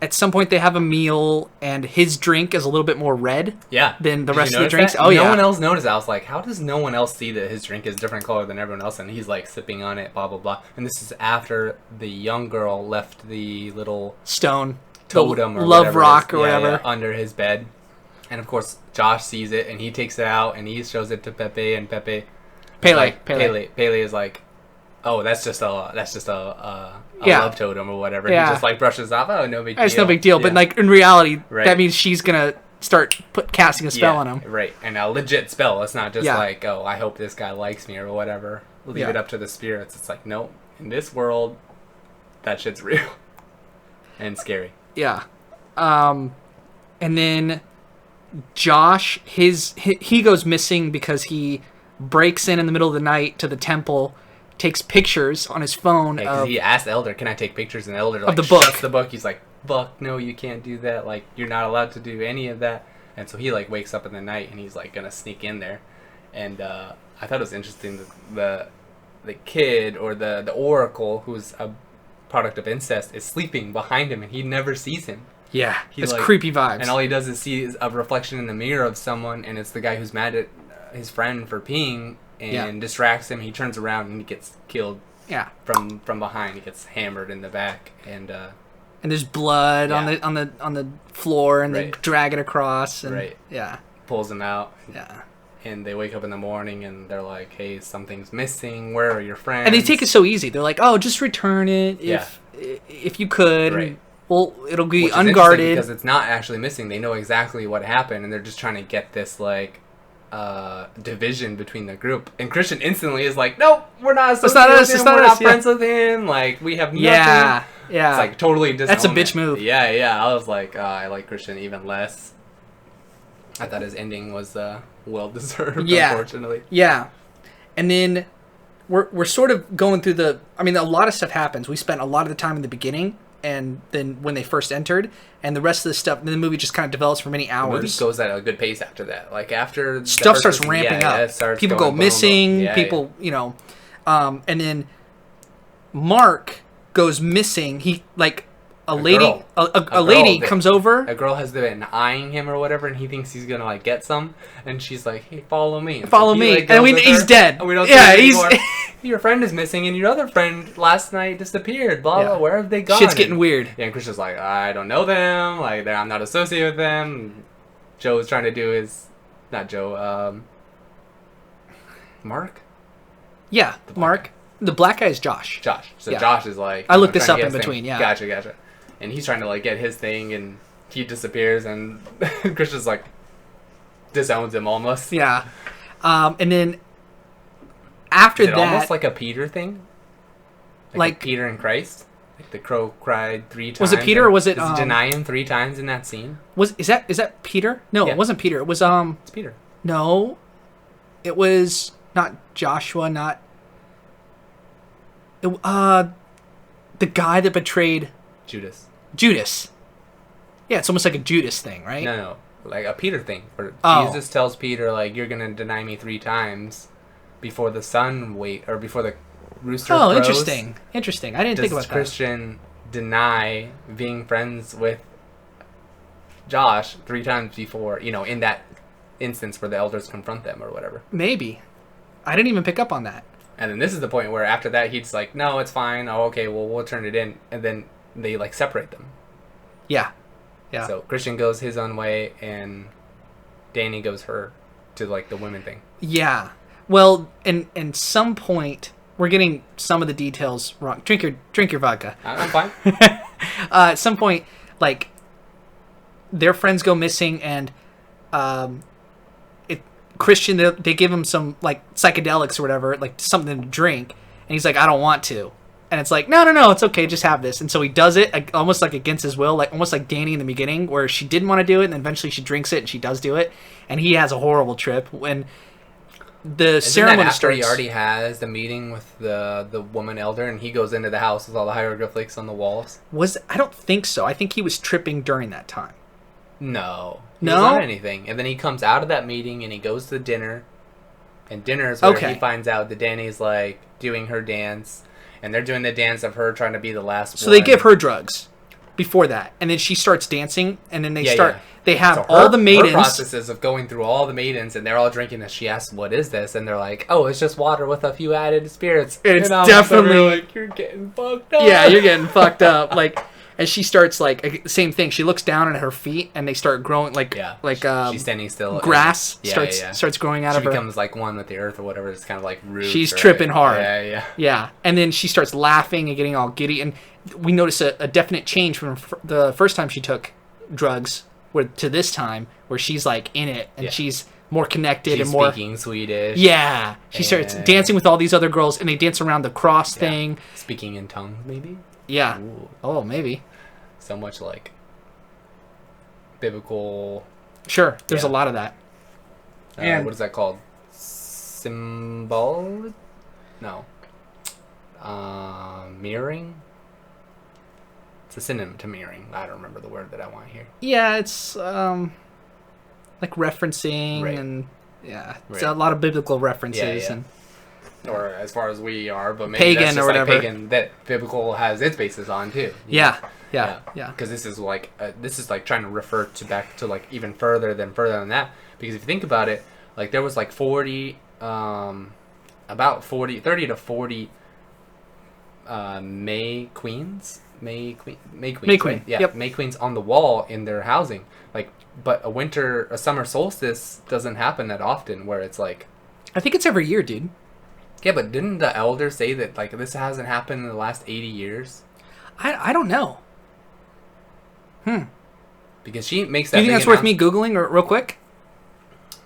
At some point, they have a meal, and his drink is a little bit more red than the rest of the drinks. That? Oh, yeah. No one else noticed. I was like, how does no one else see that his drink is different color than everyone else? And he's like sipping on it, blah, blah, blah. And this is after the young girl left the little stone totem or love rock or whatever under his bed. And of course, Josh sees it, and he takes it out, and he shows it to Pepe, and Pele is like, oh, that's just a love totem or whatever. Yeah. He just like brushes off. Oh, no big deal. It's no big deal. But like in reality, that means she's gonna start casting a spell on him. Right, and a legit spell. It's not just like, oh, I hope this guy likes me or whatever. Leave it up to the spirits. It's like, no, in this world, that shit's real and scary. Yeah, and then Josh, he goes missing because he breaks in the middle of the night to the temple. Takes pictures on his phone. Because he asked Elder, "Can I take pictures?" And Elder of the book. Shuts the book. He's like, "Fuck, no, you can't do that. Like, you're not allowed to do any of that." And so he like wakes up in the night and he's like gonna sneak in there. And I thought it was interesting that the kid or the Oracle, who's a product of incest, is sleeping behind him and he never sees him. Yeah, it's like, creepy vibes. And all he does is see a reflection in the mirror of someone, and it's the guy who's mad at his friend for peeing. And distracts him. He turns around and he gets killed. Yeah. From behind, he gets hammered in the back, and there's blood on the floor, and they drag it across. And, pulls him out. Yeah. And they wake up in the morning and they're like, "Hey, something's missing. Where are your friends?" And they take it so easy. They're like, "Oh, just return it if you could." Right. Well, it'll be unguarded because it's not actually missing. They know exactly what happened, and they're just trying to get this like. Division between the group, and Christian instantly is like, "Nope, we're not associated with him. We're not friends with him. Like, we have nothing." Yeah. It's like totally disown. That's a bitch move. Yeah. I was like, I like Christian even less. I thought his ending was well deserved. Yeah. Unfortunately. Yeah. And then we're sort of going through a lot of stuff happens. We spent a lot of the time in the beginning. And then when they first entered, and the rest of the stuff, then the movie just kind of develops for many hours. The movie goes at a good pace after that. Like after stuff starts ramping up, people go missing. People, and then Mark goes missing. He like a lady comes over. A girl has been eyeing him or whatever, and he thinks he's gonna like get some, and she's like, "Hey, follow me." And follow me, and he's dead. And we don't see him anymore. Your friend is missing, and your other friend last night disappeared. Blah blah. Where have they gone? Shit's getting weird. Yeah, and Christian's like, I don't know them. Like, I'm not associated with them. And Joe's trying to do not Joe. Mark. Yeah, Mark. The black guy is Josh. So Josh is like. I looked this up in between. Yeah. Gotcha. And he's trying to like get his thing, and he disappears, and Christian's like disowns him almost. Yeah, and then. After that, almost like a Peter thing, like Peter and Christ. Like the crow cried 3 times. Was it Peter or was it? Does he deny him 3 times in that scene? Is that Peter? No, It wasn't Peter. It was It's Peter. No, it was not Joshua. Not the guy that betrayed Judas. Yeah, it's almost like a Judas thing, right? No, like a Peter thing. Where Jesus tells Peter like, "You're gonna deny me 3 times." Before the before the rooster crows. Interesting. I didn't think about that. Does Christian deny being friends with Josh 3 times before, in that instance where the elders confront them or whatever? Maybe. I didn't even pick up on that. And then this is the point where after that he's like, "No, it's fine. Oh, okay, well, we'll turn it in." And then they like separate them. Yeah. So Christian goes his own way and Dani goes her to like the women thing. Yeah. Well, and some point we're getting some of the details wrong. Drink your vodka. I'm fine. At some point, like their friends go missing, and Christian they give him some like psychedelics or whatever, like something to drink, and he's like, "I don't want to," And it's like, no, it's okay, just have this. And so he does it, like, almost like against his will, like almost like Dani in the beginning, where she didn't want to do it, and then eventually she drinks it, and she does do it, and he has a horrible trip. When the ceremony after starts, he already has the meeting with the woman elder, and he goes into the house with all the hieroglyphics on the walls. I don't think so. I think he was tripping during that time. No. No? He's not anything. And then he comes out of that meeting, and he goes to dinner, and dinner is where he finds out that Dani's, like, doing her dance. And they're doing the dance of her trying to be the last one. So they give her drugs before that. And then she starts dancing. And then they they have so all the maidens. Her processes of going through all the maidens. And they're all drinking this. She asks, what is this? And they're like, oh, it's just water with a few added spirits. It's definitely... like, you're getting fucked up. Yeah, you're getting fucked up. Like... And she starts, like, same thing. She looks down at her feet, and they start growing, like, she's standing still. Grass starts growing out of her. She becomes, like, one with the earth or whatever. It's kind of like roots. She's tripping hard. Yeah. And then she starts laughing and getting all giddy. And we notice a definite change from the first time she took drugs to this time, where she's, like, in it, and she's more connected and more... speaking Swedish. Yeah. She starts dancing with all these other girls, and they dance around the cross thing. Speaking in tongues, maybe? Yeah. Ooh. Oh, maybe. So much like biblical. Sure, there's a lot of that. And what is that called? Symbol? No. Mirroring? It's a synonym to mirroring. I don't remember the word that I want here. Yeah, it's like referencing and it's a lot of biblical references and. Or as far as we are, but maybe pagan that's just or whatever. Like pagan that biblical has its basis on too. Yeah. Because this is like trying to refer to back to like even further than that. Because if you think about it, like there was like 30 to 40 May queens. May Queen. Right? Yeah, yep. May Queens on the wall in their housing. Like, but a summer solstice doesn't happen that often. Where it's like, I think it's every year, dude. Yeah, but didn't the elder say that like this hasn't happened in the last 80 years? I don't know. Because she makes that. Do you think that's worth me googling real quick?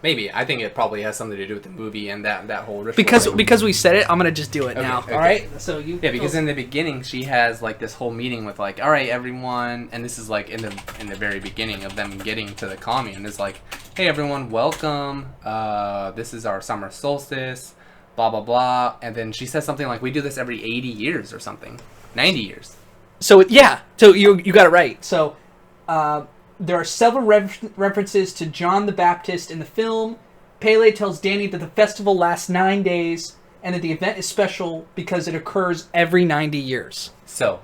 Maybe. I think it probably has something to do with the movie and that whole ritual. Because we said it, I'm gonna just do it now. Okay. All right. So you. Yeah, because in the beginning she has like this whole meeting with like, all right, everyone, and this is like in the very beginning of them getting to the commune. It's like, hey, everyone, welcome. This is our summer solstice. Blah blah blah. And then she says something like, we do this every 80 years or something, 90 years. So so you got it right. So. There are several references to John the Baptist in the film. Pele tells Dani that the festival lasts 9 days and that the event is special because it occurs every 90 years. So,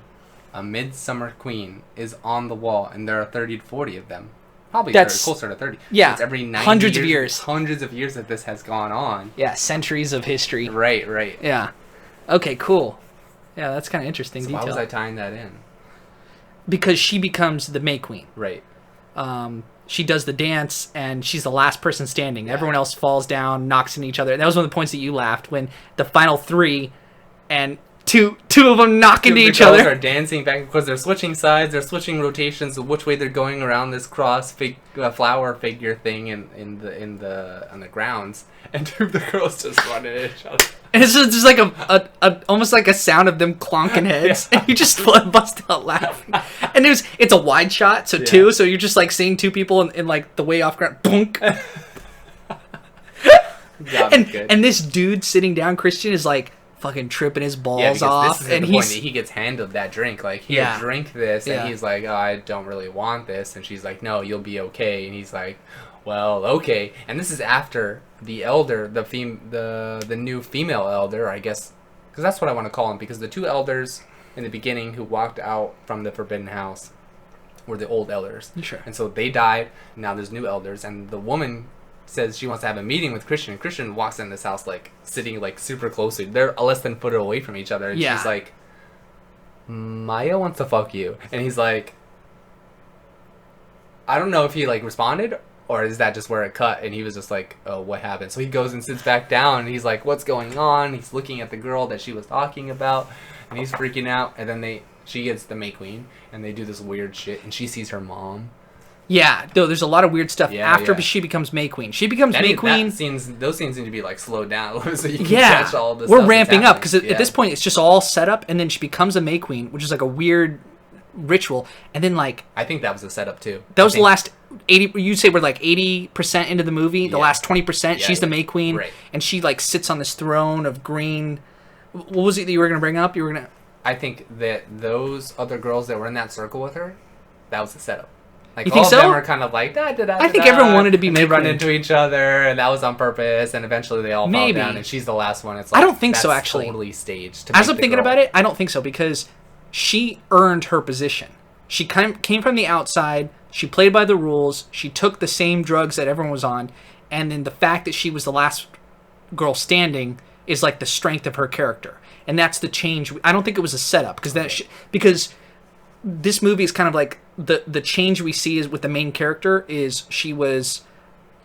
a Midsommar queen is on the wall, and there are 30 to 40 of them. Probably closer to 30. Yeah, it's every 90 hundreds of years. Hundreds of years that this has gone on. Yeah, centuries of history. Right. Yeah. Okay, cool. Yeah, that's kind of interesting detail. Why was I tying that in? Because she becomes the May Queen. Right. She does the dance, and she's the last person standing. Yeah. Everyone else falls down, knocks into each other. That was one of the points that you laughed when the final three, and two of them knock into each other. The girls are dancing back because they're switching sides. They're switching rotations of which way they're going around this cross flower figure thing on the grounds, and two of the girls just run at each other. And it's just like a almost like a sound of them clonking heads, and you just bust out laughing. And it's a wide shot, so you're just like seeing two people in like the way off ground, boonk. And this dude sitting down, Christian, is like fucking tripping his balls off, this is and the point that he gets handled that drink. Like, here, drink this, and he's like, oh, I don't really want this, and she's like, no, you'll be okay, and he's like, well, okay. And this is after the elder, the new female elder, I guess, because that's what I want to call him, because the two elders in the beginning who walked out from the Forbidden House were the old elders. Sure. And so they died. Now there's new elders, and the woman says she wants to have a meeting with Christian. Christian walks in this house like sitting like super closely. They're less than a foot away from each other, and she's like, Maya wants to fuck you, and he's like, I don't know if he like responded, or is that just where it cut, and he was just like, oh, what happened? So he goes and sits back down, and he's like, what's going on? He's looking at the girl that she was talking about, and he's freaking out. And then she gets the May Queen, and they do this weird shit, and she sees her mom, Yeah, no, there's a lot of weird stuff Yeah, after yeah. she becomes May Queen. She becomes May Queen. Those scenes need to be like slowed down so you can Yeah, catch all this. we're stuff that's ramping up because happening. at this point it's just all set up, and then she becomes a May Queen, which is like a weird ritual, and then like I think that was a setup too. that was the last 80. You'd say we're like 80% into the movie. The Yeah. last 20%, Yeah, she's the yeah. May Queen, Right. and she like sits on this throne of green. What was it that you were gonna bring up? You were gonna. I think that those other girls that were in that circle with her, that was the setup. Like You all think of so? them are kind of like da da da. I think everyone wanted to be and May they run Queen. into each other, and that was on purpose. And eventually they all Maybe. fall down, and she's the last one. It's I like, don't think so, that's actually. Totally staged. To As make I'm the thinking girl. about it, I don't think so because she earned her position. She came from the outside. She played by the rules. She took the same drugs that everyone was on, and then the fact that she was the last girl standing is like the strength of her character, and that's the change. I don't think it was a setup because this movie is kind of like the change we see is with the main character is she was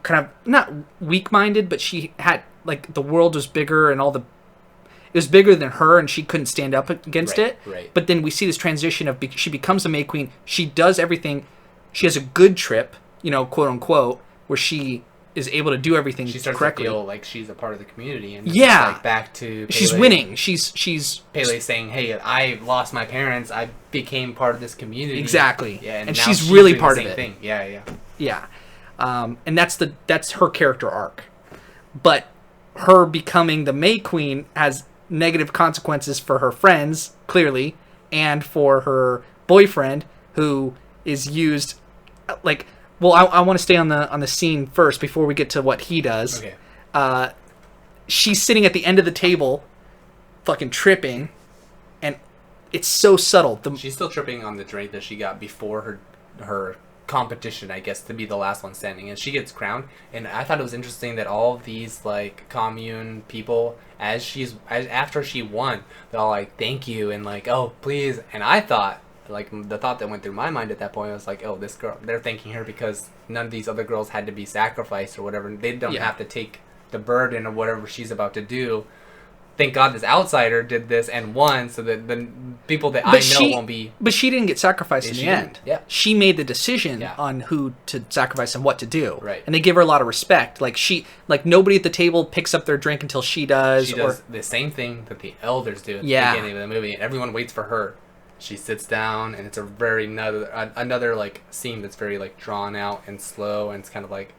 kind of not weak-minded, but she had like the world was bigger and it was bigger than her, and she couldn't stand up against Right, it. right. But then we see this transition of she becomes a May Queen. She does everything. She has a good trip, quote unquote, where she is able to do everything She starts correctly. to feel like she's a part of the community, and it's Yeah. just like back to Pele. She's winning. She's Pele saying, "Hey, I lost my parents. I became part of this community." Exactly. Yeah, And now she's really doing the part of same it. Thing. Yeah, yeah. yeah, and that's her character arc. But her becoming the May Queen has negative consequences for her friends, clearly, and for her boyfriend, who is used like. Well, I want to stay on the scene first before we get to what he does. Okay. She's sitting at the end of the table, fucking tripping, and it's so subtle. She's still tripping on the drink that she got before her competition, I guess, to be the last one standing, and she gets crowned. And I thought it was interesting that all of these like commune people, after she won, they're all like, "Thank you," and like, "Oh, please." And I thought, like, the thought that went through my mind at that point was like, "Oh, this girl, they're thanking her because none of these other girls had to be sacrificed or whatever. They don't have to take the burden of whatever she's about to do. Thank God this outsider did this and won, so that the people that I know won't be." But she didn't get sacrificed in the end. Yeah. She made the decision Yeah. on who to sacrifice and what to do. Right. And they give her a lot of respect. Like nobody at the table picks up their drink until she does. She does the same thing that the elders do at the beginning of the movie, and everyone waits for her. She sits down, and it's a very another like scene that's very like drawn out and slow, and it's kind of like,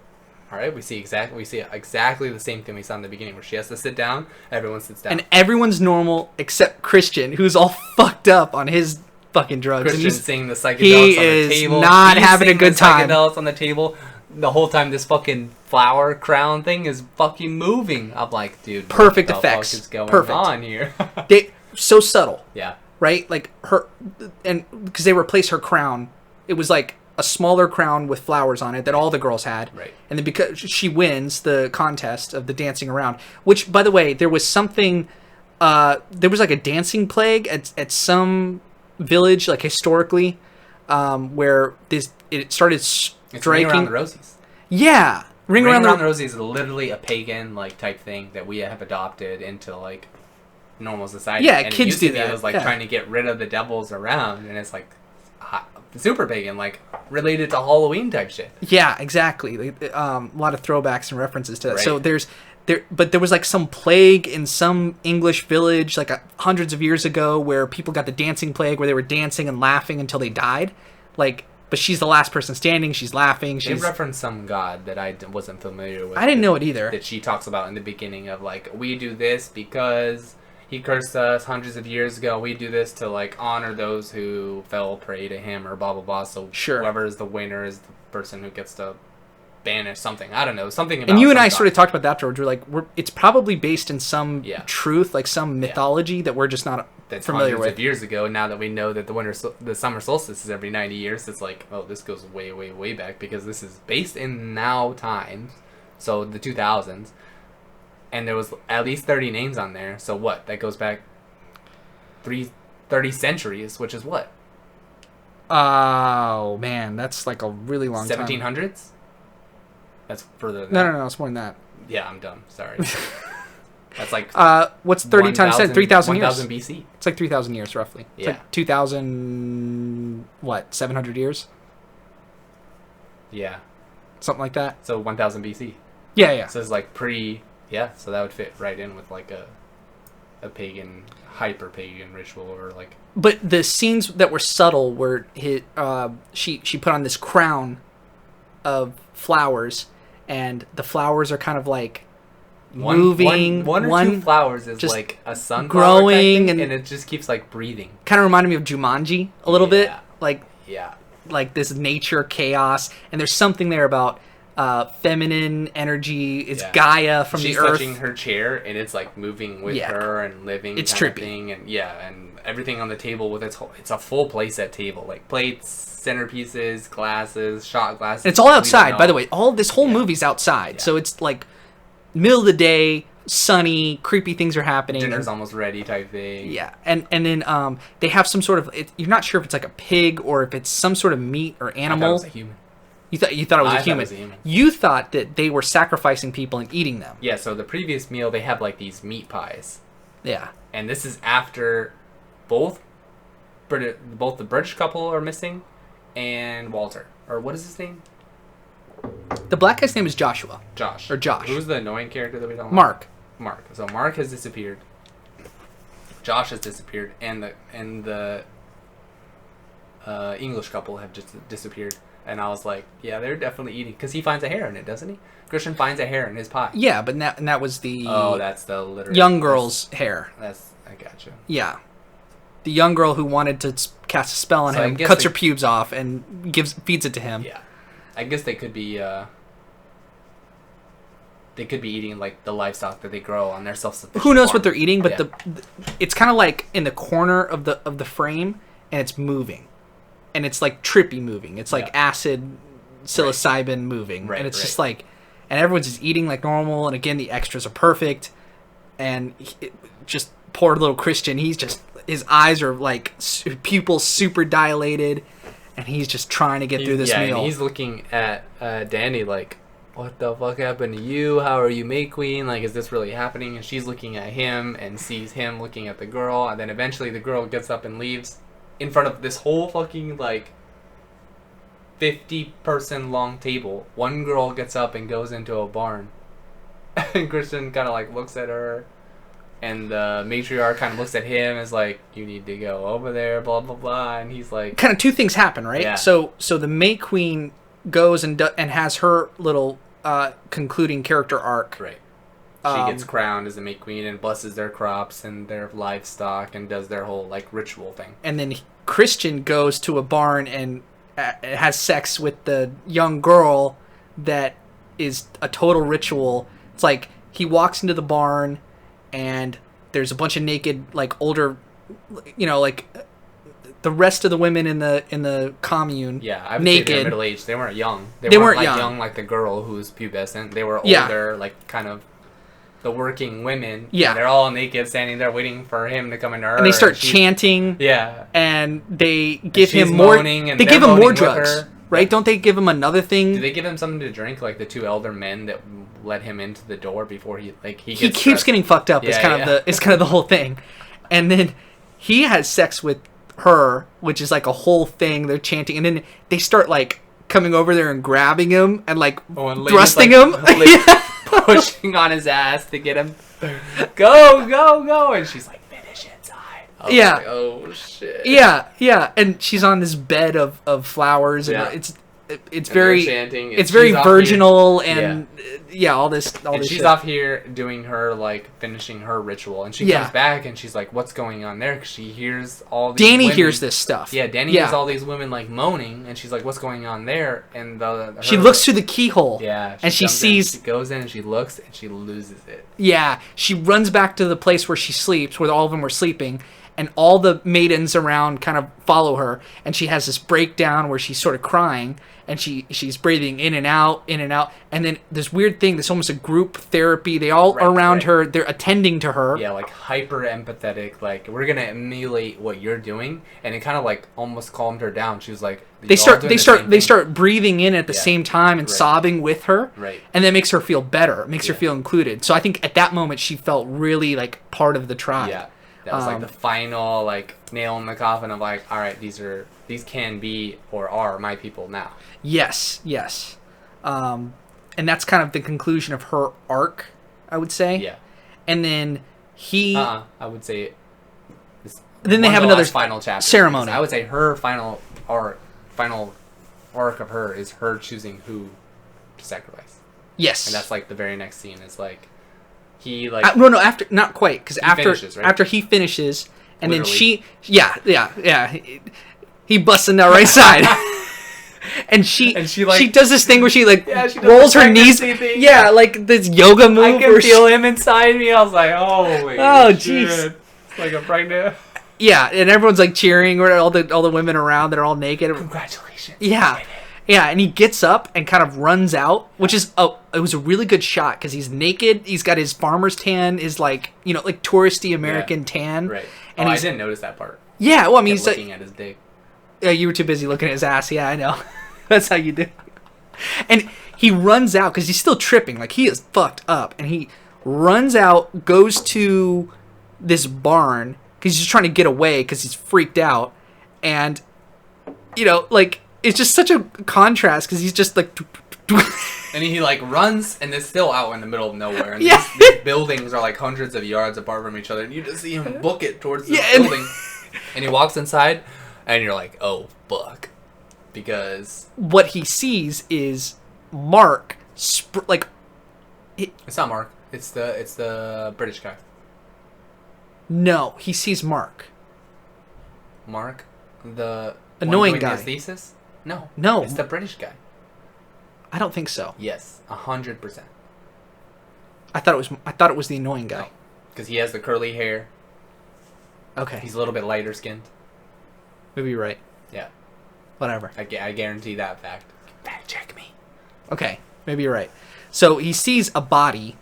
all right, we see exactly the same thing we saw in the beginning, where she has to sit down, everyone sits down, and everyone's normal except Christian, who's all fucked up on his fucking drugs. Christian and seeing the psychedelics he on the is table. not He's having a seeing good the time. Psychedelics on the table. The whole time this fucking flower crown thing is fucking moving. I'm like, dude, Perfect what the effects. fuck is going Perfect. on here? So subtle. Yeah. Right? Like her, and because they replaced her crown, it was like a smaller crown with flowers on it that all the girls had. Right. And then because she wins the contest of the dancing around, which, by the way, there was something, there was like a dancing plague at some village, like historically, where it started striking. It's Ring Around the Rosies. Yeah. Ring Around the Rosies is literally a pagan like type thing that we have adopted into like normal society. Yeah, and kids it used to do be, that. It was like Yeah. trying to get rid of the devils around, and it's like super pagan, like related to Halloween type shit. Yeah, exactly. A lot of throwbacks and references to that. Right. So but there was like some plague in some English village like hundreds of years ago where people got the dancing plague, where they were dancing and laughing until they died. Like, but she's the last person standing. She's laughing. They referenced some god that I wasn't familiar with. I didn't know it either. That she talks about in the beginning of like, we do this because he cursed us hundreds of years ago. We do this to like honor those who fell prey to him, or blah blah blah. So Sure. whoever is the winner is the person who gets to banish something. I don't know, something about. And you and I some sort of god. talked about that afterwards. We're like, it's probably based in some Yeah. truth, like some mythology that we're just not That's familiar hundreds with. of years ago. Now that we know that the summer solstice is every 90 years, it's like, oh, this goes way way way back, because this is based in now times, so the 2000s, and there was at least 30 names on there. So what? That goes back 30 centuries, which is what? Oh man, that's like a really long time. 1700s. That's further than No, it's more than that. Yeah, I'm dumb. Sorry. That's like what's 30 times 10? 3,000 years. 1000 BC. It's like 3,000 years roughly. It's Yeah. like 2,000 what? 700 years. Yeah. something like that. So 1000 BC. Yeah. So it's like so that would fit right in with like a pagan, hyper pagan ritual or like. But the scenes that were subtle were she put on this crown of flowers, and the flowers are kind of like moving. One or two flowers is just like a sunflower growing, and it just keeps like breathing. Kind of reminded me of Jumanji a little bit, like this nature chaos. And there's something there about feminine energy. It's Gaia from the earth. She's touching her chair, and it's like moving with her and living. It's kind trippy. Of thing, and everything on the table with it's a full playset table, like plates, centerpieces, glasses, shot glasses. And it's all outside, by the way. This whole movie's outside, so it's like middle of the day, sunny, creepy things are happening. Dinner's almost ready type thing. Yeah, and then they have some sort of. You're not sure if it's like a pig or if it's some sort of meat or animal. I thought it was a human. You thought it was a human. It was a human. You thought that they were sacrificing people and eating them. Yeah. So the previous meal, they have like these meat pies. Yeah. And this is after both the British couple are missing, and Walter, or what is his name? The black guy's name is Joshua. Josh. Or Josh. Who's the annoying character that we don't Mark. Mark. So Mark has disappeared. Josh has disappeared, and the English couple have just disappeared. And I was like, yeah, they're definitely eating, because he finds a hair in it, doesn't he? Christian finds a hair in his pie. Yeah, but that was the that's the literal young girl's hair. I gotcha. Yeah, the young girl who wanted to cast a spell on him cuts her pubes off and feeds it to him. Yeah, I guess they could be eating like the livestock that they grow on their self-sufficient. Who knows farm. what they're eating? But it's kind of like in the corner of the frame, and it's moving, and it's like trippy moving. It's like acid, psilocybin moving, and it's just like, and everyone's just eating like normal. And again, the extras are perfect, and just poor little Christian. His eyes are like pupils super dilated, and he's just trying to get through this meal. And he's looking at Dani like, what the fuck happened to you? How are you May Queen? Like, is this really happening? And she's looking at him and sees him looking at the girl. And then eventually the girl gets up and leaves in front of this whole fucking, like, 50-person long table. One girl gets up and goes into a barn. And Christian kind of, like, looks at her. And the matriarch kind of looks at him as like, you need to go over there, blah, blah, blah. And he's like... Kind of two things happen, right? Yeah. So the May Queen goes and has her little... concluding character arc. Right. She gets crowned as the May Queen and blesses their crops and their livestock and does their whole like ritual thing. And then Christian goes to a barn and has sex with the young girl that is a total ritual. It's like he walks into the barn and there's a bunch of naked like older, like the rest of the women in the commune. Yeah, I would naked. say they were middle aged. They weren't young. They weren't like young like the girl who's pubescent. They were older, like kind of the working women. Yeah, and they're all naked, standing there waiting for him to come into her. And they start chanting. Yeah, and they give him more. They give him more drugs, right? Don't they give him another thing? Do they give him something to drink, like the two elder men that let him into the door before he he keeps getting fucked up. It's kind of the whole thing, and then he has sex with her, which is like a whole thing. They're chanting, and then they start like coming over there and grabbing him and like thrusting him, pushing on his ass to get him go, and she's like, finish inside. Like, oh shit. Yeah, and she's on this bed of flowers, and it's very chanting, it's very virginal and all this she's shit. Off here doing her like finishing her ritual, and she comes back and she's like, what's going on there? Because she hears all these Dani women, hears this stuff. Dani hears all these women like moaning, and she's like, what's going on there? And she looks through the keyhole, and she sees, she goes in and she looks and she loses it. She runs back to the place where she sleeps, where all of them were sleeping, and all the maidens around kind of follow her, and she has this breakdown where she's sort of crying, and she's breathing in and out, and then this weird thing, this almost a group therapy, they all are around her, they're attending to her. Yeah, like hyper empathetic, like, we're gonna emulate what you're doing, and it kind of like almost calmed her down. She was like, they start breathing in at the same time and sobbing with her, and that makes her feel better, it makes her feel included. So I think at that moment she felt really like part of the tribe. That was like the final like nail in the coffin of like, all right, these can be or are my people now. Yes. And that's kind of the conclusion of her arc, I would say. Yeah. And then I would say. Then they have another final chapter ceremony. I would say her final arc of her is her choosing who to sacrifice. Yes. And that's like the very next scene is like he like no after not quite because finishes, right? after he finishes and Literally. then he busts in the right side. And she like, she does this thing where she like she rolls her knees. Thing. Yeah, like this yoga move. I can feel him inside me. I was like, oh jeez. It's like a pregnant. Yeah, and everyone's like cheering. Or all the women around, they're all naked. Congratulations. Yeah, and he gets up and kind of runs out, which is it was a really good shot because he's naked. He's got his farmer's tan, his like like touristy American tan. Right. And I didn't notice that part. Yeah, well, I mean, he's looking at his dick. Yeah, you were too busy looking at his ass. Yeah, I know. That's how you do. And he runs out because he's still tripping. Like, he is fucked up. And he runs out, goes to this barn because he's just trying to get away because he's freaked out. And, like, it's just such a contrast because he's just like... And he, like, runs and is still out in the middle of nowhere. And yeah. these buildings are, like, hundreds of yards apart from each other. And you just see him book it towards the building. And he walks inside, and you're like, oh, fuck. Because... What he sees is Mark, it's not Mark. It's the British guy. No, he sees Mark. Mark? The... annoying guy. His thesis? No. No. It's the British guy. I don't think so. Yes, 100%. I thought it was the annoying guy. Because he has the curly hair. Okay. He's a little bit lighter skinned. Maybe you're right. Yeah. Whatever. I guarantee that fact. Fact check me. Okay, maybe you're right. So he sees a body,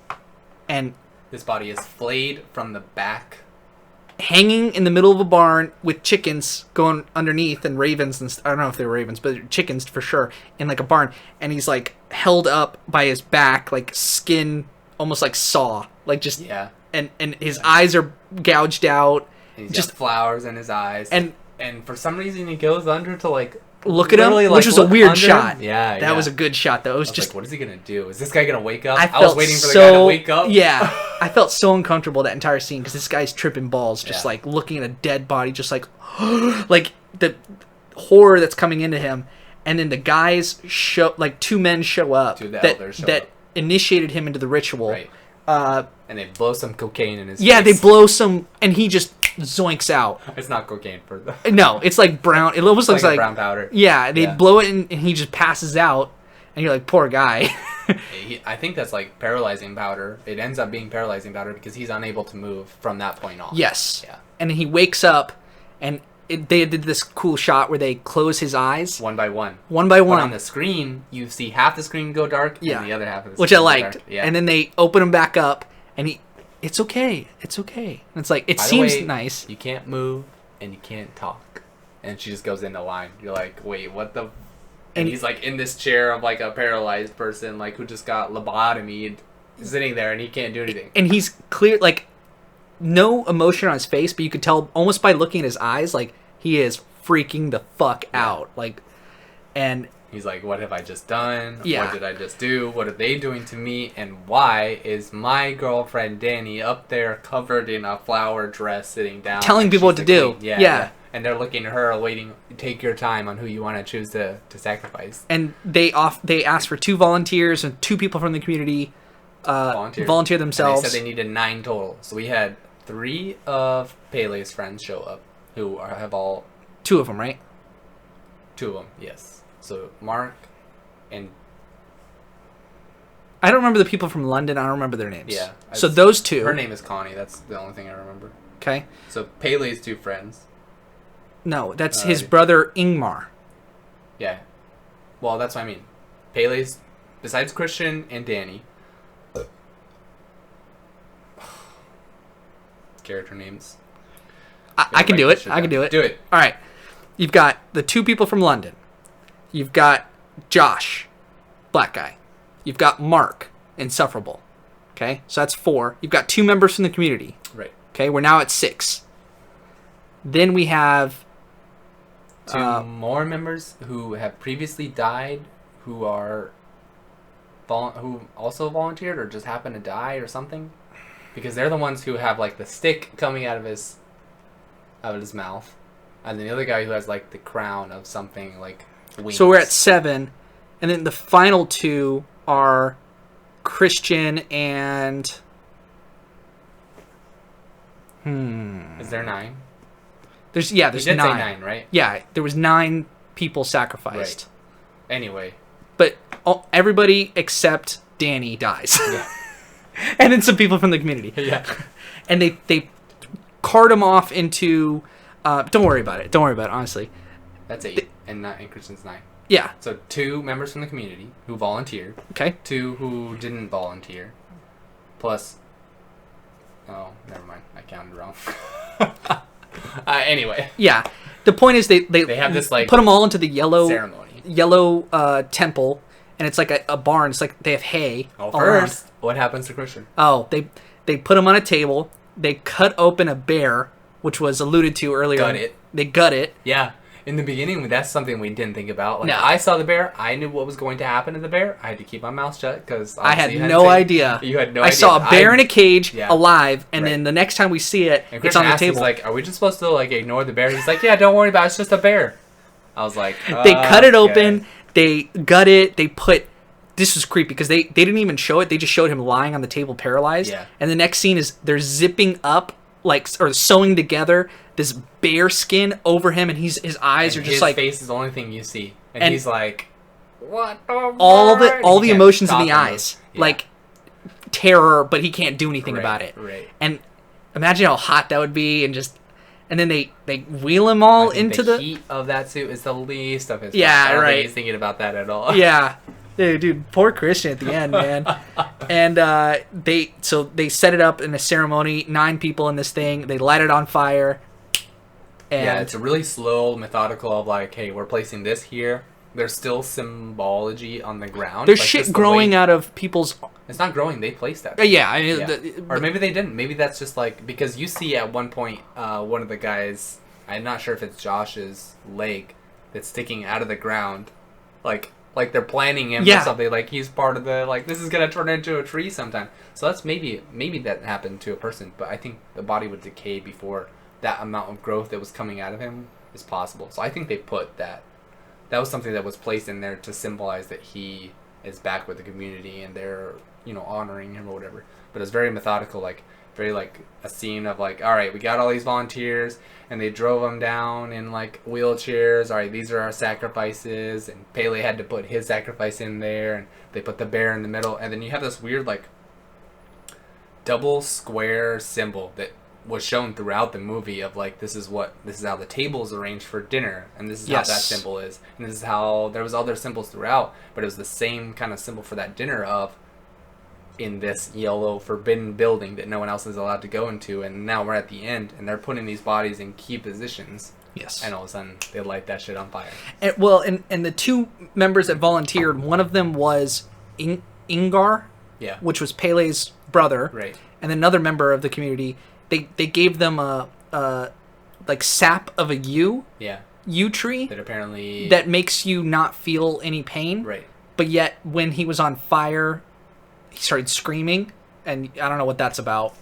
and this body is flayed from the back, hanging in the middle of a barn with chickens going underneath and ravens, and I don't know if they were ravens, but chickens for sure, in like a barn. And he's like held up by his back, like skin, almost like saw, like just And his eyes are gouged out. And he's just got flowers in his eyes. And for some reason he goes under to like look at him, which was a weird shot. Yeah, that was a good shot though. It was just like, what is he gonna do? Is this guy gonna wake up? I was waiting for the guy to wake up. Yeah, I felt so uncomfortable that entire scene because this guy's tripping balls, just like looking at a dead body, just like like the horror that's coming into him. And then the guys two men show up that initiated him into the ritual. Right. And they blow some cocaine in his face. Yeah, they blow some, and he just zoinks out. It's not cocaine for the... No, it's like brown. It almost looks like brown powder. Yeah, they blow it, and he just passes out, and you're like, poor guy. I think that's like paralyzing powder. It ends up being paralyzing powder because he's unable to move from that point on. Yes. Yeah. And he wakes up, and they did this cool shot where they close his eyes. One by one. One by one. But on the screen, you see half the screen go dark, and the other half of the screen which I go liked. Dark. Yeah. And then they open him back up, and it's okay. It's okay. And it's like, it seems nice. You can't move, and you can't talk. And she just goes into line. You're like, wait, what the... And he's like in this chair of like a paralyzed person, like who just got lobotomied, sitting there, and he can't do anything. And he's clear, like, no emotion on his face, but you could tell almost by looking at his eyes, like, he is freaking the fuck out. Like, and... He's like, what have I just done? Yeah. What did I just do? What are they doing to me? And why is my girlfriend Dani up there covered in a flower dress sitting down? Telling people what to do. Yeah. And they're looking at her, waiting, take your time on who you want to choose to sacrifice. And they asked for 2 volunteers, and 2 people from the community volunteer themselves. And they said they needed 9 total. So we had 3 of Pele's friends show up, who have all... 2 of them, right? 2 of them, yes. So Mark and... I don't remember the people from London. I don't remember their names. Yeah. So those 2... Her name is Connie. That's the only thing I remember. Okay. So Pele's 2 friends. No, that's his brother Ingmar. Yeah. Well, that's what I mean. Pele's, besides Christian and Dani. Character names. I can do it. I can do it. Do it. All right. You've got the 2 people from London. You've got Josh, black guy. You've got Mark, insufferable. Okay, so that's 4. You've got 2 members from the community. Right. Okay, we're now at 6. Then we have Two more members who have previously died, who are who also volunteered or just happened to die or something, because they're the ones who have like the stick coming out of his mouth, and then the other guy who has like the crown of something like wings. So we're at 7, and then the final 2 are Christian and Is there 9? there's You 9. did say 9, right? Yeah, there was 9 people sacrificed. Right. Anyway. But everybody except Dani dies. Yeah. And then some people from the community. Yeah. And they cart him off into don't worry about it, honestly. That's 8, and Christian's 9. Yeah. So 2 members from the community who volunteered. Okay. 2 who didn't volunteer. Plus... Oh, never mind. I counted wrong. Anyway. Yeah. The point is they have this like put them all into the yellow temple, and it's like a barn. It's like they have hay. Oh, first, what happens to Christian? Oh, they put him on a table. They cut open a bear, which was alluded to earlier. Gut it. They gut it. Yeah. In the beginning, that's something we didn't think about. Like, no. I saw the bear. I knew what was going to happen to the bear. I had to keep my mouth shut because I had no idea. You had no idea. I saw a bear in a cage alive, and then the next time we see it, and it's on the table. He's like, "Are we just supposed to like ignore the bear?" He's like, "Yeah, don't worry about it. It's just a bear." I was like, they cut it open. They gut it. They put. This was creepy because they didn't even show it. They just showed him lying on the table, paralyzed. Yeah. And the next scene is they're zipping up or sewing together this bear skin over him, and his eyes are just like his face is the only thing you see, and he's like, "What?" All the emotions in the eyes, like terror, but he can't do anything about it. Right. And imagine how hot that would be, and then they wheel him all into the heat of that suit is the least of his. Yeah, I don't right. think he's thinking about that at all. Yeah. Dude, poor Christian at the end, man. And they set it up in a ceremony. 9 people in this thing. They light it on fire. And yeah, it's a really slow, methodical of like, hey, we're placing this here. There's still symbology on the ground. There's like shit growing out of people's... It's not growing. They placed that. Yeah. I mean, or maybe they didn't. Maybe that's just like... Because you see at one point, one of the guys... I'm not sure if it's Josh's leg that's sticking out of the ground. Like they're planning him or something. Like he's part of the... Like, this is going to turn into a tree sometime. So that's maybe that happened to a person. But I think the body would decay before... that amount of growth that was coming out of him is possible. So I think they put that was something that was placed in there to symbolize that he is back with the community and they're, honoring him or whatever. But it's very methodical, like very like a scene of like, all right, we got all these volunteers and they drove them down in like wheelchairs. All right, these are our sacrifices, and Pele had to put his sacrifice in there, and they put the bear in the middle, and then you have this weird like double square symbol that was shown throughout the movie of like, this is how the table is arranged for dinner, and this is how that symbol is, and this is how there was other symbols throughout, but it was the same kind of symbol for that dinner of in this yellow forbidden building that no one else is allowed to go into, and now we're at the end and they're putting these bodies in key positions. Yes. And all of a sudden they light that shit on fire. And the 2 members that volunteered, one of them was Ingar, which was Pele's brother, right? And another member of the community. They gave them a like sap of a yew tree that apparently that makes you not feel any pain, right? But yet when he was on fire, he started screaming, and I don't know what that's about,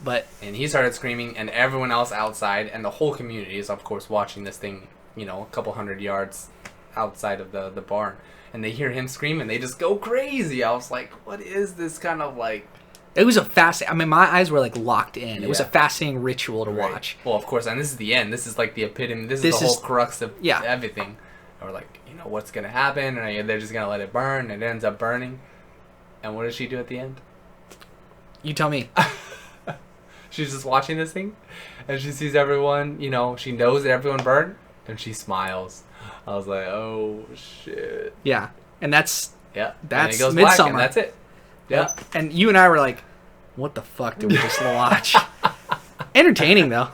and he started screaming, and everyone else outside and the whole community is of course watching this thing, a couple hundred yards outside of the barn, and they hear him scream and they just go crazy. I was like, what is this kind of like? It was my eyes were like locked in. It was a fascinating ritual to watch. Well, of course, and this is the end. This is like the epitome. This is the whole crux of everything. And we're like, what's going to happen? And they're just going to let it burn. And it ends up burning. And what does she do at the end? You tell me. She's just watching this thing. And she sees everyone, she knows that everyone burned. And she smiles. I was like, oh, shit. Yeah. And that's and it goes Midsommar. Black, and that's it. Yeah. And you and I were like, what the fuck did we just watch? Entertaining, though.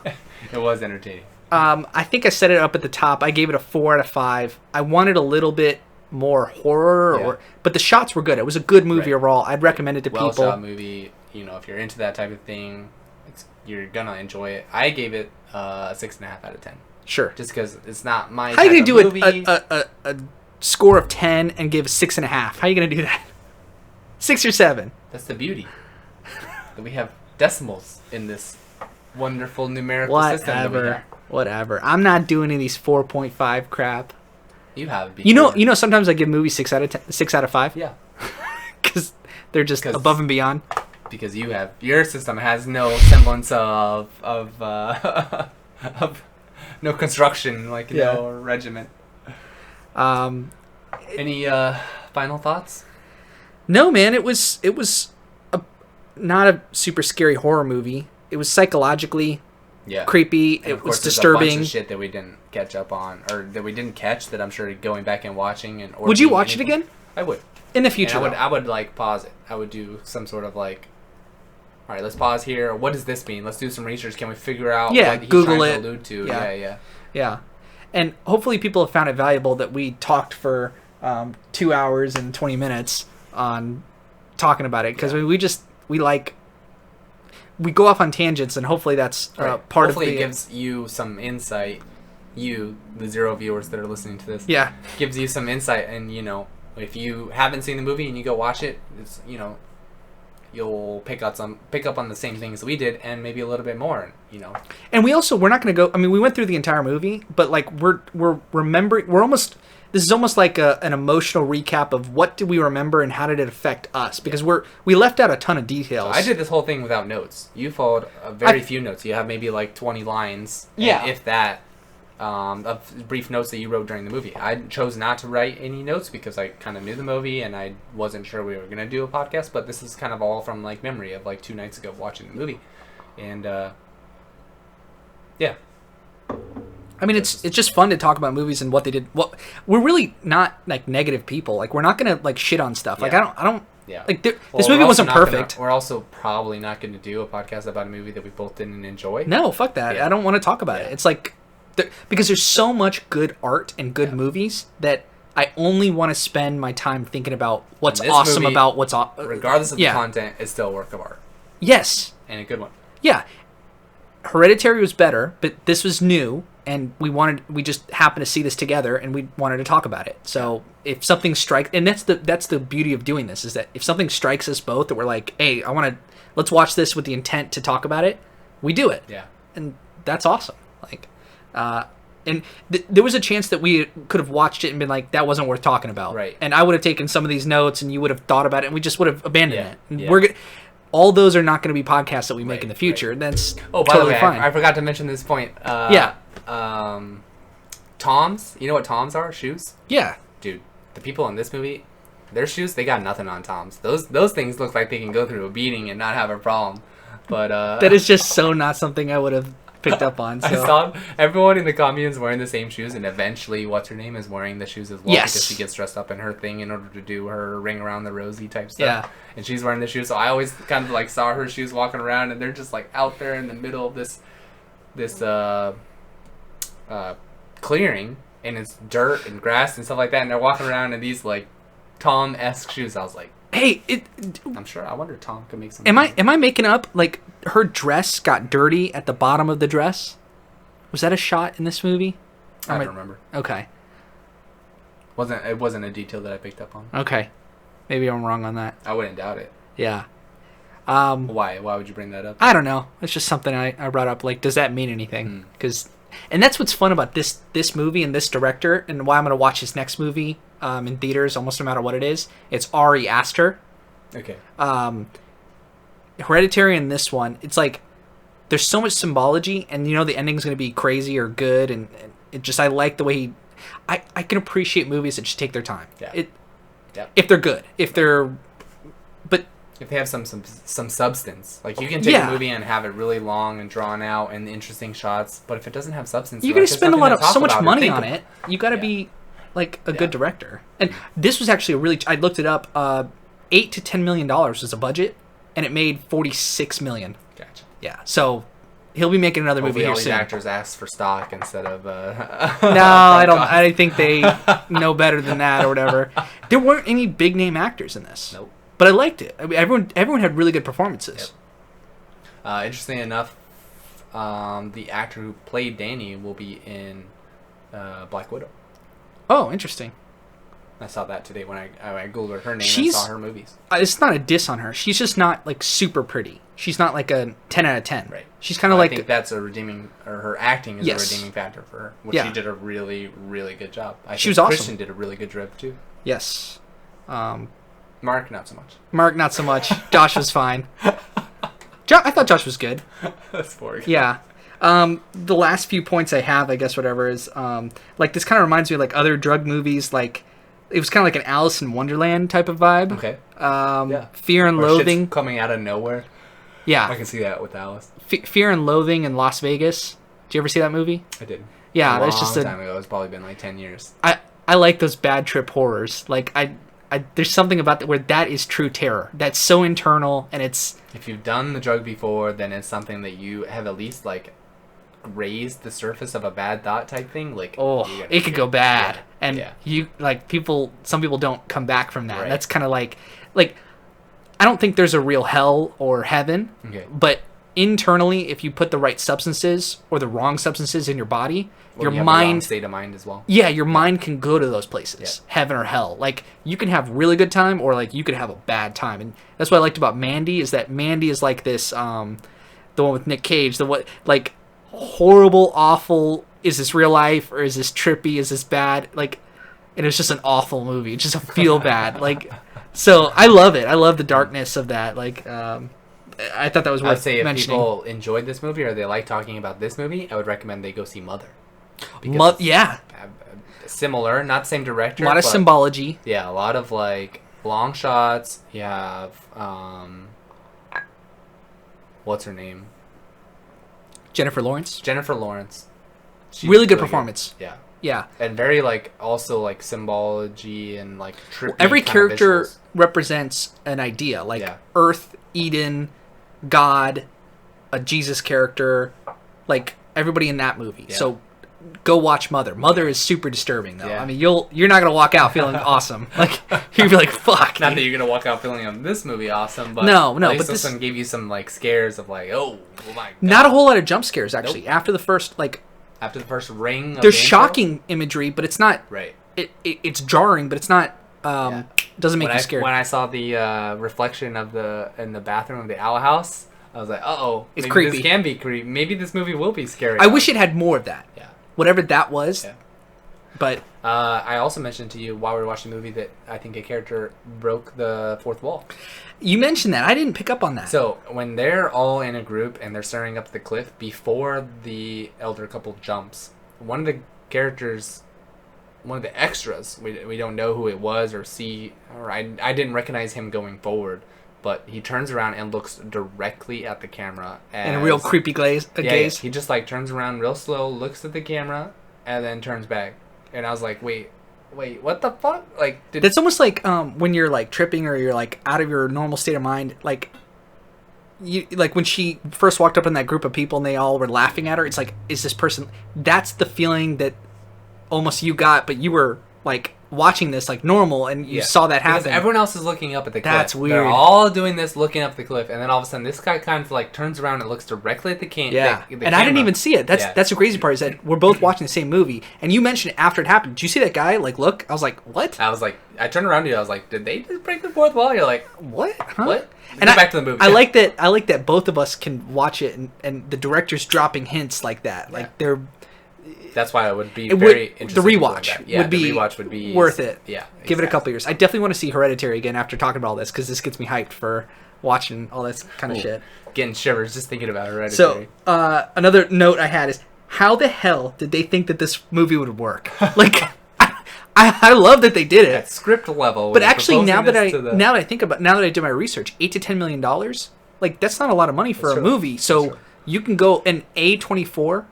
It was entertaining. I think I set it up at the top. I gave it a 4 out of 5. I wanted a little bit more horror, but the shots were good. It was a good movie overall. I'd recommend it to people. Well-shot movie. If you're into that type of thing, you're going to enjoy it. I gave it a 6.5 out of 10. Sure. Just because it's not my How are you type going of to movie. do a score of 10 and give 6.5? How are you going to do that? 6 or 7? That's the beauty. That we have decimals in this wonderful numerical system that we have. Whatever. I'm not doing any of these 4.5 crap. You have. You know. Sometimes I give movies 6 out of 10, 6 out of 5. Yeah. Because they're just above and beyond. Because your system has no semblance of no construction, like no regiment. Any final thoughts? No, man. It was not a super scary horror movie. It was psychologically creepy. And it was there's disturbing. A bunch of shit that we didn't catch up on, or that we didn't catch. That I'm sure going back and watching and. Would you watch it again? I would. In the future, I would like pause it. I would do some sort of like, all right, let's pause here. What does this mean? Let's do some research. Can we figure out what he's Google trying it. to allude to? Yeah. And hopefully people have found it valuable that we talked for 2 hours and 20 minutes on talking about it, because we go off on tangents, and hopefully that's part of the... Hopefully it gives you some insight. You, the 0 viewers that are listening to this. Yeah. Gives you some insight, and, if you haven't seen the movie and you go watch it, it's, you'll pick up on the same things we did, and maybe a little bit more, And we're not going to go... I mean, we went through the entire movie, but, like, we're remembering... This is almost like an emotional recap of what did we remember and how did it affect us, because we left out a ton of details. So I did this whole thing without notes. You followed very few notes. You have maybe like 20 lines, if that, of brief notes that you wrote during the movie. I chose not to write any notes because I kind of knew the movie and I wasn't sure we were going to do a podcast, but this is kind of all from like memory of like 2 nights ago watching the movie. And yeah. I mean, it's just fun to talk about movies and what they did. We're really not like negative people. Like, we're not gonna like shit on stuff. Like, I don't. Yeah. Like, this movie wasn't perfect. We're also probably not going to do a podcast about a movie that we both didn't enjoy. No, fuck that. Yeah. I don't want to talk about it. It's like because there's so much good art and good movies that I only want to spend my time thinking about what's awesome movie, about what's regardless of the content, is still a work of art. Yes. And a good one. Yeah. Hereditary was better, but this was new. And we just happened to see this together, and we wanted to talk about it. So if something strikes, and that's the beauty of doing this, is that if something strikes us both, that we're like, hey, let's watch this with the intent to talk about it, we do it. Yeah. And that's awesome. Like, and there was a chance that we could have watched it and been like, that wasn't worth talking about. Right. And I would have taken some of these notes, and you would have thought about it, and we just would have abandoned it. And yeah. All those are not going to be podcasts that we make in the future. Right. That's totally fine. I forgot to mention this point. Toms, you know what Toms are? Shoes? Yeah. Dude, the people in this movie, their shoes, they got nothing on Toms. Those things look like they can go through a beating and not have a problem. But that is just so not something I would have picked up on. So. I saw everyone in the communes wearing the same shoes, and eventually what's her name is wearing the shoes as well, because she gets dressed up in her thing in order to do her ring around the rosy type stuff. Yeah. And she's wearing the shoes, so I always kind of like saw her shoes walking around, and they're just like out there in the middle of this clearing, and it's dirt and grass and stuff like that, and they're walking around in these like Tom-esque shoes. I was like, hey, I'm sure. I wonder if Tom could make some. Am I making up? Like, her dress got dirty at the bottom of the dress. Was that a shot in this movie? I don't remember. Okay. It wasn't a detail that I picked up on. Okay, maybe I'm wrong on that. I wouldn't doubt it. Yeah. Why would you bring that up? I don't know. It's just something I brought up. Like, does that mean anything? And that's what's fun about this movie and this director, and why I'm going to watch his next movie in theaters almost no matter what it is. It's Ari Aster. Okay. Hereditary and this one, it's like there's so much symbology, and the ending's going to be crazy or good, and it just, I like the way I can appreciate movies that just take their time. Yeah. If they're good. If they have some substance, like you can take a movie and have it really long and drawn out and interesting shots, but if it doesn't have substance, you're gonna spend so much money on it. You got to be like a good director. And this was actually I looked it up. $8 to $10 million was the budget, and it made $46 million. Gotcha. Yeah, so he'll be making another movie here all these soon. actors asked for stock instead of. No, I don't. I think they know better than that or whatever. There weren't any big name actors in this. Nope. But I liked it. I mean, everyone had really good performances. Yep. Interesting enough, the actor who played Dani will be in Black Widow. Oh, interesting. I saw that today when I googled her name She's, and saw her movies. It's not a diss on her. She's just not like super pretty. She's not like a 10 out of 10. Right. She's kind of like... I think that's a redeeming... Or her acting is Yes. a redeeming factor for her. Which Yeah. she did a really, really good job. She was awesome. Christian did a really good job, too. Yes. Mark, not so much. Mark, not so much. Josh was fine. I thought Josh was good. That's boring. Yeah. The last few points I have, I guess, whatever, is like this kind of reminds me of like other drug movies. Like it was kind of like an Alice in Wonderland type of vibe. Okay. Yeah. Fear and Or Loathing. shit's coming out of nowhere. Yeah. I can see that with Alice. Fear and Loathing in Las Vegas. Did you ever see that movie? I did. Yeah, a that's long just time ago. It's probably been like 10 years. I like those bad trip horrors. Like there's something about that where that is true terror. That's so internal, and it's... If you've done the drug before, then it's something that you have at least like raised the surface of a bad thought type thing. Like, it could go bad, yeah. and Yeah. you like some people don't come back from that. Right. That's kind of like I don't think there's a real hell or heaven, Okay. but internally, if you put the right substances or the wrong substances in your body, Or your you have the wrong mind... state of mind as well. Yeah, your mind can go to those places, Yeah. heaven or hell. Like, you can have really good time, or like you could have a bad time, and that's what I liked about Mandy. Is that Mandy is like this, the one with Nick Cage, like horrible, awful. Is this real life or is this trippy? Is this bad? Like, and it was just an awful movie. It's just a feel bad. Like, so I love it. I love the darkness of that. Like, I thought that was I'd worth say if mentioning. people enjoyed this movie or they like talking about this movie, I would recommend they go see Mother. Yeah, Similar, not the same director. a lot of but symbology. Yeah, a lot of like long shots. You have what's her name? Jennifer Lawrence. Jennifer Lawrence. She's Really good performance. Yeah. Yeah. And very like also like symbology and like trippy Every kind of character visuals. represents an idea, like Yeah. Earth, Eden, God, a Jesus character, like everybody in that movie. Yeah. So go watch Mother. Mother is super disturbing though. Yeah. I mean, you're not gonna walk out feeling awesome. Like you'll be like, fuck. Not that dude. you're gonna walk out feeling on this movie awesome, but No, at least but this this- one gave you some like scares of like, oh my god. Not a whole lot of jump scares actually. After the first, like, After the first ring. Of there's the intro? shocking imagery, but it's not. Right. It's jarring, but it's not. Doesn't make When you I, scared. when I saw the reflection of in the bathroom of the owl house, I was like, oh, It's maybe creepy. This can be creepy. Maybe this movie will be scary. I wish it had more of that. Yeah. Whatever that was. Yeah. But I also mentioned to you while we were watching the movie that I think a character broke the fourth wall. you mentioned that. I didn't pick up on that. So when they're all in a group and they're staring up the cliff before the elder couple jumps, one of the characters, one of the extras, we don't know who it was or see, or I didn't recognize him going forward, but he turns around and looks directly at the camera. in a real creepy gaze. Gaze. He just like turns around real slow, looks at the camera, and then turns back. And I was like, wait, what the fuck? Like, That's almost like when you're like tripping or you're like out of your normal state of mind. Like, like when she first walked up in that group of people and they all were laughing at her. It's like, is this person? That's the feeling that almost you got, but you were like watching this like normal and you saw that Because happen. everyone else is looking up at the cliff. That's weird. They're all doing this, looking up the cliff, and then all of a sudden, this guy kind of like turns around and looks directly at the camera. Yeah, and I didn't even see it. That's the crazy part is that we're both watching the same movie, and you mentioned it after it happened. Did you see that guy? Like, look, I was like, what? I was like, I turned around to you. I was like, did they just break the fourth wall? You're like, What? Huh? what? And Go back to the movie. I like that. I like that both of us can watch it, and the director's dropping hints like that. Like they're. That's why it would be It would- very the interesting. to go rewatch back. Yeah, would be the rewatch would be worth it. Yeah, Give it a exactly. couple years. I definitely want to see Hereditary again after talking about all this because this gets me hyped for watching all this kind of Ooh, shit. Getting shivers just thinking about So Hereditary. another note I had is how the hell did they think that this movie would work? Like, I love that they did it. At script level. But when you're actually, now that proposing I think about now that I did my research, $8 to $10 million, like that's not a lot of money for That's a true. movie. So That's true. you can go and A24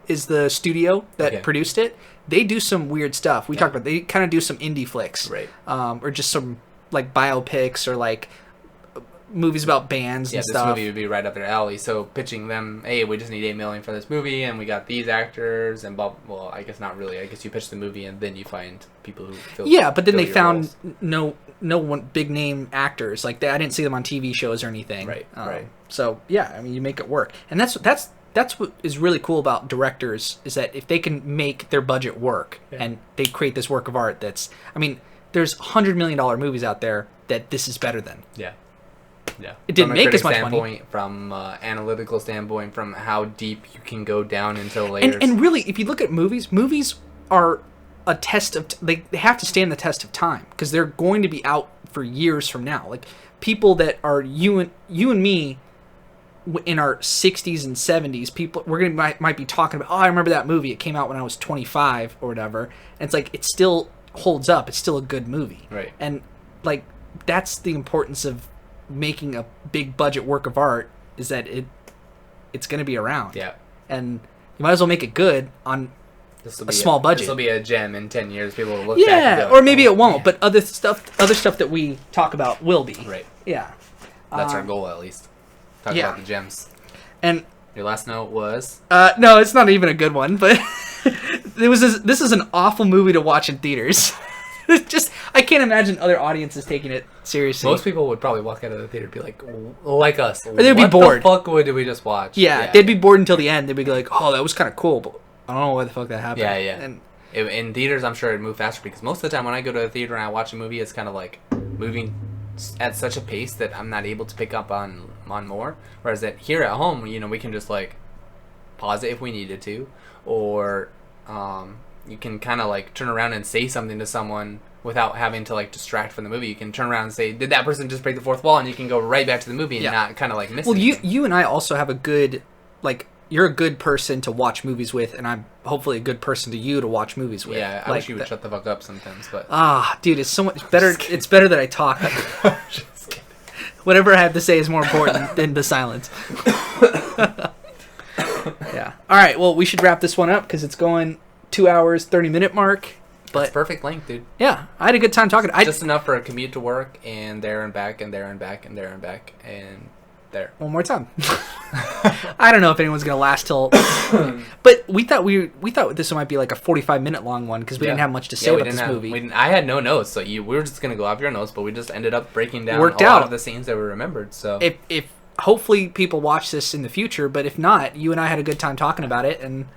is the studio that produced it. They do some weird stuff. We talked about they kind of do some indie flicks, Right. or just some like biopics or like movies about bands and this stuff. movie would be right up their alley. So pitching them, hey, we just need $8 million for this movie, and we got these actors, and blah. Well, I guess not really. I guess you pitch the movie, and then you find people who fill. Yeah, but then fill they your found roles. no one big name actors like that. I didn't see them on TV shows or anything. Right. Right. So yeah, I mean, you make it work, and that's what is really cool about directors is that if they can make their budget work and they create this work of art that's, I mean, there's $100 million movies out there that this is better than. Yeah. Yeah. It didn't make as much standpoint, money. From analytical standpoint, from how deep you can go down into layers. And really, if you look at movies are a test of they have to stand the test of time because they're going to be out for years from now. Like people that are you and me in our 60s and 70s, people might be talking about, oh, I remember that movie. It came out when I was 25 or whatever. And it's like it still holds up. It's still a good movie. Right. And like that's the importance of making a big budget work of art is that it's going to be around. Yeah. And you might as well make it good on a small budget. This will be a gem in 10 years. People will look back and go, or maybe it won't, but other stuff that we talk about will be. Right. Yeah. That's our goal, at least. Talk about the gems. And your last note was? No, it's not even a good one, but this is an awful movie to watch in theaters. Just I can't imagine other audiences taking it seriously. Most people would probably walk out of the theater and be like us. Or they'd be bored. What the fuck did we just watch? Yeah, they'd be bored until the end. They'd be like, oh, that was kind of cool, but I don't know why the fuck that happened. Yeah, yeah. And in theaters, I'm sure it'd move faster because most of the time when I go to the theater and I watch a movie, it's kind of like moving at such a pace that I'm not able to pick up on more. Whereas that here at home, we can just like pause it if we needed to, or you can kind of like turn around and say something to someone without having to like distract from the movie. You can turn around and say, did that person just break the fourth wall? And you can go right back to the movie and not kind of like miss it. Well, you and I also have a good, like, you're a good person to watch movies with, and I'm hopefully a good person to you to watch movies with. Yeah, I wish you would shut the fuck up sometimes, but... Dude, it's so much better. It's better that I talk. Just kidding. Whatever I have to say is more important than the silence. Yeah. All right, well, we should wrap this one up because it's going 2 hours, 30-minute mark. But it's perfect length, dude. Yeah, I had a good time talking. Just enough for a commute to work and there and back and there and back and there and back and there. One more time. I don't know if anyone's gonna last till. But we thought this might be like a 45-minute long one because we didn't have much to say about this movie. I had no notes, so we were just gonna go off your notes, but we just ended up breaking down Worked a out lot of the scenes that we remembered. So if hopefully people watch this in the future, but if not, you and I had a good time talking about it, and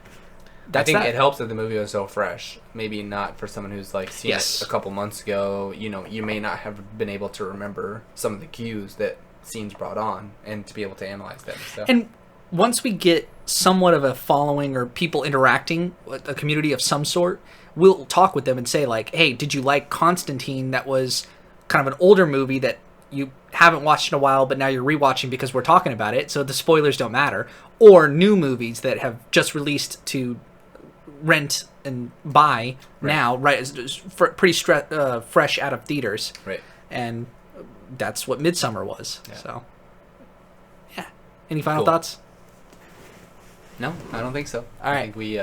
I think it helps that the movie was so fresh. Maybe not for someone who's like seen it a couple months ago. You may not have been able to remember some of the cues that scenes brought on, and to be able to analyze that and stuff. And once we get somewhat of a following or people interacting with a community of some sort, we'll talk with them and say like, hey, did you like Constantine? That was kind of an older movie that you haven't watched in a while, but now you're rewatching because we're talking about it, so the spoilers don't matter. Or new movies that have just released to rent and buy now, pretty fresh out of theaters. Right. And that's what Midsommar was. Yeah. So, yeah. Any final Cool. thoughts? No, I don't think so. All right. I think we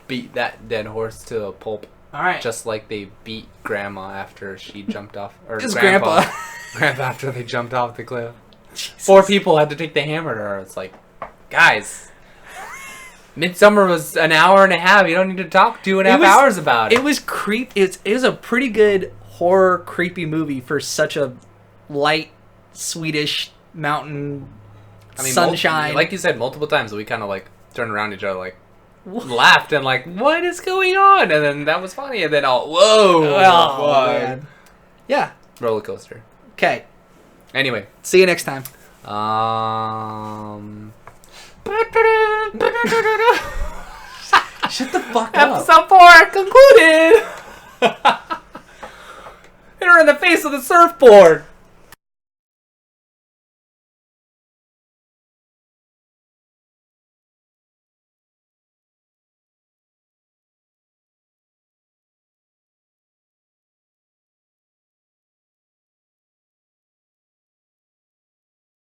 beat that dead horse to a pulp. All right. Just like they beat Grandma after she jumped off. Or It's Grandpa. Grandpa after they jumped off the cliff. Jesus. 4 people had to take the hammer to her. It's like, guys, Midsommar was an hour and a half. You don't need to talk 2.5 hours about it. It was it was a pretty good horror, creepy movie for such a light, Swedish mountain sunshine. Like you said multiple times, we kind of like turned around to each other like, laughed and like, what is going on? And then that was funny. And then whoa. Man. Yeah. Roller coaster. Okay. Anyway. See you next time. Shut the fuck up. Episode 4 concluded. Hit her in the face with a surfboard.